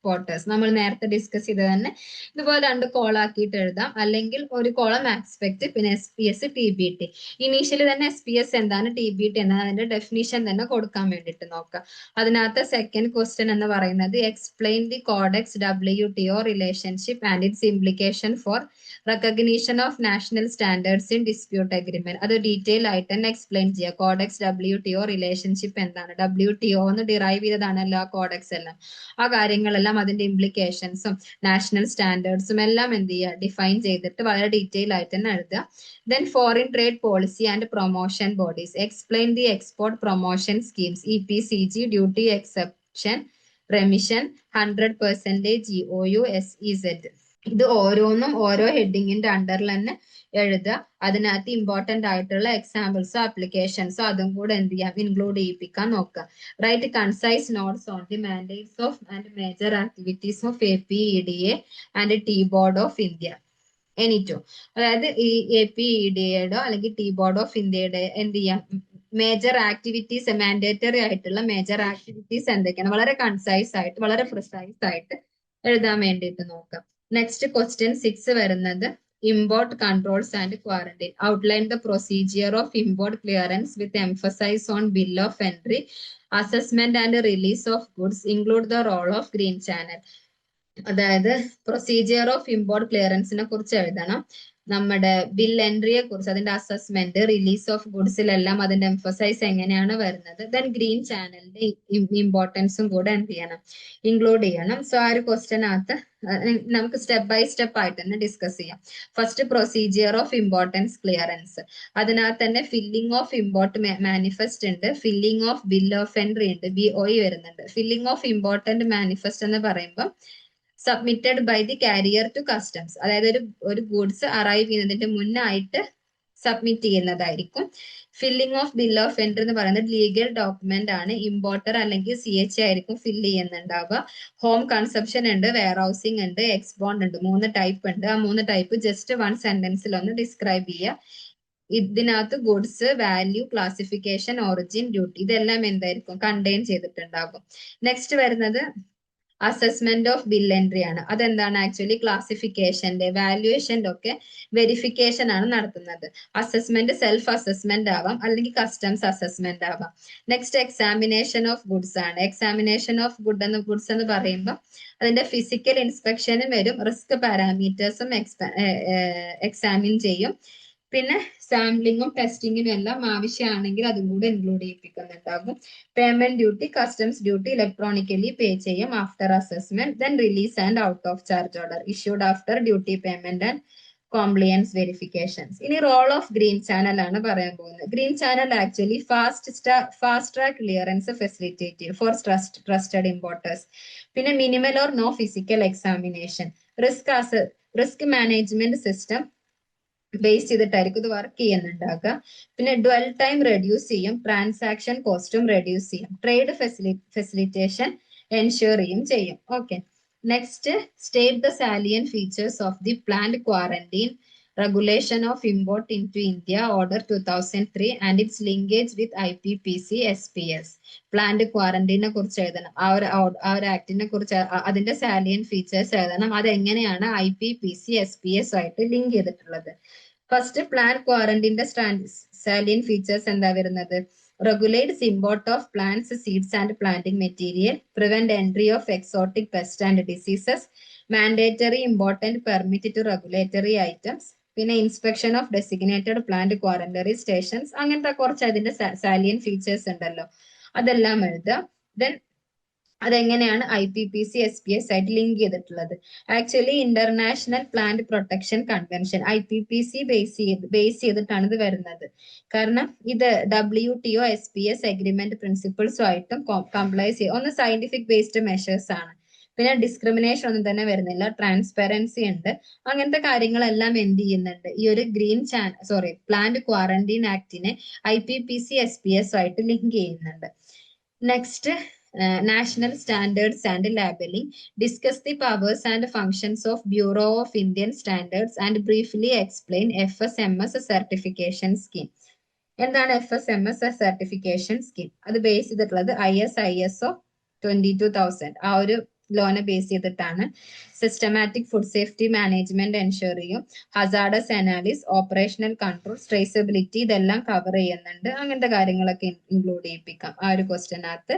Porter's. നമ്മൾ നേരത്തെ ഡിസ്കസ് ചെയ്ത് തന്നെ ഇതുപോലെ 2 കോളാക്കിയിട്ട് എഴുതാം. അല്ലെങ്കിൽ ഒരു കോളം ആസ്പെക്ട്, പിന്നെ SPS, TBT. ഇനീഷ്യലി തന്നെ SPS എന്താണ്, TBT എന്താണ്, അതിന്റെ ഡെഫിനിഷൻ തന്നെ കൊടുക്കാൻ വേണ്ടിയിട്ട് നോക്കാം. അതിനകത്ത് സെക്കൻഡ് ക്വസ്റ്റ്യൻ എന്ന് പറയുന്നത് explain the codex WTO relationship and its implication for recognition of national standards in dispute agreement. അത് ഡീറ്റെയിൽ ആയിട്ട് തന്നെ എക്സ്പ്ലെയിൻ ചെയ്യുക. കോഡെക്സ് WTO റിലേഷൻഷിപ്പ് എന്താണ്, WTO എന്ന് ഡിറൈവ് ചെയ്തതാണല്ലോ ആ കോഡെക്സ് എല്ലാം. ആ കാര്യങ്ങളെല്ലാം അതിന്റെ ഇംപ്ലിക്കേഷൻസും നാഷണൽ സ്റ്റാൻഡേർഡ്സും എല്ലാം എന്ത് ചെയ്യുക, ഡിഫൈൻ ചെയ്തിട്ട് വളരെ ഡീറ്റെയിൽ ആയിട്ട് തന്നെ എഴുതുക. Then foreign trade policy and promotion bodies. Explain the export promotion schemes, EPCG, duty exception, remission, 100% EOU, SEZ. ഇത് ഓരോന്നും ഓരോ ഹെഡിങ്ങിന്റെ അണ്ടറിൽ തന്നെ എഴുതുക. അതിനകത്ത് ഇമ്പോർട്ടന്റ് ആയിട്ടുള്ള എക്സാമ്പിൾസോ ആപ്ലിക്കേഷൻസോ അതും കൂടെ എന്ത് ചെയ്യാം, ഇൻക്ലൂഡ് ചെയ്യിപ്പിക്കാൻ നോക്കുക. Write concise notes on the mandates of and major activities of APEDA and tea board of India. എനിറ്റോ, അതായത് ഈ APEDAയുടെ അല്ലെങ്കിൽ ടീ ബോർഡ് ഓഫ് ഇന്ത്യയുടെ എന്ത് ചെയ്യാം, മേജർ ആക്ടിവിറ്റീസ്, മാൻഡേറ്ററി ആയിട്ടുള്ള മേജർ ആക്ടിവിറ്റീസ് എന്തൊക്കെയാണ്, വളരെ കൺസൈസ് ആയിട്ട് വളരെ പ്രിസൈസ് ആയിട്ട് എഴുതാൻ വേണ്ടിയിട്ട് നോക്കാം. നെക്സ്റ്റ് ക്വസ്റ്റ്യൻ 6 വരുന്നത് import controls and quarantine. Outline the procedure of import clearance with emphasis on bill of entry, assessment and release of goods. Include the role of green channel. അതായത് പ്രൊസീജിയർ ഓഫ് ഇമ്പോർട്ട് ക്ലിയറൻസിനെ കുറിച്ച് എഴുതണം. നമ്മുടെ ബിൽ എൻട്രിയെ കുറിച്ച്, അതിന്റെ അസസ്മെന്റ്, റിലീസ് ഓഫ് ഗുഡ്സിലെല്ലാം അതിന്റെ എംഫസൈസ് എങ്ങനെയാണ് വരുന്നത്. ദെൻ ഗ്രീൻ ചാനലിന്റെ ഇമ്പോർട്ടൻസും കൂടെ എന്ത് ചെയ്യണം, ഇൻക്ലൂഡ് ചെയ്യണം. സോ ആ ഒരു ക്വസ്റ്റ്യനകത്ത് നമുക്ക് സ്റ്റെപ്പ് ബൈ സ്റ്റെപ്പ് ആയിട്ട് തന്നെ ഡിസ്കസ് ചെയ്യാം. First procedure of importance clearance. അതിനകത്ത് തന്നെ ഫില്ലിംഗ് ഓഫ് ഇമ്പോർട്ട് മാനിഫെസ്റ്റ് ഉണ്ട്, filling of bill of entry ഉണ്ട്, BOE വരുന്നുണ്ട്. ഫില്ലിംഗ് ഓഫ് ഇമ്പോർട്ടന്റ് മാനിഫെസ്റ്റ് എന്ന് പറയുമ്പോൾ submitted by the carrier to customs, അതായത് ഒരു ഗുഡ്സ് അറൈവ് ചെയ്യുന്നതിന്റെ മുന്നായിട്ട് സബ്മിറ്റ് ചെയ്യുന്നതായിരിക്കും. ഫില്ലിംഗ് ഓഫ് ബിൽ ഓഫ് എൻട്രി എന്ന് പറയുന്നത് ലീഗൽ ഡോക്യുമെന്റ് ആണ്. ഇമ്പോർട്ടർ അല്ലെങ്കിൽ CHA ആയിരിക്കും ഫില്ല് ചെയ്യുന്നുണ്ടാവുക. ഹോം കൺസപ്ഷൻ ഉണ്ട്, വെയർ ഹൗസിംഗ് ഉണ്ട്, എക്സ്ബോണ്ട് ഉണ്ട്. 3 ടൈപ്പ് ഉണ്ട്. ആ 3 ടൈപ്പ് ജസ്റ്റ് 1 സെന്റൻസിൽ ഒന്ന് ഡിസ്ക്രൈബ് ചെയ്യുക. ഇതിനകത്ത് goods, value, classification, origin, duty, ഇതെല്ലാം എന്തായിരിക്കും, കണ്ടെയ്ൻ ചെയ്തിട്ടുണ്ടാകും. നെക്സ്റ്റ് വരുന്നത് അസസ്മെന്റ് ഓഫ് ബിൽ എൻട്രി ആണ്. അതെന്താണ്, ആക്ച്വലി ക്ലാസിഫിക്കേഷന്റെ വാല്യുവേഷന്റെ ഒക്കെ വെരിഫിക്കേഷൻ ആണ് നടത്തുന്നത്. അസസ്മെന്റ് സെൽഫ് അസസ്മെന്റ് ആവാം, അല്ലെങ്കിൽ കസ്റ്റംസ് അസസ്മെന്റ് ആവാം. നെക്സ്റ്റ് എക്സാമിനേഷൻ ഓഫ് ഗുഡ്സ് ആണ്. എക്സാമിനേഷൻ ഓഫ് ഗുഡ്സ് എന്ന് പറയുമ്പോൾ അതിന്റെ ഫിസിക്കൽ ഇൻസ്പെക്ഷനും വരും, റിസ്ക് പാരാമീറ്റേഴ്സും എക്സാമിൻ ചെയ്യും. പിന്നെ സാമ്പിളിങ്ങും ടെസ്റ്റിങ്ങിനും എല്ലാം ആവശ്യമാണെങ്കിൽ അതും കൂടെ ഇൻക്ലൂഡ് ചെയ്യിപ്പിക്കുന്നുണ്ടാകും. Payment duty, customs duty electronically pay ചെയ്യും after assessment. Then release and out of charge order issued after duty payment and compliance verifications. ഇനി റോൾ ഓഫ് ഗ്രീൻ ചാനൽ ആണ് പറയാൻ പോകുന്നത്. Green channel actually fast track clearance facilitative for trusted importers. പിന്നെ minimal or no physical examination, risk management system base ചെയ്തിട്ടായിരിക്കും ഇത് വർക്ക് ചെയ്യുന്നുണ്ടാക്കുക. പിന്നെ ഡ്വൽ ടൈം റെഡ്യൂസ് ചെയ്യും, ട്രാൻസാക്ഷൻ കോസ്റ്റും റെഡ്യൂസ് ചെയ്യും, ട്രേഡ് ഫെസിലിറ്റേഷൻ എൻഷുർ ചെയ്യും. Okay, next state the salient features of the planned quarantine regulation of import into India order 2003 and its linkage with IPPC SPS. Plant ക്വാറന്റീനെ കുറിച്ച് എഴുതണം. ആ ഒരു ആക്ടിനെ കുറിച്ച് അതിന്റെ സാലിയൻ ഫീച്ചേഴ്സ് എഴുതണം. അതെങ്ങനെയാണ് IPPC SPS ആയിട്ട് ലിങ്ക് ചെയ്തിട്ടുള്ളത്. ഫസ്റ്റ് പ്ലാന്റ് ക്വാറന്റീന്റെ സാലിയൻ ഫീച്ചേഴ്സ് എന്താ വരുന്നത്, regulates import of plants, seeds and planting material, prevent entry of exotic pests and diseases, mandatory important permit to regulatory items, പിന്നെ inspection of designated plant quarantine stations, അങ്ങനത്തെ കുറച്ച് അതിന്റെ സാലിയൻ ഫീച്ചേഴ്സ് ഉണ്ടല്ലോ, അതെല്ലാം എഴുതുക. ദെൻ അതെങ്ങനെയാണ് IPPC SPS ആയിട്ട് ലിങ്ക് ചെയ്തിട്ടുള്ളത്. Actually international plant protection convention IPPC base ചെയ്തിട്ടാണ് ഇത് വരുന്നത്. കാരണം ഇത് WTO SPS അഗ്രിമെന്റ് പ്രിൻസിപ്പിൾസും ആയിട്ടും കംപ്ലൈസ് ചെയ്യും. ഒന്ന് സയന്റിഫിക് ബേസ്ഡ് മെഷേഴ്സ് ആണ്. പിന്നെ ഡിസ്ക്രിമിനേഷൻ ഒന്നും തന്നെ വരുന്നില്ല, ട്രാൻസ്പെറൻസി ഉണ്ട്. അങ്ങനത്തെ കാര്യങ്ങളെല്ലാം എന്ത് ചെയ്യുന്നുണ്ട്, ഈ ഒരു പ്ലാന്റ് ക്വാറന്റീൻ ആക്ടിനെ IPPC SPS ആയിട്ട് ലിങ്ക് ചെയ്യുന്നുണ്ട്. Next national standards and labeling, discuss the powers and functions of Bureau of Indian Standards and briefly explain FSMS certification scheme. എന്താണ് FSMS സർട്ടിഫിക്കേഷൻ സ്കീം? അത് ബേസ് ചെയ്തിട്ടുള്ളത് ISO 22000 ആ ഒരു ലോനെ ബേസ് ചെയ്തിട്ടാണ്. Systematic food safety management ensure ചെയ്യും, hazardous analysis, operational control, traceability ഇതെല്ലാം കവർ ചെയ്യുന്നുണ്ട്. അങ്ങനത്തെ കാര്യങ്ങളൊക്കെ ഇൻക്ലൂഡ് ചെയ്യിപ്പിക്കാം ആ ഒരു ക്വസ്റ്റ്യനകത്ത്.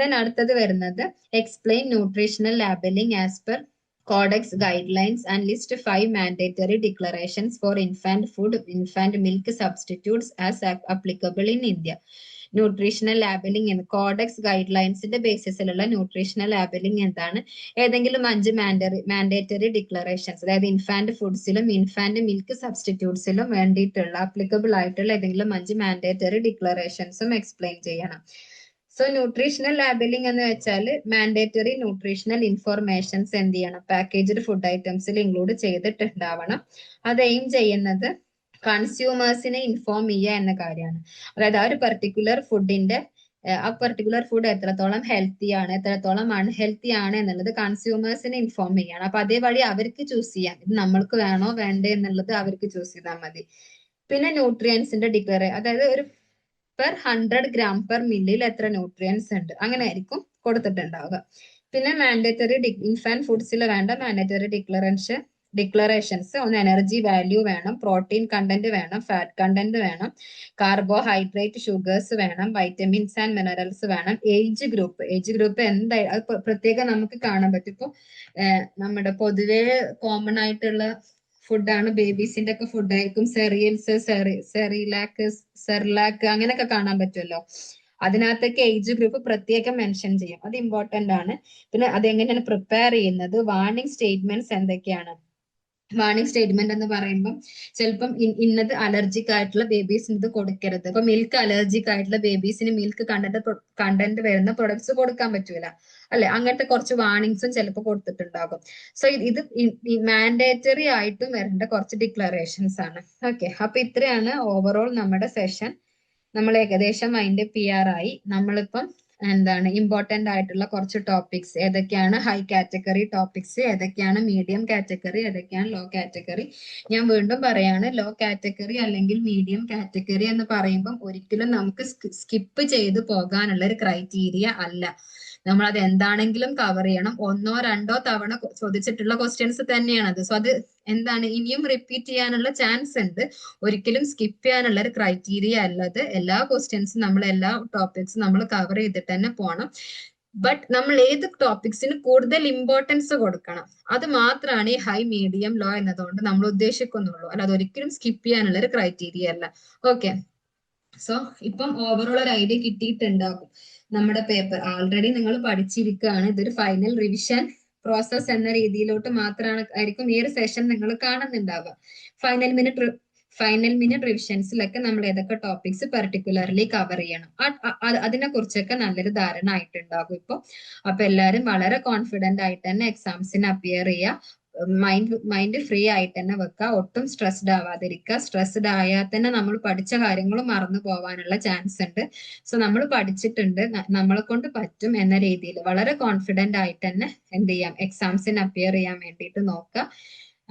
ദെൻ അടുത്തത് വരുന്നത് explain nutritional labelling as per Codex guidelines and list 5 mandatory declarations for infant food, infant milk substitutes as applicable in India. Nutritional labelling എന്ന് കോഡെക്സ് ഗൈഡ് ലൈൻസിന്റെ ബേസിസിലുള്ള ന്യൂട്രീഷണൽ ലാബലിംഗ് എന്താണ്? ഏതെങ്കിലും 5 മാൻഡേറ്ററി ഡിക്ലറേഷൻസ്, അതായത് ഇൻഫാന്റ് ഫുഡ്സിലും ഇൻഫാന്റ് മിൽക്ക് സബ്സ്റ്റിറ്റ്യൂട്ട്സിലും വേണ്ടിയിട്ടുള്ള അപ്ലിക്കബിൾ ആയിട്ടുള്ള ഏതെങ്കിലും 5 മാൻഡേറ്ററി ഡിക്ലറേഷൻസും എക്സ്പ്ലെയിൻ ചെയ്യണം. സോ ന്യൂട്രീഷണൽ ലാബലിംഗ് എന്ന് വെച്ചാൽ മാൻഡേറ്ററി ന്യൂട്രീഷണൽ ഇൻഫോർമേഷൻസ് എന്ത് ചെയ്യണം? പാക്കേജ്ഡ് ഫുഡ് ഐറ്റംസിൽ ഇൻക്ലൂഡ് ചെയ്തിട്ടുണ്ടാവണം. അത് എയിം ചെയ്യുന്നത് കൺസ്യൂമേഴ്സിനെ ഇൻഫോം ചെയ്യുക എന്ന കാര്യമാണ്. അതായത് ആ ഒരു പർട്ടിക്കുലർ ഫുഡിന്റെ ആ പർട്ടിക്കുലർ ഫുഡ് എത്രത്തോളം ഹെൽത്തി ആണ്, എത്രത്തോളം അൺഹെൽത്തി ആണ് എന്നുള്ളത് കൺസ്യൂമേഴ്സിനെ ഇൻഫോം ചെയ്യണം. അപ്പൊ അതേപടി അവർക്ക് ചൂസ് ചെയ്യാം, ഇത് നമ്മൾക്ക് വേണോ വേണ്ടേ എന്നുള്ളത് അവർക്ക് ചൂസ് ചെയ്താൽ മതി. പിന്നെ ന്യൂട്രിയൻസിന്റെ അതായത് ഒരു പെർ 100 gram per മില്ലിൽ എത്ര ന്യൂട്രിയൻസ് ഉണ്ട് അങ്ങനെ ആയിരിക്കും കൊടുത്തിട്ടുണ്ടാവുക. പിന്നെ മാൻഡേറ്ററി ഇൻഫാന്റ് ഫുഡ്സിൽ വേണ്ട മാൻഡേറ്ററി ഡിക്ലറേഷൻസ് ഒന്ന് എനർജി വാല്യൂ വേണം, പ്രോട്ടീൻ കണ്ടന്റ് വേണം, ഫാറ്റ് കണ്ടന്റ് വേണം, കാർബോഹൈഡ്രേറ്റ് ഷുഗേഴ്സ് വേണം, വൈറ്റമിൻസ് ആൻഡ് മിനറൽസ് വേണം. ഏജ് ഗ്രൂപ്പ് എന്തായാലും അത് പ്രത്യേകം നമുക്ക് കാണാൻ പറ്റും. ഇപ്പൊ നമ്മുടെ പൊതുവേ കോമൺ ആയിട്ടുള്ള ഫുഡാണ്, ബേബീസിന്റെ ഒക്കെ ഫുഡ് ആയിരിക്കും സെറിയൽസ്, സെർലാക്ക് അങ്ങനെയൊക്കെ കാണാൻ പറ്റുമല്ലോ. അതിനകത്തൊക്കെ ഏജ് ഗ്രൂപ്പ് പ്രത്യേകം മെൻഷൻ ചെയ്യും, അത് ഇമ്പോർട്ടന്റ് ആണ്. പിന്നെ അതെങ്ങനെയാണ് പ്രിപ്പയർ ചെയ്യുന്നത്, വാർണിംഗ് സ്റ്റേറ്റ്മെന്റ്സ് എന്തൊക്കെയാണ്? വാർണിംഗ് സ്റ്റേറ്റ്മെന്റ് എന്ന് പറയുമ്പോൾ ചിലപ്പം ഇന്നത് അലർജിക് ആയിട്ടുള്ള ബേബീസിന് ഇത് കൊടുക്കരുത്. ഇപ്പൊ മിൽക്ക് അലർജിക് ആയിട്ടുള്ള ബേബീസിന് മിൽക്ക് കണ്ടന്റ് വരുന്ന പ്രൊഡക്ട്സ് കൊടുക്കാൻ പറ്റൂല അല്ലെ, അങ്ങനത്തെ കുറച്ച് വാർണിംഗ്സും ചിലപ്പോൾ കൊടുത്തിട്ടുണ്ടാകും. സോ ഇത് മാൻഡേറ്ററി ആയിട്ടും വരേണ്ട കുറച്ച് ഡിക്ലറേഷൻസ് ആണ്. ഓക്കെ, അപ്പൊ ഇത്രയാണ് ഓവറോൾ നമ്മുടെ സെഷൻ. നമ്മൾ ഏകദേശം അതിന്റെ PR ആയി. നമ്മളിപ്പം ഇമ്പോർട്ടന്റ് ആയിട്ടുള്ള കുറച്ച് ടോപ്പിക്സ് ഏതൊക്കെയാണ്, ഹൈ കാറ്റഗറി ടോപ്പിക്സ് ഏതൊക്കെയാണ്, മീഡിയം കാറ്റഗറി ഏതൊക്കെയാണ്, ലോ കാറ്റഗറി. ഞാൻ വീണ്ടും പറയാണ്, ലോ കാറ്റഗറി അല്ലെങ്കിൽ മീഡിയം കാറ്റഗറി എന്ന് പറയുമ്പം ഒരിക്കലും നമുക്ക് സ്കിപ്പ് ചെയ്ത് പോകാനുള്ള ഒരു ക്രൈറ്റീരിയ അല്ല. നമ്മൾ അത് എന്താണെങ്കിലും കവർ ചെയ്യണം. 1 or 2 തവണ ചോദിച്ചിട്ടുള്ള ക്വസ്റ്റ്യൻസ് തന്നെയാണത്. സോ അത് ഇനിയും റിപ്പീറ്റ് ചെയ്യാനുള്ള ചാൻസ് ഉണ്ട്. ഒരിക്കലും സ്കിപ്പ് ചെയ്യാനുള്ള ഒരു ക്രൈറ്റീരിയ അല്ലത്. എല്ലാ ക്വസ്റ്റ്യൻസും എല്ലാ ടോപ്പിക്സും നമ്മൾ കവർ ചെയ്തിട്ട് തന്നെ പോകണം. ബട്ട് നമ്മൾ ഏത് ടോപ്പിക്സിന് കൂടുതൽ ഇമ്പോർട്ടൻസ് കൊടുക്കണം, അത് മാത്രമാണ് ഈ ഹൈ മീഡിയം ലോ എന്നതുകൊണ്ട് നമ്മൾ ഉദ്ദേശിക്കുന്നുള്ളൂ. അല്ലാതെ ഒരിക്കലും സ്കിപ്പ് ചെയ്യാനുള്ള ഒരു ക്രൈറ്റീരിയ അല്ല. ഓക്കെ, സോ ഇപ്പം ഓവറോൾ ഒരു ഐഡിയ കിട്ടിയിട്ടുണ്ടാകും. നമ്മുടെ പേപ്പർ ആൾറെഡി നിങ്ങൾ പഠിച്ചിരിക്കുകയാണ്. ഇതൊരു ഫൈനൽ റിവിഷൻ പ്രോസസ് എന്ന രീതിയിലോട്ട് ആയിരിക്കും ഈ ഒരു സെഷൻ നിങ്ങൾ കാണുന്നുണ്ടാവുക. ഫൈനൽ മിനിറ്റ് റിവിഷൻസിലൊക്കെ നമ്മൾ ഏതൊക്കെ ടോപ്പിക്സ് പെർട്ടിക്കുലർലി കവർ ചെയ്യണം അതിനെ കുറിച്ചൊക്കെ നല്ലൊരു ധാരണ ആയിട്ടുണ്ടാകും ഇപ്പൊ. അപ്പൊ എല്ലാവരും വളരെ കോൺഫിഡന്റ് ആയിട്ട് തന്നെ എക്സാംസിന് അപ്പിയർ ചെയ്യുക. മൈൻഡ് ഫ്രീ ആയിട്ട് തന്നെ വെക്കുക, ഒട്ടും സ്ട്രെസ്ഡ് ആവാതിരിക്കുക. സ്ട്രെസ്ഡ് ആയാൽ തന്നെ നമ്മൾ പഠിച്ച കാര്യങ്ങൾ മറന്നു പോവാനുള്ള ചാൻസ് ഉണ്ട്. സോ നമ്മൾ പഠിച്ചിട്ടുണ്ട്, നമ്മളെ കൊണ്ട് പറ്റും എന്ന രീതിയിൽ വളരെ കോൺഫിഡന്റ് ആയിട്ട് തന്നെ എന്ത് ചെയ്യാം, എക്സാംസിന് അപ്പിയർ ചെയ്യാൻ വേണ്ടിയിട്ട് നോക്കുക.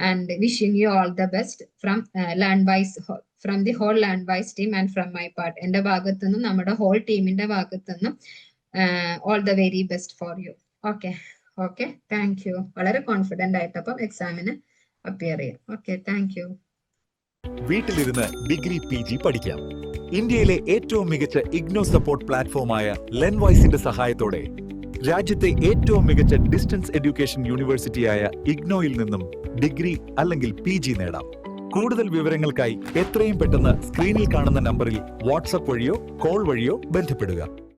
And wishing you all the best from the whole Landwise team and from my part. എന്റെ ഭാഗത്തുനിന്നും നമ്മുടെ ഹോൾ ടീമിന്റെ ഭാഗത്തുനിന്നും all the very best for you. Okay, thank you. വളരെ കോൺഫിഡന്റ് ആയിട്ട് അപ്പം എക്സാമിന് അപ്പിയർ ചെയ്യാം. Okay, thank you. വീട്ടിലിരുന്ന് ഡിഗ്രി PG പഠിക്കാം. ഇന്ത്യയിലെ ഏറ്റവും മികച്ച ഇഗ്നോ സപ്പോർട്ട് പ്ലാറ്റ്ഫോമായ ലെൻവൈസിന്റെ സഹായത്തോടെ രാജ്യത്തെ ഏറ്റവും മികച്ച ഡിസ്റ്റൻസ് എഡ്യൂക്കേഷൻ യൂണിവേഴ്സിറ്റിയായ ഇഗ്നോയിൽ നിന്നും ഡിഗ്രി അല്ലെങ്കിൽ PG നേടാം. കൂടുതൽ വിവരങ്ങൾക്കായി എത്രയും പെട്ടെന്ന് സ്ക്രീനിൽ കാണുന്ന നമ്പറിൽ വാട്സ്ആപ്പ് വഴിയോ കോൾ വഴിയോ ബന്ധപ്പെടുക.